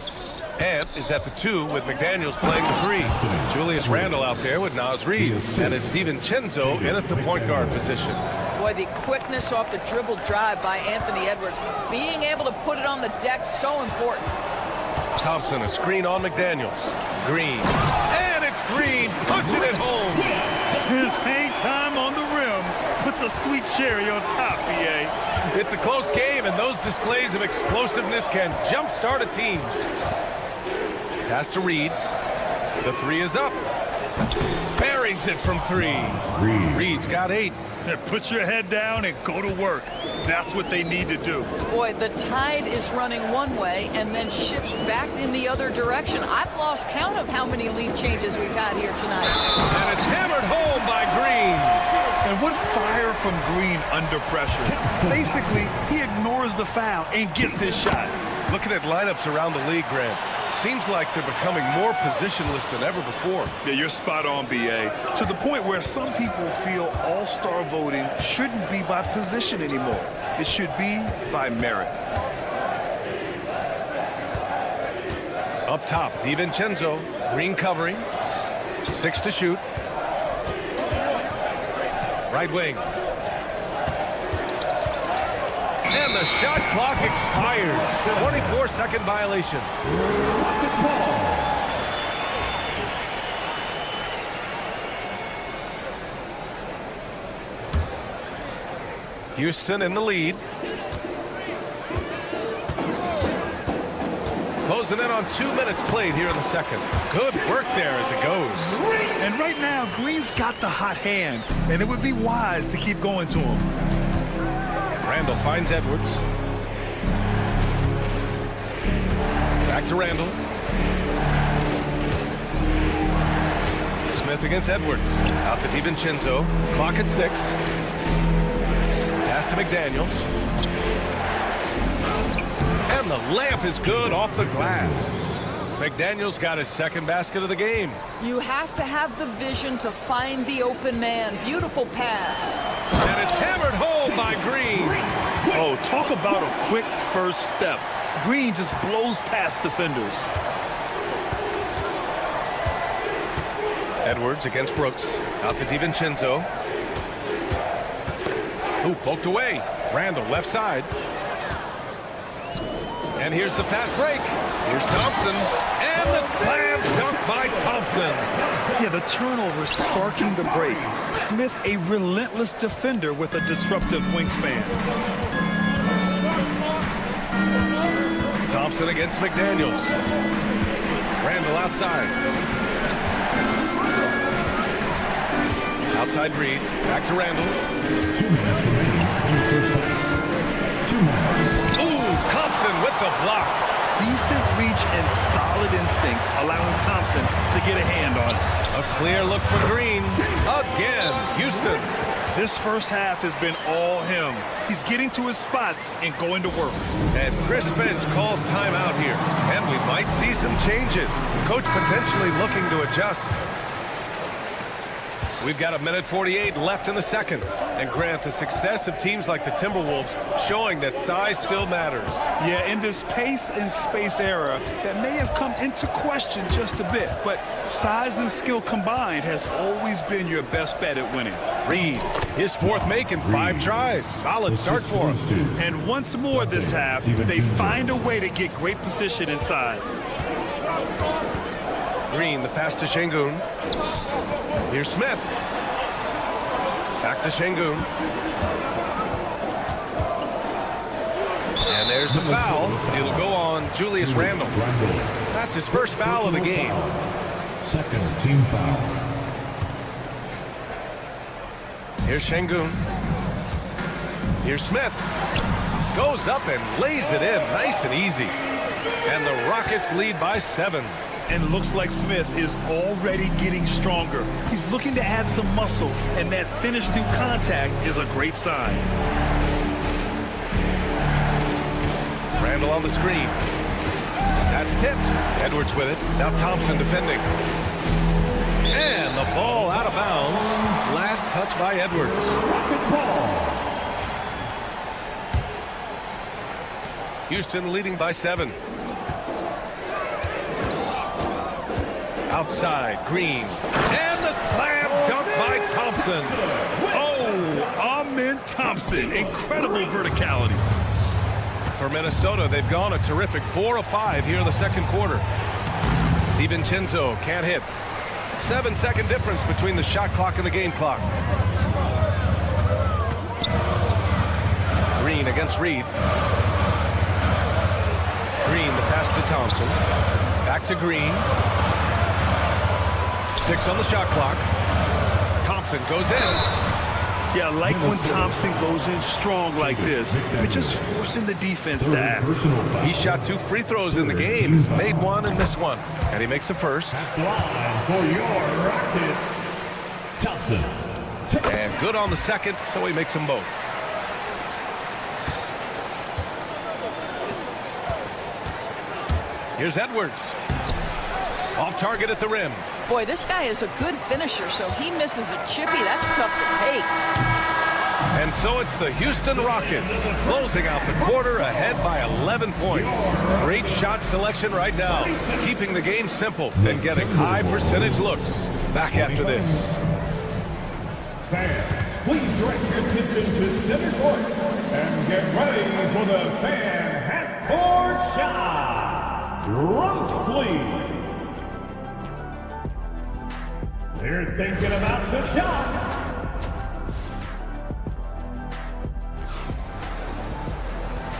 Ant is at the 2 with McDaniels playing the 3. Julius Randle out there with Naz Reid. And it's DiVincenzo in at the point guard position.
Boy, the quickness off the dribble drive by Anthony Edwards. Being able to put it on the deck, so important.
Thompson, a screen on McDaniels. Green. And it's Green punching it home.
His hang time on the rim puts a sweet cherry on top, BA.
It's a close game, and those displays of explosiveness can jumpstart a team. Pass to Reed. The 3 is up. Buries it from 3. Reed's got 8.
Put your head down and go to work. That's what they need to do.
Boy, the tide is running one way and then shifts back in the other direction. I've lost count of how many lead changes we've had here tonight.
And it's hammered home by Green.
And what fire from Green under pressure. Basically, he ignores the foul and gets his shot.
Looking at lineups around the league, Grant, seems like they're becoming more positionless than ever before.
Yeah, you're spot on, BA. To the point where some people feel all-star voting shouldn't be by position anymore. It should be by merit.
Up top, DiVincenzo, Green covering. 6 to shoot. Right wing. And the shot clock expires. 24-second violation. Houston in the lead. Closing in on 2 minutes played here in the second. Good work there as it goes.
And right now, Green's got the hot hand, and it would be wise to keep going to him.
Randall finds Edwards. Back to Randall. Smith against Edwards. Out to DiVincenzo. Clock at 6. Pass to McDaniels. And the layup is good off the glass. McDaniels got his second basket of the game.
You have to have the vision to find the open man. Beautiful pass.
And it's hammered home by Green.
Oh, talk about a quick first step. Green just blows past defenders.
Edwards against Brooks. Out to DiVincenzo. Ooh, poked away. Randall left side. And here's the fast break. Here's Thompson. And the slam dunk by Thompson.
Yeah, the turnover sparking the break. Smith, a relentless defender with a disruptive wingspan.
Thompson against McDaniels. Randall outside. Outside Reed. Back to Randall.
2 minutes remaining in the first half. 2 minutes.
Ooh, Thompson with the block.
Decent reach and solid instincts, allowing Thompson to get a hand on it.
A clear look for Green. Again, Houston.
This first half has been all him. He's getting to his spots and going to work.
And Chris Finch calls timeout here. And we might see some changes. Coach potentially looking to adjust. We've got 1:48 left in the second. And Grant, the success of teams like the Timberwolves showing that size still matters.
Yeah, in this pace and space era, that may have come into question just a bit. But size and skill combined has always been your best bet at winning.
Reed, his fourth make in 5 tries. Solid start for him.
And once more this half, they find a way to get great position inside.
Green, the pass to Şengün. Here's Smith. Back to Şengün. And there's the foul. It'll go on Julius Randle. That's his first foul of the game.
Second team foul.
Here's Şengün. Here's Smith. Goes up and lays it in nice and easy. And the Rockets lead by 7.
And looks like Smith is already getting stronger. He's looking to add some muscle, and that finish through contact is a great sign.
Randall on the screen. That's tipped. Edwards with it. Now Thompson defending. And the ball out of bounds. Last touch by Edwards. Houston leading by 7. Outside, Green. And the slam dunk by Thompson.
Oh, Amen Thompson. Incredible verticality.
For Minnesota, they've gone a terrific 4 of 5 here in the second quarter. DiVincenzo can't hit. 7-second difference between the shot clock and the game clock. Green against Reed. Green, the pass to Thompson. Back to Green. 6 on the shot clock. Thompson goes in.
Yeah, I like when Thompson goes in strong like this. They're just forcing the defense to act.
He shot 2 free throws in the game. He's made 1 and missed 1. And he makes the first.
For your Rockets, Thompson.
And good on the second, so he makes them both. Here's Edwards. Off target at the rim.
Boy, this guy is a good finisher, so he misses a chippy. That's tough to take.
And so it's the Houston Rockets closing out the quarter ahead by 11 points. Great shot selection right now, keeping the game simple and getting high percentage looks. Back after this.
Fans, please direct your attention to center court and get ready for the fan half-court shot. Drums, please. They're thinking about the shot.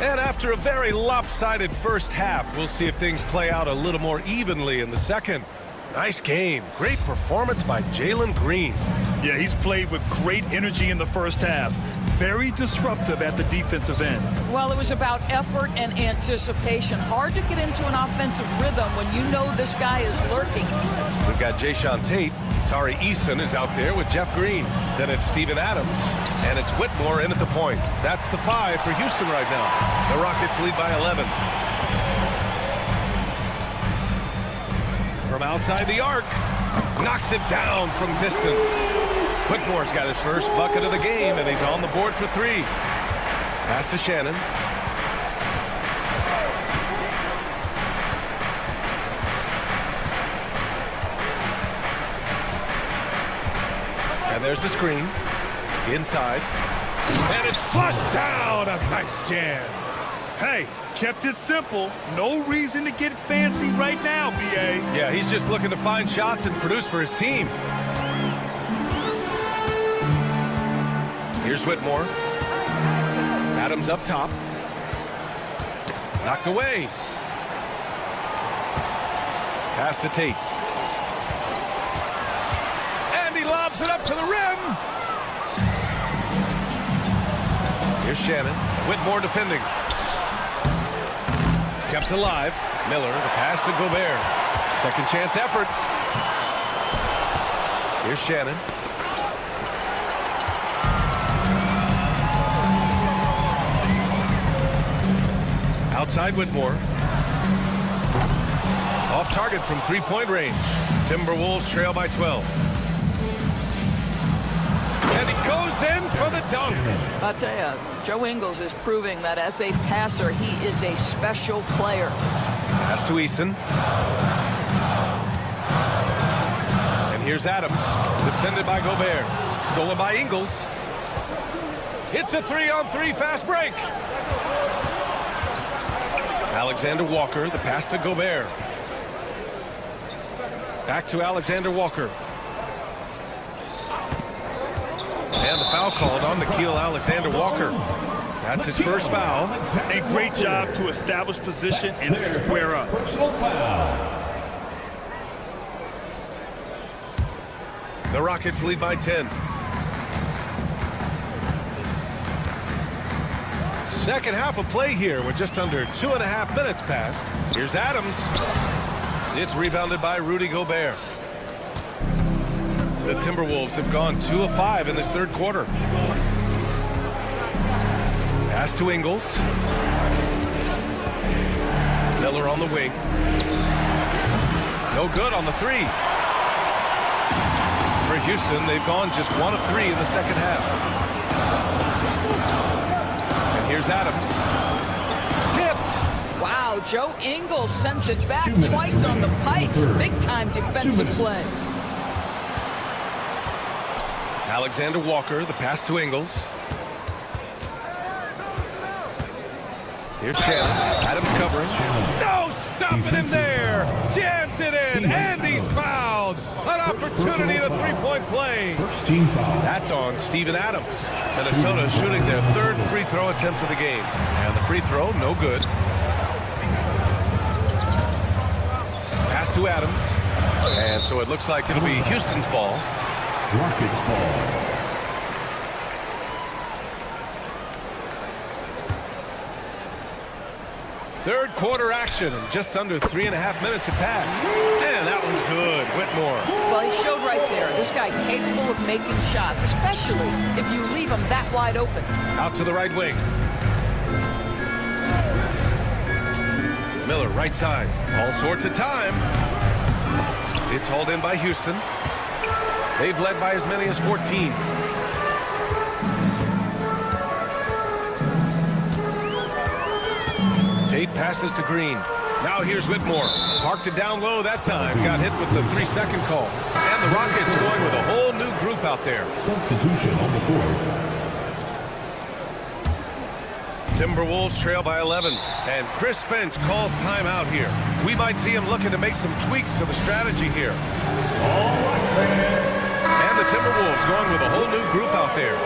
And after a very lopsided first half, we'll see if things play out a little more evenly in the second. Nice game. Great performance by Jalen Green.
Yeah, he's played with great energy in the first half. Very disruptive at the defensive end.
Well, it was about effort and anticipation. Hard to get into an offensive rhythm when you know this guy is lurking.
We've got Jayshawn Tate. Tari Eason is out there with Jeff Green. Then it's Steven Adams. And it's Whitmore in at the point. That's the 5 for Houston right now. The Rockets lead by 11. From outside the arc. Knocks it down from distance. Whitmore's got his first bucket of the game, and he's on the board for 3. Pass to Shannon. And there's the screen. Inside. And it's flushed down. A nice jam.
Hey, kept it simple. No reason to get fancy right now, B.A.
Yeah, he's just looking to find shots and produce for his team. Here's Whitmore. Adams up top. Knocked away. Pass to Tate. And he lobs it up to the rim. Here's Shannon. Whitmore defending. Kept alive. Miller, the pass to Gobert. Second chance effort. Here's Shannon. Outside Whitmore. Off target from three-point range. Timberwolves trail by 12. And he goes in for the dunk.
I'll tell you, Joe Ingles is proving that as a passer, he is a special player.
Pass to Eason. And here's Adams. Defended by Gobert. Stolen by Ingles. Hits a 3-on-3 fast break. Alexander Walker, the pass to Gobert. Back to Alexander Walker. And the foul called on Nickeil Alexander-Walker. That's his first foul.
A great job to establish position and square up.
The Rockets lead by 10. Second half of play here with just under 2.5 minutes passed. Here's Adams. It's rebounded by Rudy Gobert. The Timberwolves have gone 2 of 5 in this third quarter. Pass to Ingles. Miller on the wing. No good on the three. For Houston, they've gone just 1 of 3 in the second half. And here's Adams. Tipped.
Wow, Joe Ingles sends it back twice on the pipes. Big-time defensive play.
Alexander Walker, the pass to Ingles. Here's Shannon. Adams covering. No, stopping him there. Jams it in, and he's fouled. An opportunity at a three-point play. That's on Steven Adams. Minnesota shooting their third free throw attempt of the game. And the free throw, no good. Pass to Adams. And so it looks like it'll be Houston's ball.
Rockets ball.
Third quarter action, and just under 3.5 minutes have passed. And that one's good. Whitmore.
Well, he showed right there. This guy capable of making shots, especially if you leave him that wide open.
Out to the right wing. Miller, right side. All sorts of time. It's hauled in by Houston. They've led by as many as 14. Tate passes to Green. Now here's Whitmore. Parked it down low that time. Got hit with the 3-second call. And the Rockets going with a whole new group out there.
Substitution on the board.
Timberwolves trail by 11. And Chris Finch calls timeout here. We might see him looking to make some tweaks to the strategy here. And the Timberwolves going with a whole new group out there.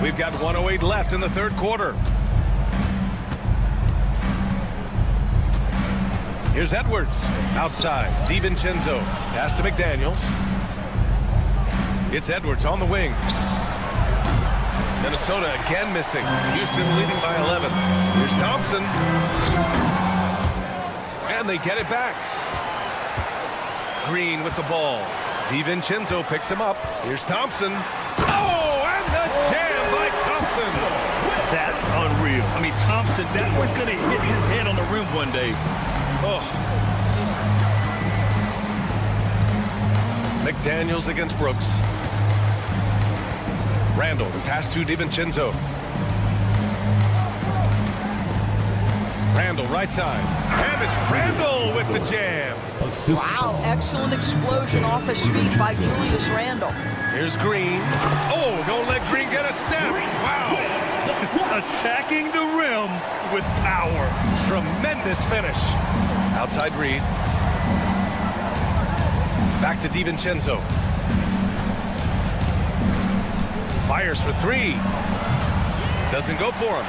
We've got 1:08 left in the third quarter. Here's Edwards. Outside. DiVincenzo. Pass to McDaniels. It's Edwards on the wing. Minnesota again missing. Houston leading by 11. Here's Thompson. And they get it back. Green with the ball. DiVincenzo picks him up. Here's Thompson. Oh, and the jam by Thompson.
That's unreal. I mean, Thompson, that was going to hit his head on the rim one day. Oh.
McDaniels against Brooks. Randall, the pass to DiVincenzo. Randall, right side. And it's Randall with the jam.
Wow, excellent explosion off his feet by Julius Randle.
Here's Green. Oh, don't let Green get a step. Wow.
Attacking the rim with power.
Tremendous finish. Outside Reed. Back to DiVincenzo. Fires for three. Doesn't go for him.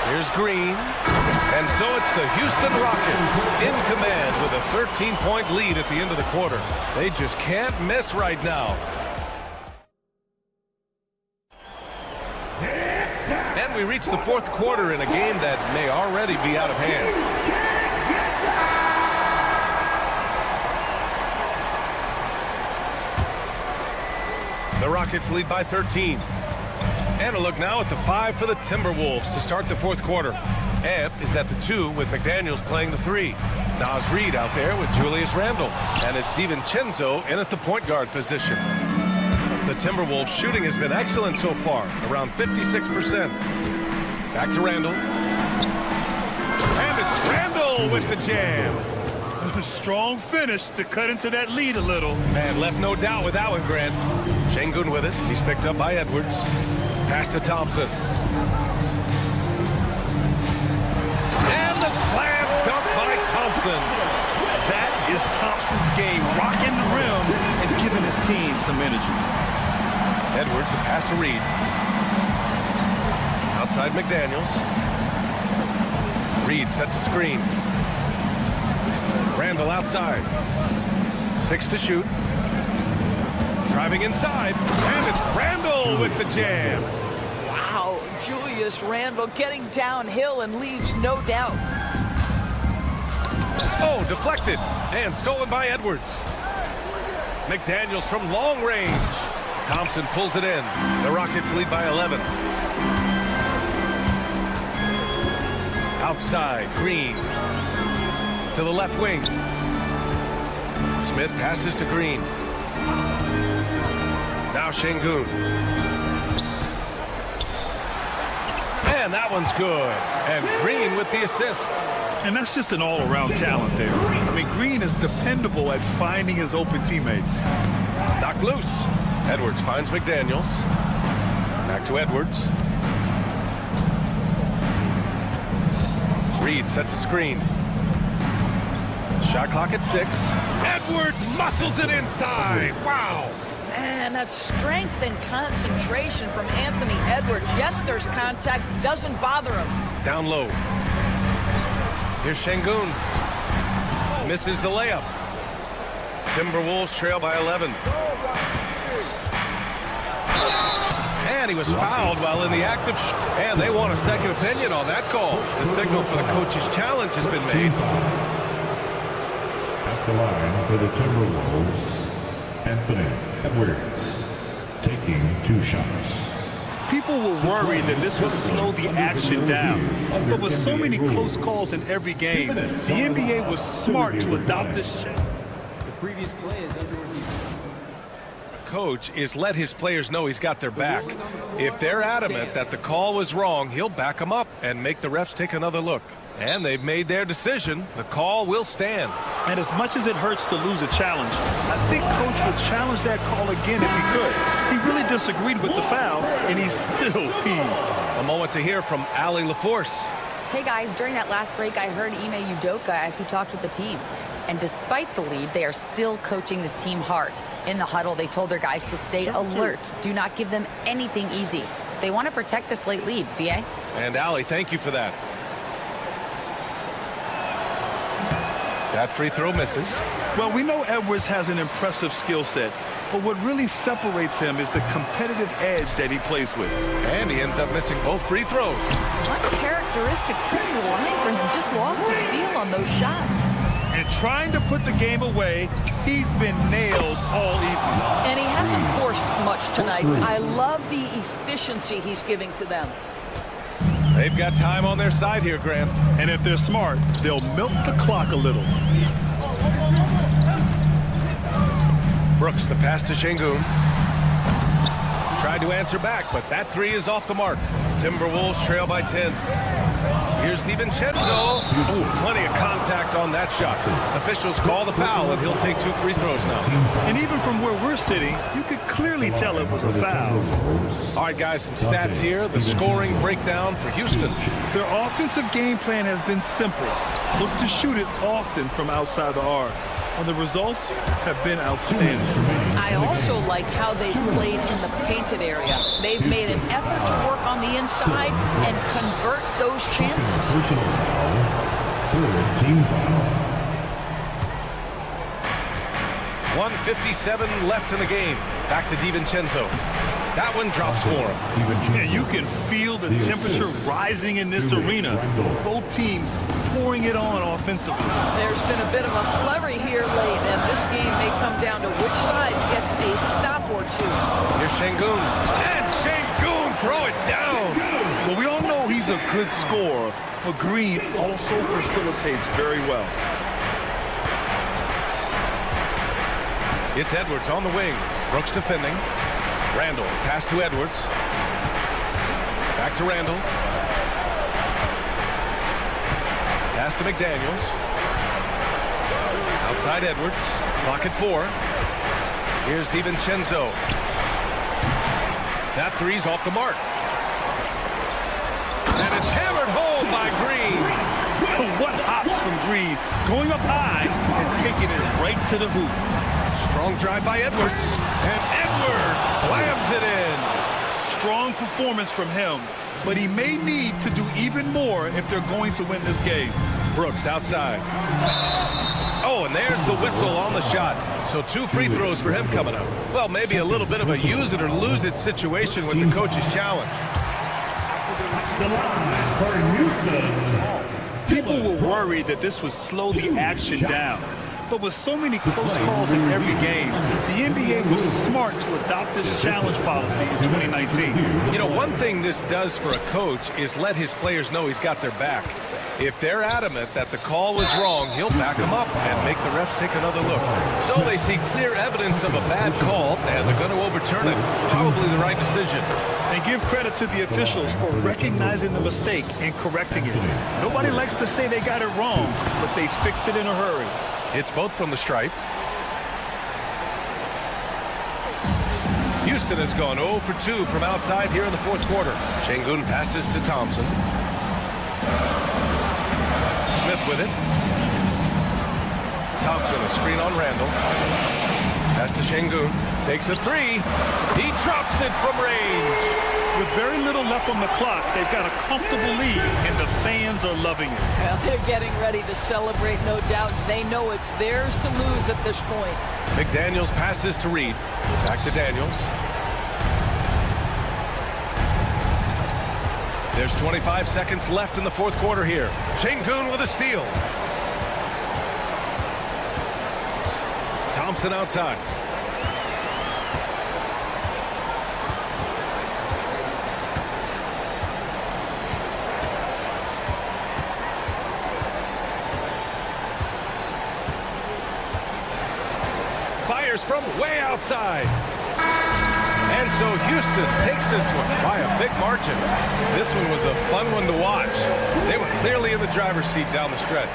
Here's Green. And so it's the Houston Rockets in command with a 13-point lead at the end of the quarter. They just can't miss right now. And we reach the fourth quarter in a game that may already be out of hand. The Rockets lead by 13. And a look now at the 5 for the Timberwolves to start the fourth quarter. Ebb is at the 2 with McDaniels playing the 3. Naz Reid out there with Julius Randle. And it's DiVincenzo in at the point guard position. The Timberwolves shooting has been excellent so far, around 56%. Back to Randle. And it's Randle with the jam.
Strong finish to cut into that lead a little.
And left no doubt with that one, Grant. Şengün with it. He's picked up by Edwards. Pass to Thompson. And the slam dunk by Thompson.
That is Thompson's game, rocking the rim and giving his team some energy.
Edwards, a pass to Reed. Outside McDaniels. Reed sets a screen. Randall outside. 6 to shoot. Driving inside. And it's Randall with the jam.
Wow, Julius Randle getting downhill and leaves no doubt.
Oh, deflected. And stolen by Edwards. McDaniels from long range. Thompson pulls it in. The Rockets lead by 11. Outside, Green. To the left wing. Smith passes to Green. Now Şengün. And that one's good. And Green with the assist.
And that's just an all-around talent there. I mean, Green is dependable at finding his open teammates.
Knocked loose. Edwards finds McDaniels. Back to Edwards. Reed sets a screen. Shot clock at 6. Edwards muscles it inside. Wow.
Man, that strength and concentration from Anthony Edwards. Yes, there's contact. Doesn't bother him.
Down low. Here's Şengün. Misses the layup. Timberwolves trail by 11. And he was fouled while in the act of and they want a second opinion on that call. The signal for the coach's challenge has been made.
At the line for the Timberwolves, Anthony Edwards taking 2 shots.
People were worried that this would slow the action down. But with so many close calls in every game, the NBA was smart to adopt this change.
The previous play is under review.
Coach is let his players know he's got their back. If they're adamant that the call was wrong, he'll back them up and make the refs take another look. And they've made their decision. The call will stand.
And as much as it hurts to lose a challenge, I think Coach would challenge that call again if he could. He really disagreed with the foul, and he's still peeved.
A moment to hear from Allie LaForce.
Hey guys, during that last break, I heard Ime Udoka as he talked with the team. And despite the lead, they are still coaching this team hard. In the huddle, they told their guys to stay alert. Do not give them anything easy. They want to protect this late lead, BA.
And Allie, thank you for that. That free throw misses.
Well, we know Edwards has an impressive skill set, but what really separates him is the competitive edge that he plays with.
And he ends up missing both free throws.
Uncharacteristic trip to the line for him. Just lost his feel on those shots.
And trying to put the game away, he's been nailed all evening.
And he hasn't forced much tonight. I love the efficiency he's giving to them.
They've got time on their side here, Grant.
And if they're smart, they'll milk the clock a little.
Brooks, the pass to Şengün. Tried to answer back, but that 3 is off the mark. Timberwolves trail by 10. Here's DiVincenzo. Ooh, plenty of contact on that shot. Officials call the foul, and he'll take 2 free throws now.
And even from where we're sitting, you could clearly tell it was a foul.
All right, guys, some stats here. The scoring breakdown for Houston.
Their offensive game plan has been simple. Look to shoot it often from outside the arc. And the results have been outstanding.
I also like how they played in the painted area. They've made an effort to work on the inside and convert those chances.
Personal foul. Third team foul.
1:57 left in the game. Back to DiVincenzo. That one drops for him.
Yeah, you can feel the temperature rising in this arena. Both teams pouring it on offensively.
There's been a bit of a flurry here late, and this game may come down to which side gets a stop or two.
Here's Şengün. And Şengün throw it down.
Well, we all know he's a good scorer, but Green also facilitates very well.
It's Edwards on the wing. Brooks defending. Randall, pass to Edwards. Back to Randall. Pass to McDaniels. Outside Edwards. Clock at 4. Here's DiVincenzo. That three's off the mark. And it's hammered home by Green.
What hops from Green, going up high and taking it right to the hoop.
Strong drive by Edwards. And Edwards slams it in.
Strong performance from him, but he may need to do even more if they're going to win this game.
Brooks outside. Oh, and there's the whistle on the shot. So 2 free throws for him coming up. Well, maybe a little bit of a use it or lose it situation with the coach's challenge.
The line for Houston.
People were worried that this would slow the action down. But with so many close calls in every game, the NBA was smart to adopt this challenge policy in 2019.
You know, one thing this does for a coach is let his players know he's got their back. If they're adamant that the call was wrong, he'll back them up and make the refs take another look. So they see clear evidence of a bad call, and they're going to overturn it. Probably the right decision.
And give credit to the officials for recognizing the mistake and correcting it. Nobody likes to say they got it wrong, but they fixed it in a hurry.
It's both from the stripe. Houston has gone 0 for 2 from outside here in the 4th quarter. Şengün passes to Thompson. Smith with it. Thompson, a screen on Randall. Pass to Şengün. Takes a 3. He drops it from range.
With very little left on the clock, they've got a comfortable lead, and the fans are loving it.
Well, they're getting ready to celebrate, no doubt. They know it's theirs to lose at this point.
McDaniels passes to Reed. Back to Daniels. There's 25 seconds left in the 4th quarter here. Şengün with a steal. Thompson outside. Fires from way outside. And so Houston takes this one by a big margin. This one was a fun one to watch. They were clearly in the driver's seat down the stretch.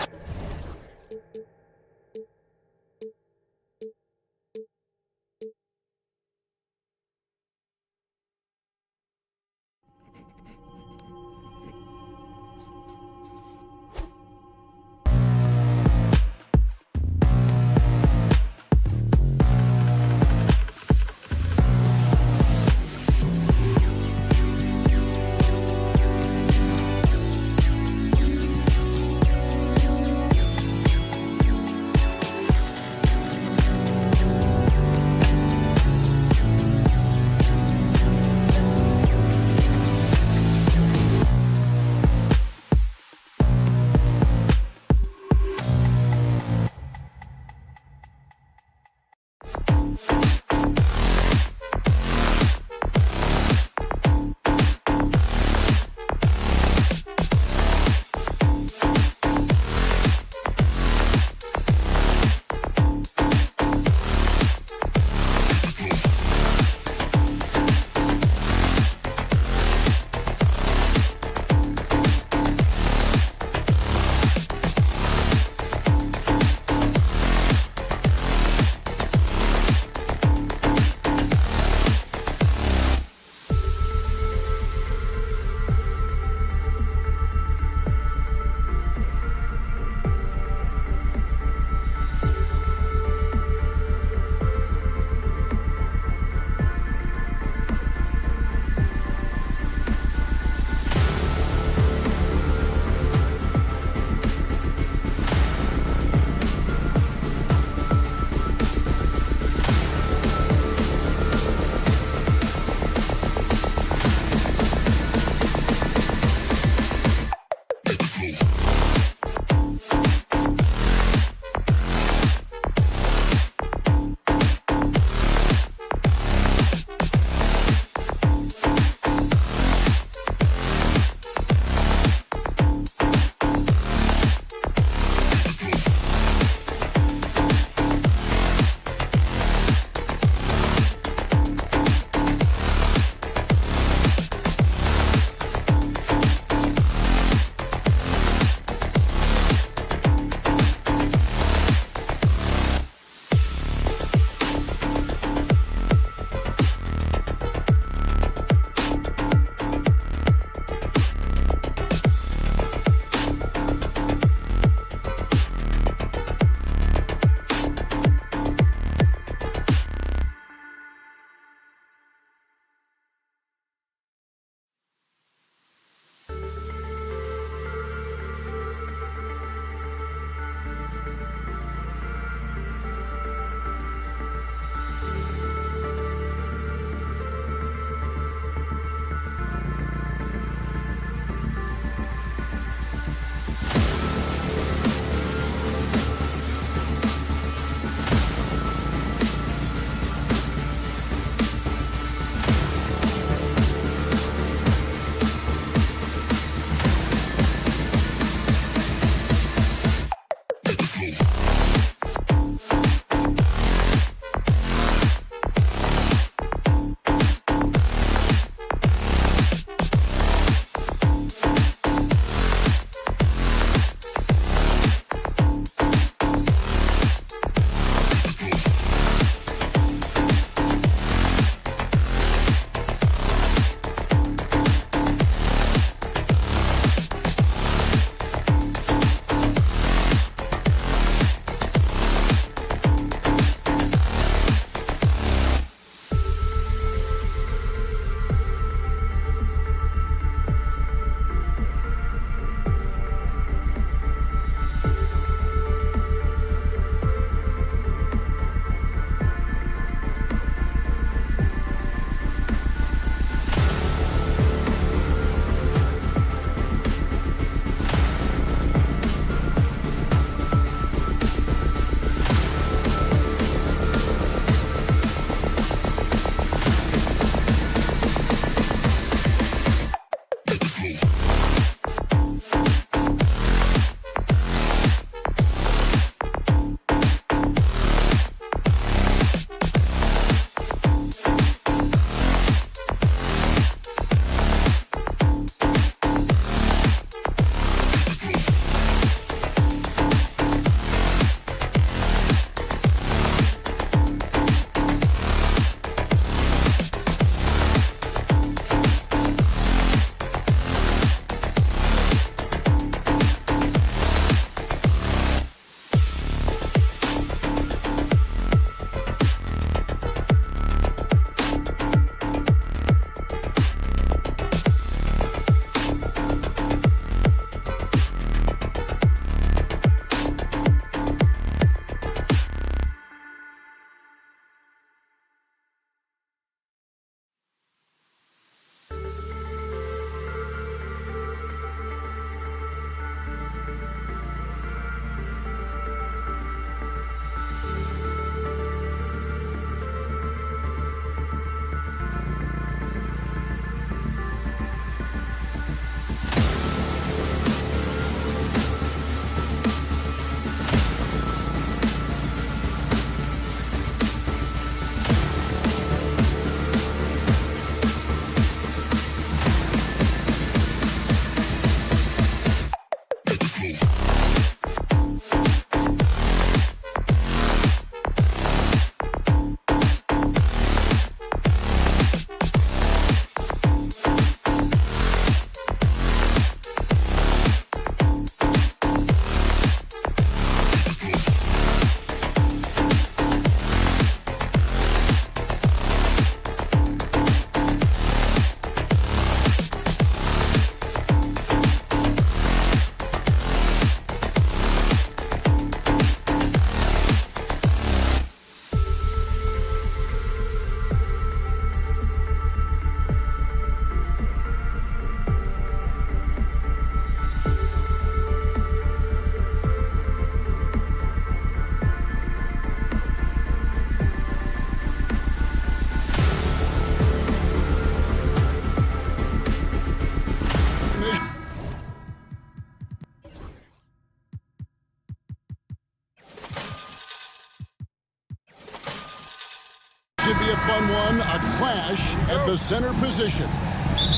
2-on-1, a clash at the center position.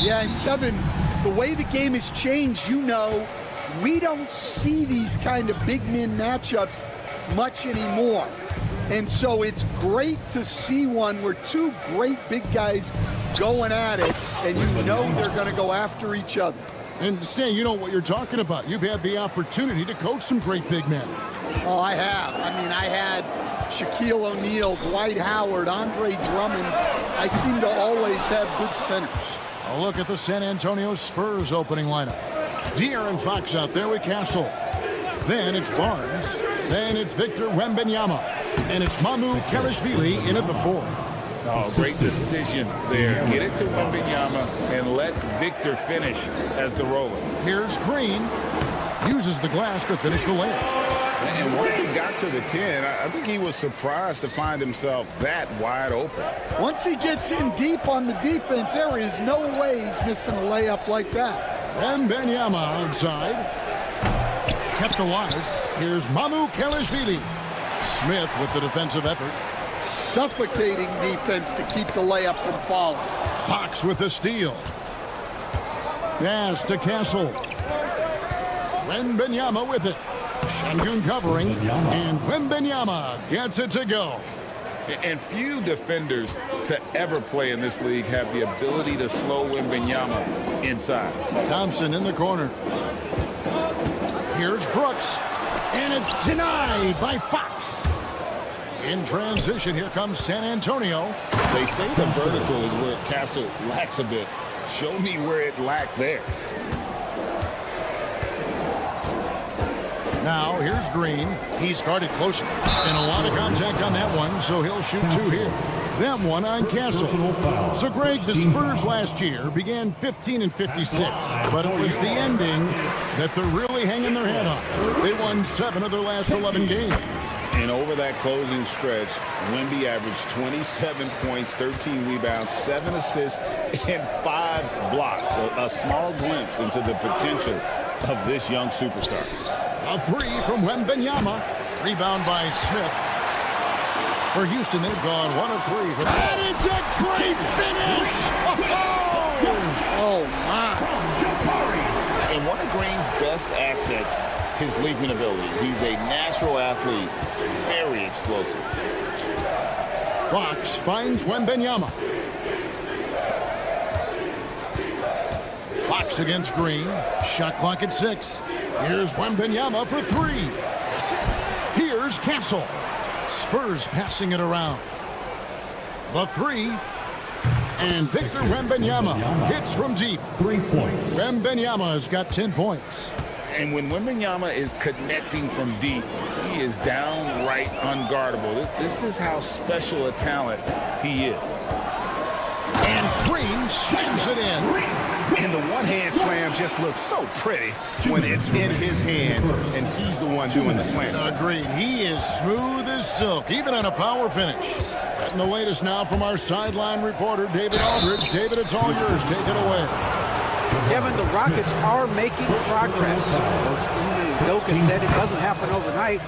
Yeah, and Kevin, the way the game has changed, we don't see these kind of big men matchups much anymore. And so it's great to see one where two great big guys going at it, and they're going to go after each other.
And Stan, you know what you're talking about. You've had the opportunity to coach some great big men.
Oh, I have. I had Shaquille O'Neal, Dwight Howard, Andre Drummond. I seem to always have good centers.
A look at the San Antonio Spurs opening lineup. De'Aaron Fox out there with Castle. Then it's Barnes. Then it's Victor Wembanyama. And it's Mamu Kelishvili in at the 4.
Oh, great decision there. Get it to Wembanyama and let Victor finish as the roller.
Here's Green. Uses the glass to finish the layup.
And once he got to the 10, I think he was surprised to find himself that wide open.
Once he gets in deep on the defense, there is no way he's missing a layup like that.
Wembanyama outside. Kept alive. Here's Mamu Kelishvili. Smith with the defensive effort.
Suffocating defense to keep the layup from falling.
Fox with the steal. Pass to Castle. Wembanyama with it. Şengün covering. And Wembanyama gets it to go.
And few defenders to ever play in this league have the ability to slow Wembanyama inside.
Thompson in the corner. Here's Brooks. And it's denied by Fox. In transition, here comes San Antonio.
They say the vertical is where Castle lacks a bit. Show me where it lacked there.
Now, here's Green. He's guarded closer. And a lot of contact on that one, so he'll shoot 2 here. That one on Castle. So, Greg, the Spurs last year began 15-56, but it was the ending that they're really hanging their head on. They won 7 of their last 11 games.
And over that closing stretch, Wemby averaged 27 points, 13 rebounds, 7 assists, and 5 blocks. A small glimpse into the potential of this young superstar.
A 3 from Wembanyama. Rebound by Smith. For Houston, they've gone 1 of 3. And it's a great finish!
Oh, my.
And one of Green's best assets, his leaping ability. He's a natural athlete, very explosive.
Fox finds Wembanyama. Fox against Green. Shot clock at 6. Here's Wembanyama for 3. Here's Castle. Spurs passing it around. The 3. And Victor Wembanyama hits from deep.
3 points.
Wembanyama has got 10 points.
And when Wembanyama is connecting from deep, he is downright unguardable. This is how special a talent he is.
And Green slams it in.
And the one-hand slam just looks so pretty when it's in his hand and he's the one doing the slam.
Agreed. He is smooth as silk, even on a power finish. And the latest now from our sideline reporter, David Aldridge. David, it's all yours. Take it away.
Kevin, the Rockets are making progress. Coach Niko said it doesn't happen overnight.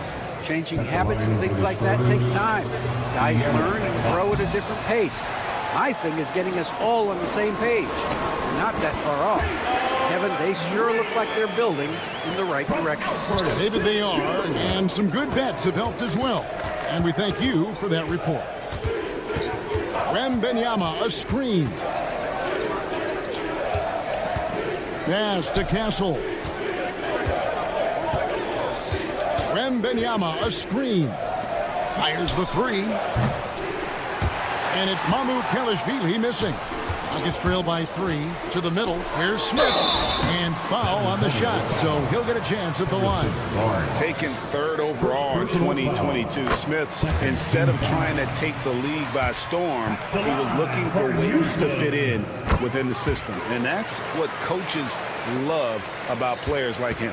Changing habits and things like that takes time. Guys learn and grow at a different pace. My thing is getting us all on the same page. We're not that far off. Kevin, they sure look like they're building in the right direction.
David, they are, and some good vets have helped as well. And we thank you for that report. Wembanyama, a screen. Pass to Castle. Wembanyama, a screen. Fires the 3. And it's Mamu Kelishvili missing. Nuggets trail by 3 to the middle. Here's Smith. And foul on the shot, so he'll get a chance at the line.
Taken 3rd overall in 2022, Smith, instead of trying to take the league by storm, he was looking for ways to fit in within the system. And that's what coaches love about players like him.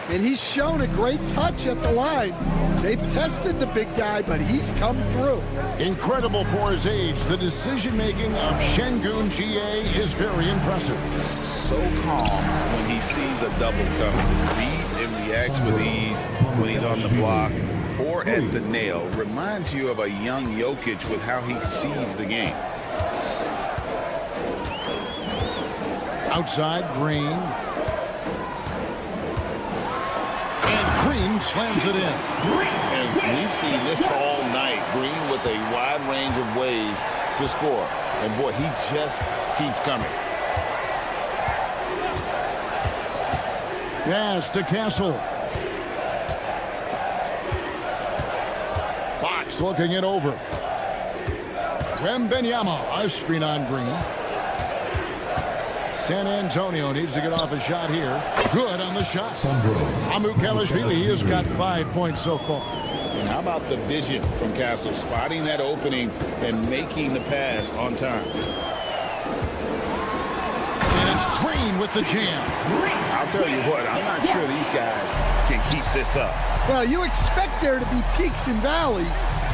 And he's shown a great touch at the line. They've tested the big guy, but he's come through.
Incredible for his age. The decision-making of Şengün GA is very impressive.
So calm when he sees a double coming. Reads and reacts with ease when he's on the block. or at the nail. Reminds you of a young Jokic with how he sees the game.
Outside, Green. And Green slams it in.
And we've seen this all night. Green with a wide range of ways to score. And boy, he just keeps coming.
Pass to Castle. Fox looking it over. Wembanyama, a screen on Green. San Antonio needs to get off a shot here. Good on the shot. Amukelashvili has got 5 points so far.
And how about the vision from Castle, spotting that opening and making the pass on time.
And it's Green with the jam.
I'll tell you what, I'm not sure these guys can keep this up.
Well, you expect there to be peaks and valleys,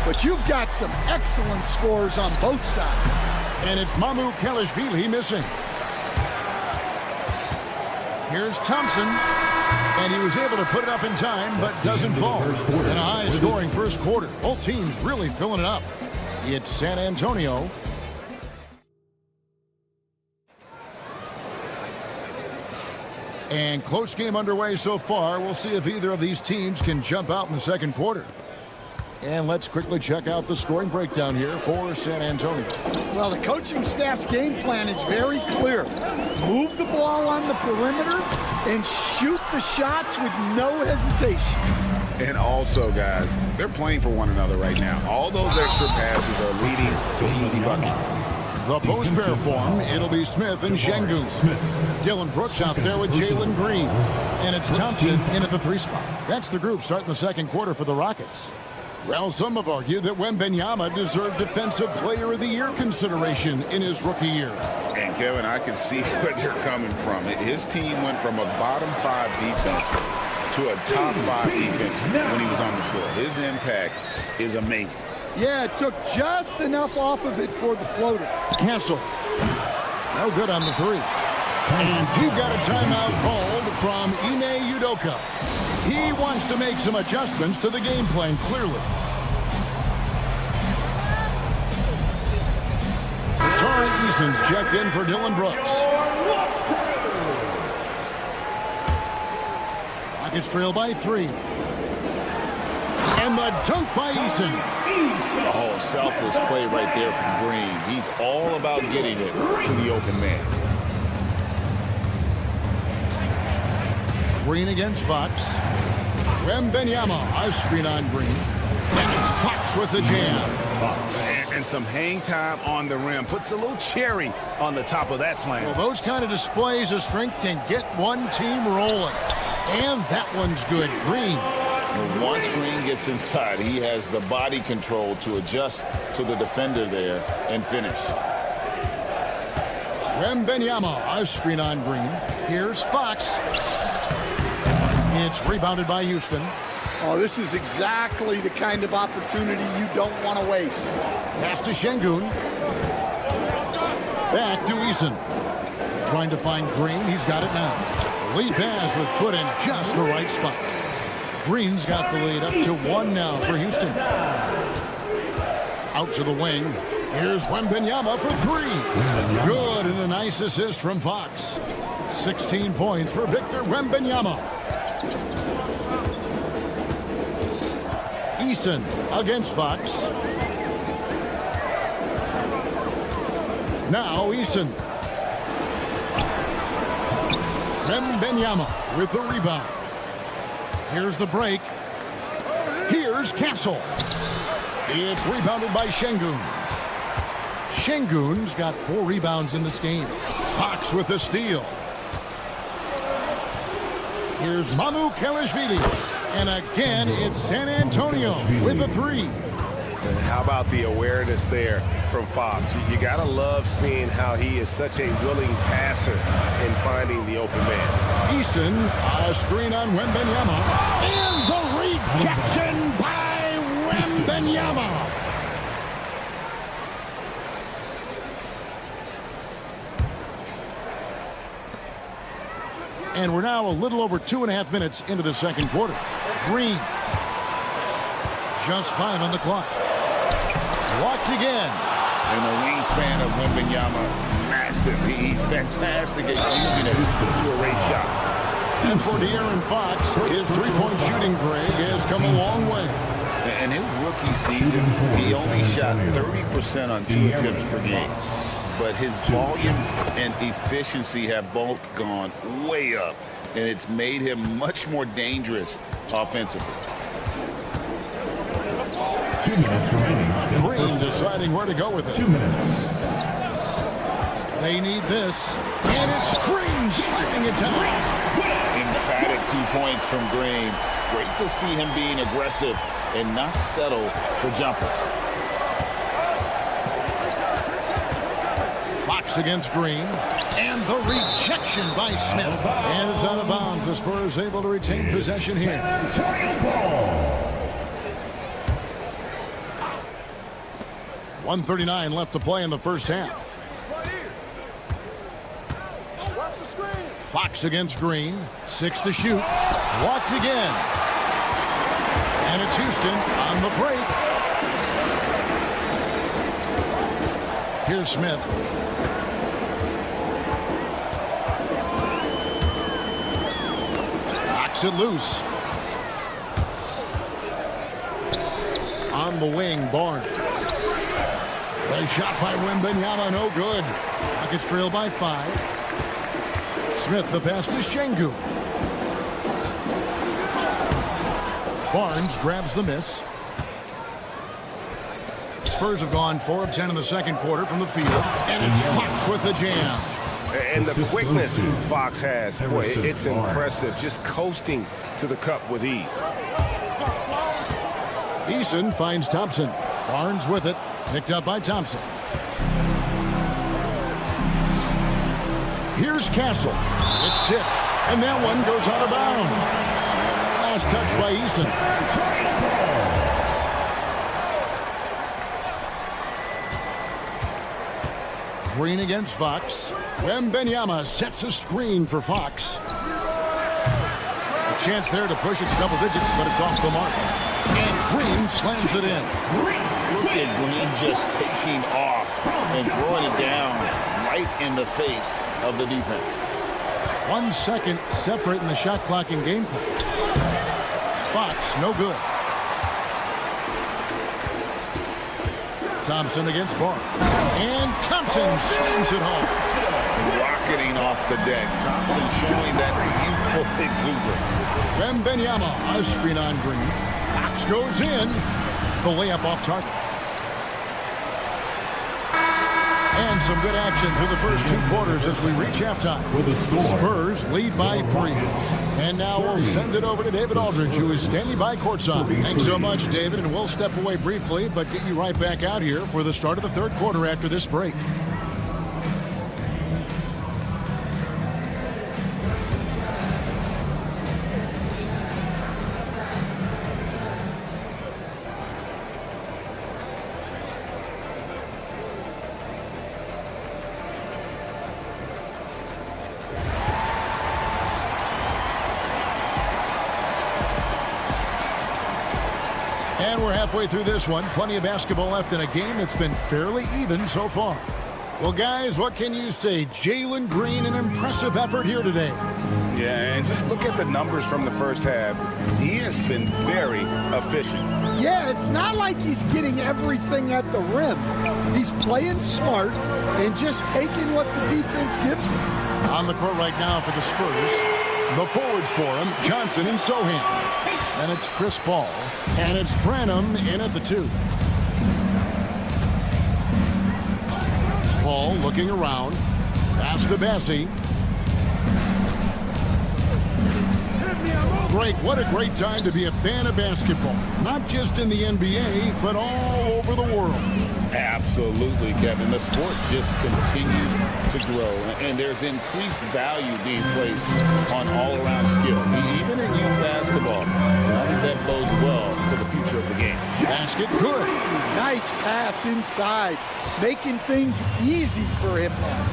but you've got some excellent scores on both sides.
And it's Amukelashvili missing. Here's Thompson, and he was able to put it up in time, but doesn't fall. In a high-scoring first quarter. Both teams really filling it up. It's San Antonio. And close game underway so far. We'll see if either of these teams can jump out in the second quarter. And let's quickly check out the scoring breakdown here for San Antonio.
Well, the coaching staff's game plan is very clear. Move the ball on the perimeter and shoot the shots with no hesitation.
And also, guys, they're playing for one another right now. All those extra passes are leading to easy buckets.
The post pair form, it'll be Smith and Şengün. Dylan Brooks out there with Jalen Green. And it's Thompson in at the 3 spot. That's the group starting the second quarter for the Rockets. Well, some have argued that Wembanyama deserved Defensive Player of the Year consideration in his rookie year.
And, Kevin, I can see where they're coming from. His team went from a bottom 5 defense to a top 5 defense when he was on the floor. His impact is amazing.
Yeah, it took just enough off of it for the floater.
Cancel. No good on the 3. And we've got a timeout called from Ime Udoka. He wants to make some adjustments to the game plan, clearly. Tari Eason's checked in for Dylan Brooks. Rockets trail by 3. And the dunk by Eason.
Oh, selfless play right there from Green. He's all about getting it to the open man.
Green against Fox. Wembanyama, a screen on Green. And it's Fox with the jam.
And some hang time on the rim. Puts a little cherry on the top of that slam.
Well, those kind of displays of strength can get one team rolling. And that one's good. Green.
Well, once Green gets inside, he has the body control to adjust to the defender there and finish.
Wembanyama, a screen on Green. Here's Fox. It's rebounded by Houston.
Oh, this is exactly the kind of opportunity you don't want to waste.
Pass to Şengün. Back to Eason. Trying to find Green. He's got it now. The lead pass was put in just the right spot. Green's got the lead up to 1 now for Houston. Out to the wing. Here's Wembanyama for 3. Good, and a nice assist from Fox. 16 points for Victor Wembanyama. Eason against Fox. Now Eason. Wembanyama with the rebound. Here's the break. Here's Castle. It's rebounded by Şengün. Şengün's got 4 rebounds in this game. Fox with the steal. Here's Amukelashvili. And again, it's San Antonio with a 3.
And how about the awareness there from Fox? You got to love seeing how he is such a willing passer in finding the open man.
Eason, a screen on Wembanyama. And the rejection by Wembanyama. And we're now a little over 2.5 minutes into the second quarter. Green. Just 5 on the clock. Blocked again.
And the wingspan of Wembanyama, massive. He's fantastic at using it to erase shots.
And for De'Aaron Fox, his three-point shooting, Greg, has come a long way.
And his rookie season, he only shot 30% on 2 attempts per game. But his volume and efficiency have both gone way up. And it's made him much more dangerous offensively.
2 minutes remaining.
Green deciding where to go with it.
2 minutes.
They need this. And it's Green slapping it down.
Emphatic 2 points from Green. Great to see him being aggressive and not settle for jumpers.
Fox against Green. And the rejection by Smith. And it's out of bounds. The Spurs able to retain possession here. 1:39 left to play in the first half. Fox against Green. 6 to shoot. Blocked again. And it's Houston on the break. Here's Smith. Knocks it loose. On the wing, Barnes. A shot by Wembanyama, no good. Rockets trail by 5. Smith, the pass to Şengün. Barnes grabs the miss. Spurs have gone 4 of 10 in the second quarter from the field. And it's Fox with the jam.
And the quickness Fox has, boy, it's impressive. Just coasting to the cup with ease.
Eason finds Thompson. Barnes with it. Picked up by Thompson. Here's Castle. It's tipped. And that one goes out of bounds. Last touch by Eason. Green against Fox. Wembanyama sets a screen for Fox. A chance there to push it to double digits, but it's off the mark. And Green slams it in.
Look at Green just taking off and throwing it down right in the face of the defense.
1 second separating the shot clock and game clock. Fox, no good. Thompson against Barnes. And Thompson slams it home.
Rocketing off the deck. Thompson showing that youthful exuberance.
Wembanyama, a screen on Green. Fox goes in. The layup off target. And some good action through the first 2 quarters as we reach halftime. Spurs lead by 3. And now we'll send it over to David Aldridge, who is standing by courtside. Thanks so much, David, and we'll step away briefly, but get you right back out here for the start of the third quarter after this break. And we're halfway through this one. Plenty of basketball left in a game that's been fairly even so far. Well, guys, what can you say? Jalen Green, an impressive effort here today.
Yeah, and just look at the numbers from the first half. He has been very efficient.
Yeah, it's not like he's getting everything at the rim. He's playing smart and just taking what the defense gives him.
On the court right now for the Spurs. The forwards for him, Johnson and Sohan. And it's Chris Paul. And it's Branham in at the 2. Paul looking around. Pass to Bessie. Greg, what a great time to be a fan of basketball. Not just in the NBA, but all over the world.
Absolutely, Kevin. The sport just continues to grow, and there's increased value being placed on all-around skill, even in youth basketball. And I think that bodes well for the future of the game.
Basket good.
Nice pass inside, making things easy for him now.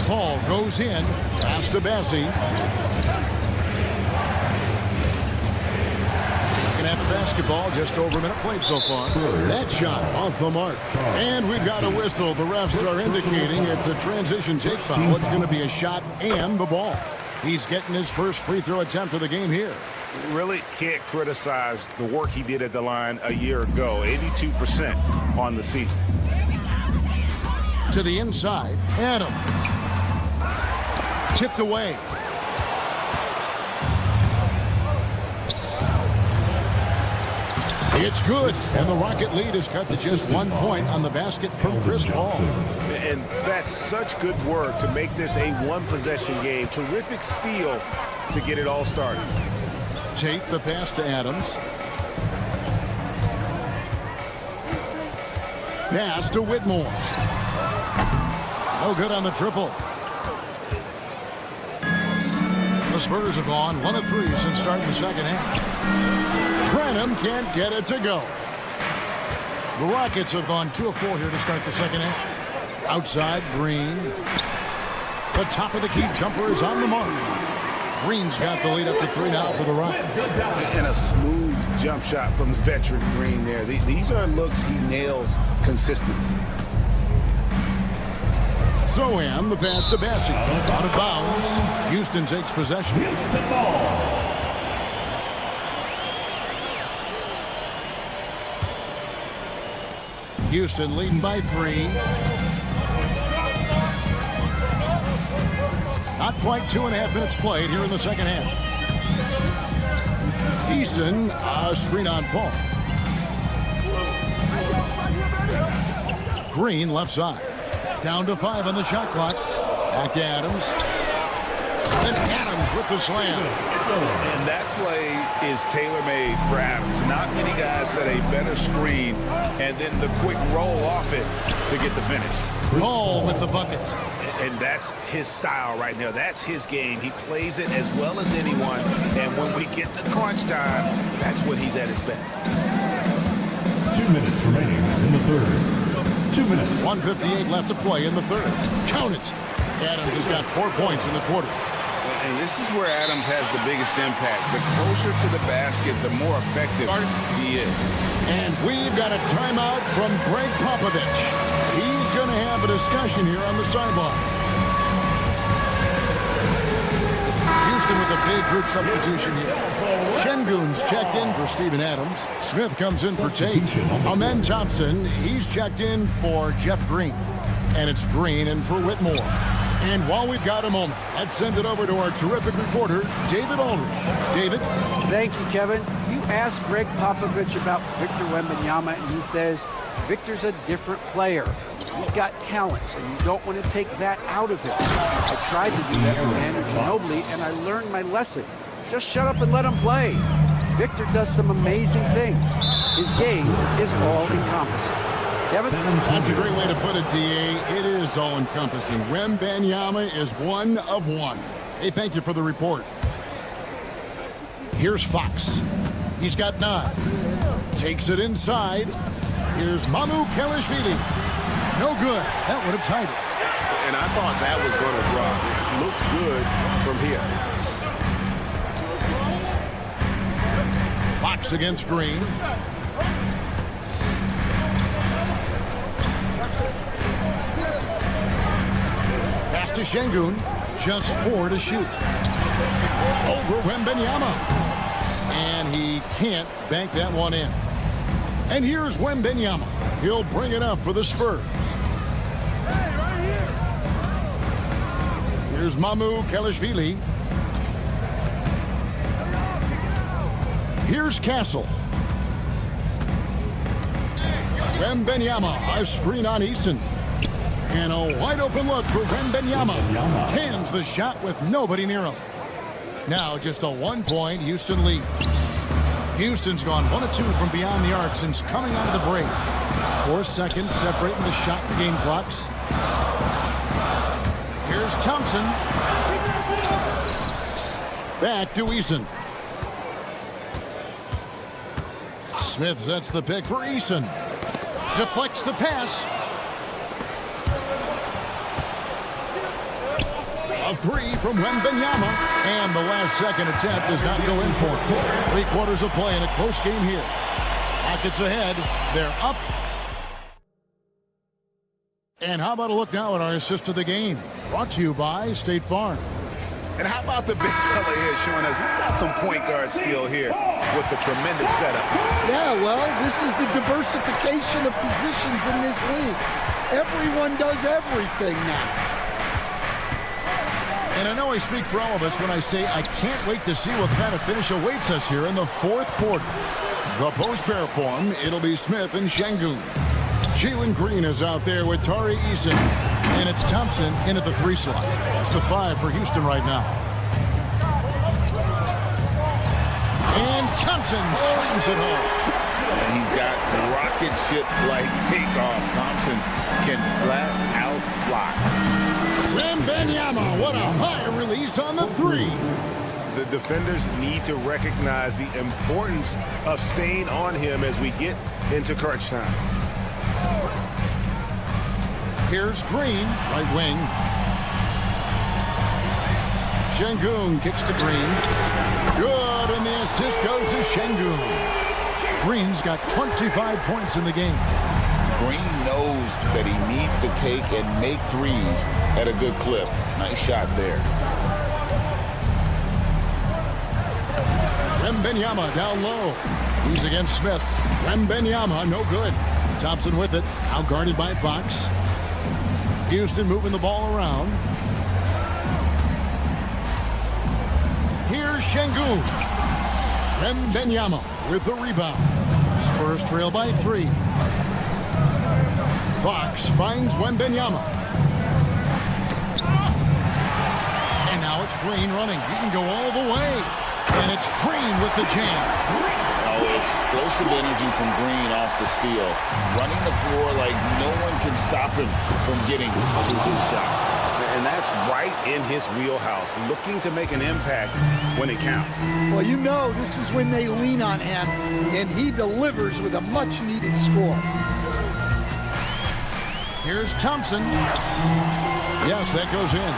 Paul goes in. Pass to Bessie. Second half of basketball, just over a minute played so far. That shot off the mark. And we've got a whistle. The refs are indicating it's a transition take foul. It's going to be a shot and the ball. He's getting his first free throw attempt of the game here.
Really can't criticize the work he did at the line a year ago. 82% on the season.
To the inside, Adams. Tipped away. It's good, and the Rocket lead is cut to just 1 point on the basket from Chris Paul.
And that's such good work to make this a one-possession game. Terrific steal to get it all started.
Tate the pass to Adams. Pass to Whitmore. No good on the triple. The Spurs have gone 1 of 3 since starting the second half. Branham can't get it to go. The Rockets have gone 2 of 4 here to start the second half. Outside, Green. The top of the key jumper is on the mark. Green's got the lead up to 3 now for the Rockets.
And a smooth jump shot from the veteran Green there. These are looks he nails consistently.
Zohan, the pass to Bassey. Out of bounds. Houston takes possession. Houston leading by 3. Not quite 2.5 minutes played here in the second half. Eason, a screen on Paul. Green left side. Down to 5 on the shot clock. Back to Adams. And Adams with the slam.
And that play is tailor-made for Adams. Not many guys set a better screen and then the quick roll off it to get the finish.
Paul with the bucket.
And that's his style right there. That's his game. He plays it as well as anyone. And when we get the crunch time, that's when he's at his best.
2 minutes remaining in the third. 2 minutes.
1:58 left to play in the third. Count it. Adams has got 4 points in the quarter.
And this is where Adams has the biggest impact. The closer to the basket, the more effective he is.
And we've got a timeout from Greg Popovich. He's going to have a discussion here on the sideline. Houston with a big group substitution here. Şengün's checked in for Steven Adams. Smith comes in for Tate. Amen Thompson, he's checked in for Jeff Green. And it's Green in for Whitmore. And while we've got a moment, let's send it over to our terrific reporter, David Aldridge. David?
Thank you, Kevin. You asked Greg Popovich about Victor Wembanyama, and he says Victor's a different player. He's got talent, so you don't want to take that out of him. I tried to do that with Manu Ginobili, and I learned my lesson. Just shut up and let him play. Victor does some amazing things. His game is all-encompassing. Kevin?
That's a great way to put it, D.A. It is all-encompassing. Wembanyama is 1 of 1. Hey, thank you for the report. Here's Fox. He's got 9. Takes it inside. Here's Mamu Kelishvili. No good. That would have tied it.
And I thought that was going to drop. It looked good from here.
Fox against Green. Pass to Şengün. Just 4 to shoot. Over Wembanyama. And he can't bank that one in. And here's Wembanyama. He'll bring it up for the Spurs. Here's Mamu Kelishvili. Here's Castle. Wembanyama, a screen on Eason. And a wide open look for Wembanyama. Cans the shot with nobody near him. Now just a 1-point Houston lead. Houston's gone 1 of 2 from beyond the arc since coming out of the break. 4 seconds separating the shot and game clocks. Here's Thompson. Back to Eason. Smith sets the pick for Eason. Deflects the pass. A three from Wembanyama. And the last second attempt does not go in for him. 3 quarters of play in a close game here. Rockets ahead. They're up. And how about a look now at our assist of the game? Brought to you by State Farm.
And how about the big fella here showing us he's got some point guard skill here with the tremendous setup.
Yeah, well, this is the diversification of positions in this league. Everyone does everything now.
And I know I speak for all of us when I say I can't wait to see what kind of finish awaits us here in the 4th quarter. The post pair form, it'll be Smith and Şengün. Jalen Green is out there with Tari Eason. And it's Thompson in at the 3 slot. That's the 5 for Houston right now. And Thompson slams it home.
And he's got rocket ship-like takeoff. Thompson can flat out fly.
Wembanyama, what a high release on the 3.
The defenders need to recognize the importance of staying on him as we get into crunch time.
Here's Green, right wing. Şengün kicks to Green. Good, and the assist goes to Şengün. Green's got 25 points in the game.
Green knows that he needs to take and make threes at a good clip. Nice shot there.
Wembanyama down low. He's against Smith. Wembanyama, no good. Thompson with it, out guarded by Fox. Houston moving the ball around. Here's Şengün. Wembanyama with the rebound. Spurs trail by 3. Fox finds Wembanyama. And now it's Green running. He can go all the way. And it's Green with the jam.
Oh, explosive energy from Green off the steal. Running the floor like no one can stop him from getting to his shot.
And that's right in his wheelhouse, looking to make an impact when it counts.
Well, you know this is when they lean on him, and he delivers with a much-needed score.
Here's Thompson. Yes, that goes in.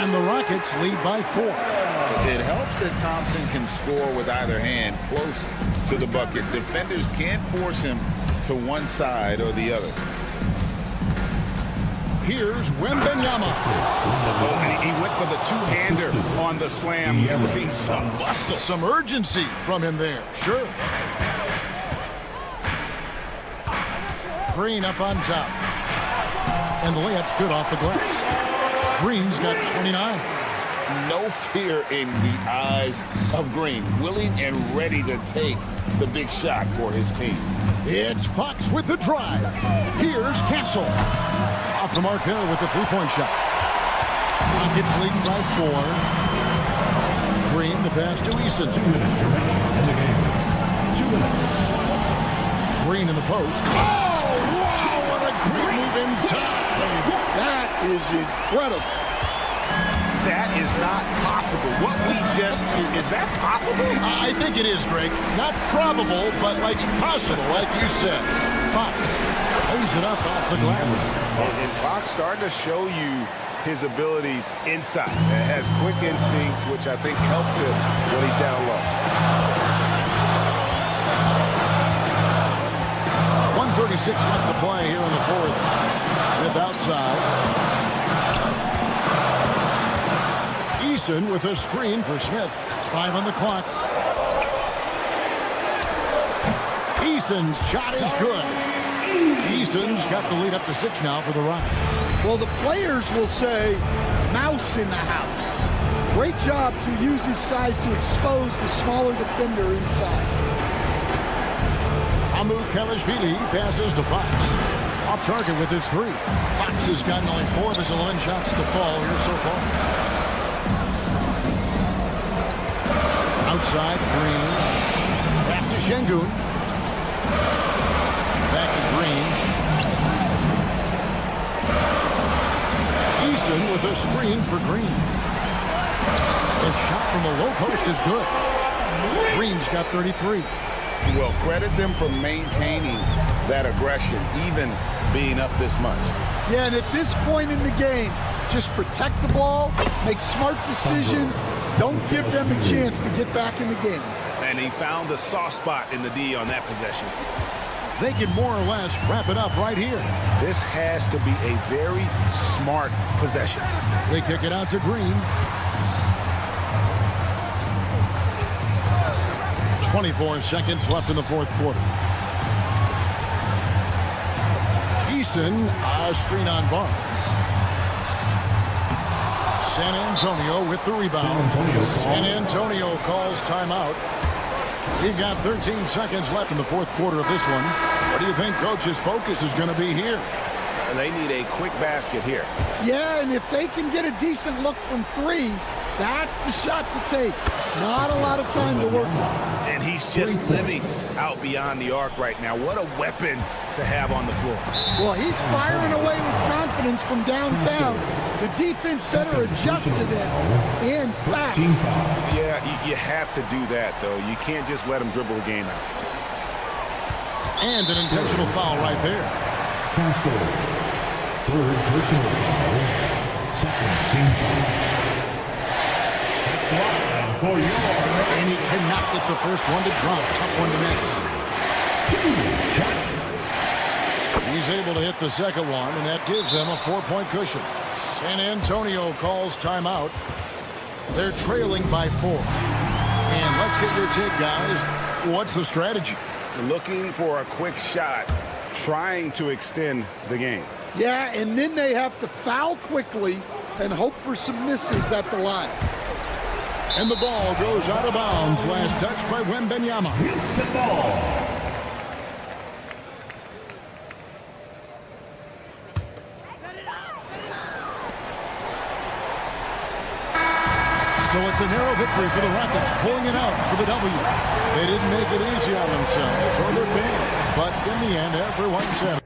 And the Rockets lead by 4.
It helps that Thompson can score with either hand close to the bucket. Defenders can't force him to one side or the other.
Here's Wembanyama.
Oh, and he went for the two-hander on the slam. You ever seen some muscle?
Some urgency from him there, sure. Green up on top. And the layup's good off the glass. Green's got 29.
No fear in the eyes of Green. Willing and ready to take the big shot for his team.
It's Fox with the drive. Here's Castle. Off the mark there with the three-point shot. Rockets leading by 4. Green, the pass to Eason.
2 minutes remaining in the game. 2 minutes.
Green in the post. Oh, wow, what a great move inside.
That is incredible.
That is not possible. What we just, is that possible?
I think it is, Greg. Not probable, but like possible, like you said. Fox lays it up off the glass.
And Fox starting to show you his abilities inside. Has quick instincts, which I think helps him when he's down low.
1:36 left to play here in the 4th. Smith outside. Eason with a screen for Smith. 5 on the clock. Eason's shot is good. Eason's got the lead up to 6 now for the Rockets.
Well, the players will say, mouse in the house. Great job to use his size to expose the smaller defender inside.
Amu Kalashvili passes to Fox. Off target with his 3. Fox has gotten only 4 of his 11 shots to fall here so far. Outside, Green. Pass to Şengün. Back to Green. Eason with a screen for Green. His shot from the low post is good. Green's got 33.
Well, credit them for maintaining that aggression, even being up this much.
Yeah, and at this point in the game, Just protect the ball, make smart decisions, don't give them a chance to get back in the game.
And he found the soft spot in the D on that possession.
They can more or less wrap it up right here.
This has to be a very smart possession.
They kick it out to Green. 24 seconds left in the fourth quarter. Eason, a screen on Barnes. San Antonio with the rebound. San Antonio calls timeout. We've got 13 seconds left in the fourth quarter of this one. What do you think Coach's focus is going to be here?
They need a quick basket here.
Yeah, and if they can get a decent look from three, that's the shot to take. Not a lot of time to work with.
And he's just living out beyond the arc right now. What a weapon to have on the floor.
Well, he's firing away with confidence from downtown. The defense better adjust to this, and fast.
Yeah, you have to do that, though. You can't just let him dribble the game out.
And an intentional foul right there.
Cancel. Third personal foul. Second team foul.
And he cannot get the first one to drop. Tough one to miss. He's able to hit the second one, and that gives them a 4-point cushion. San Antonio calls timeout. They're trailing by 4. And let's get your take, guys. What's the strategy?
Looking for a quick shot, trying to extend the game.
Yeah, and then they have to foul quickly and hope for some misses at the line.
And the ball goes out of bounds. Last touch by Wembanyama.
Houston ball.
So it's a narrow victory for the Rockets, pulling it out for the W. They didn't make it easy on themselves or their fans, but in the end, everyone said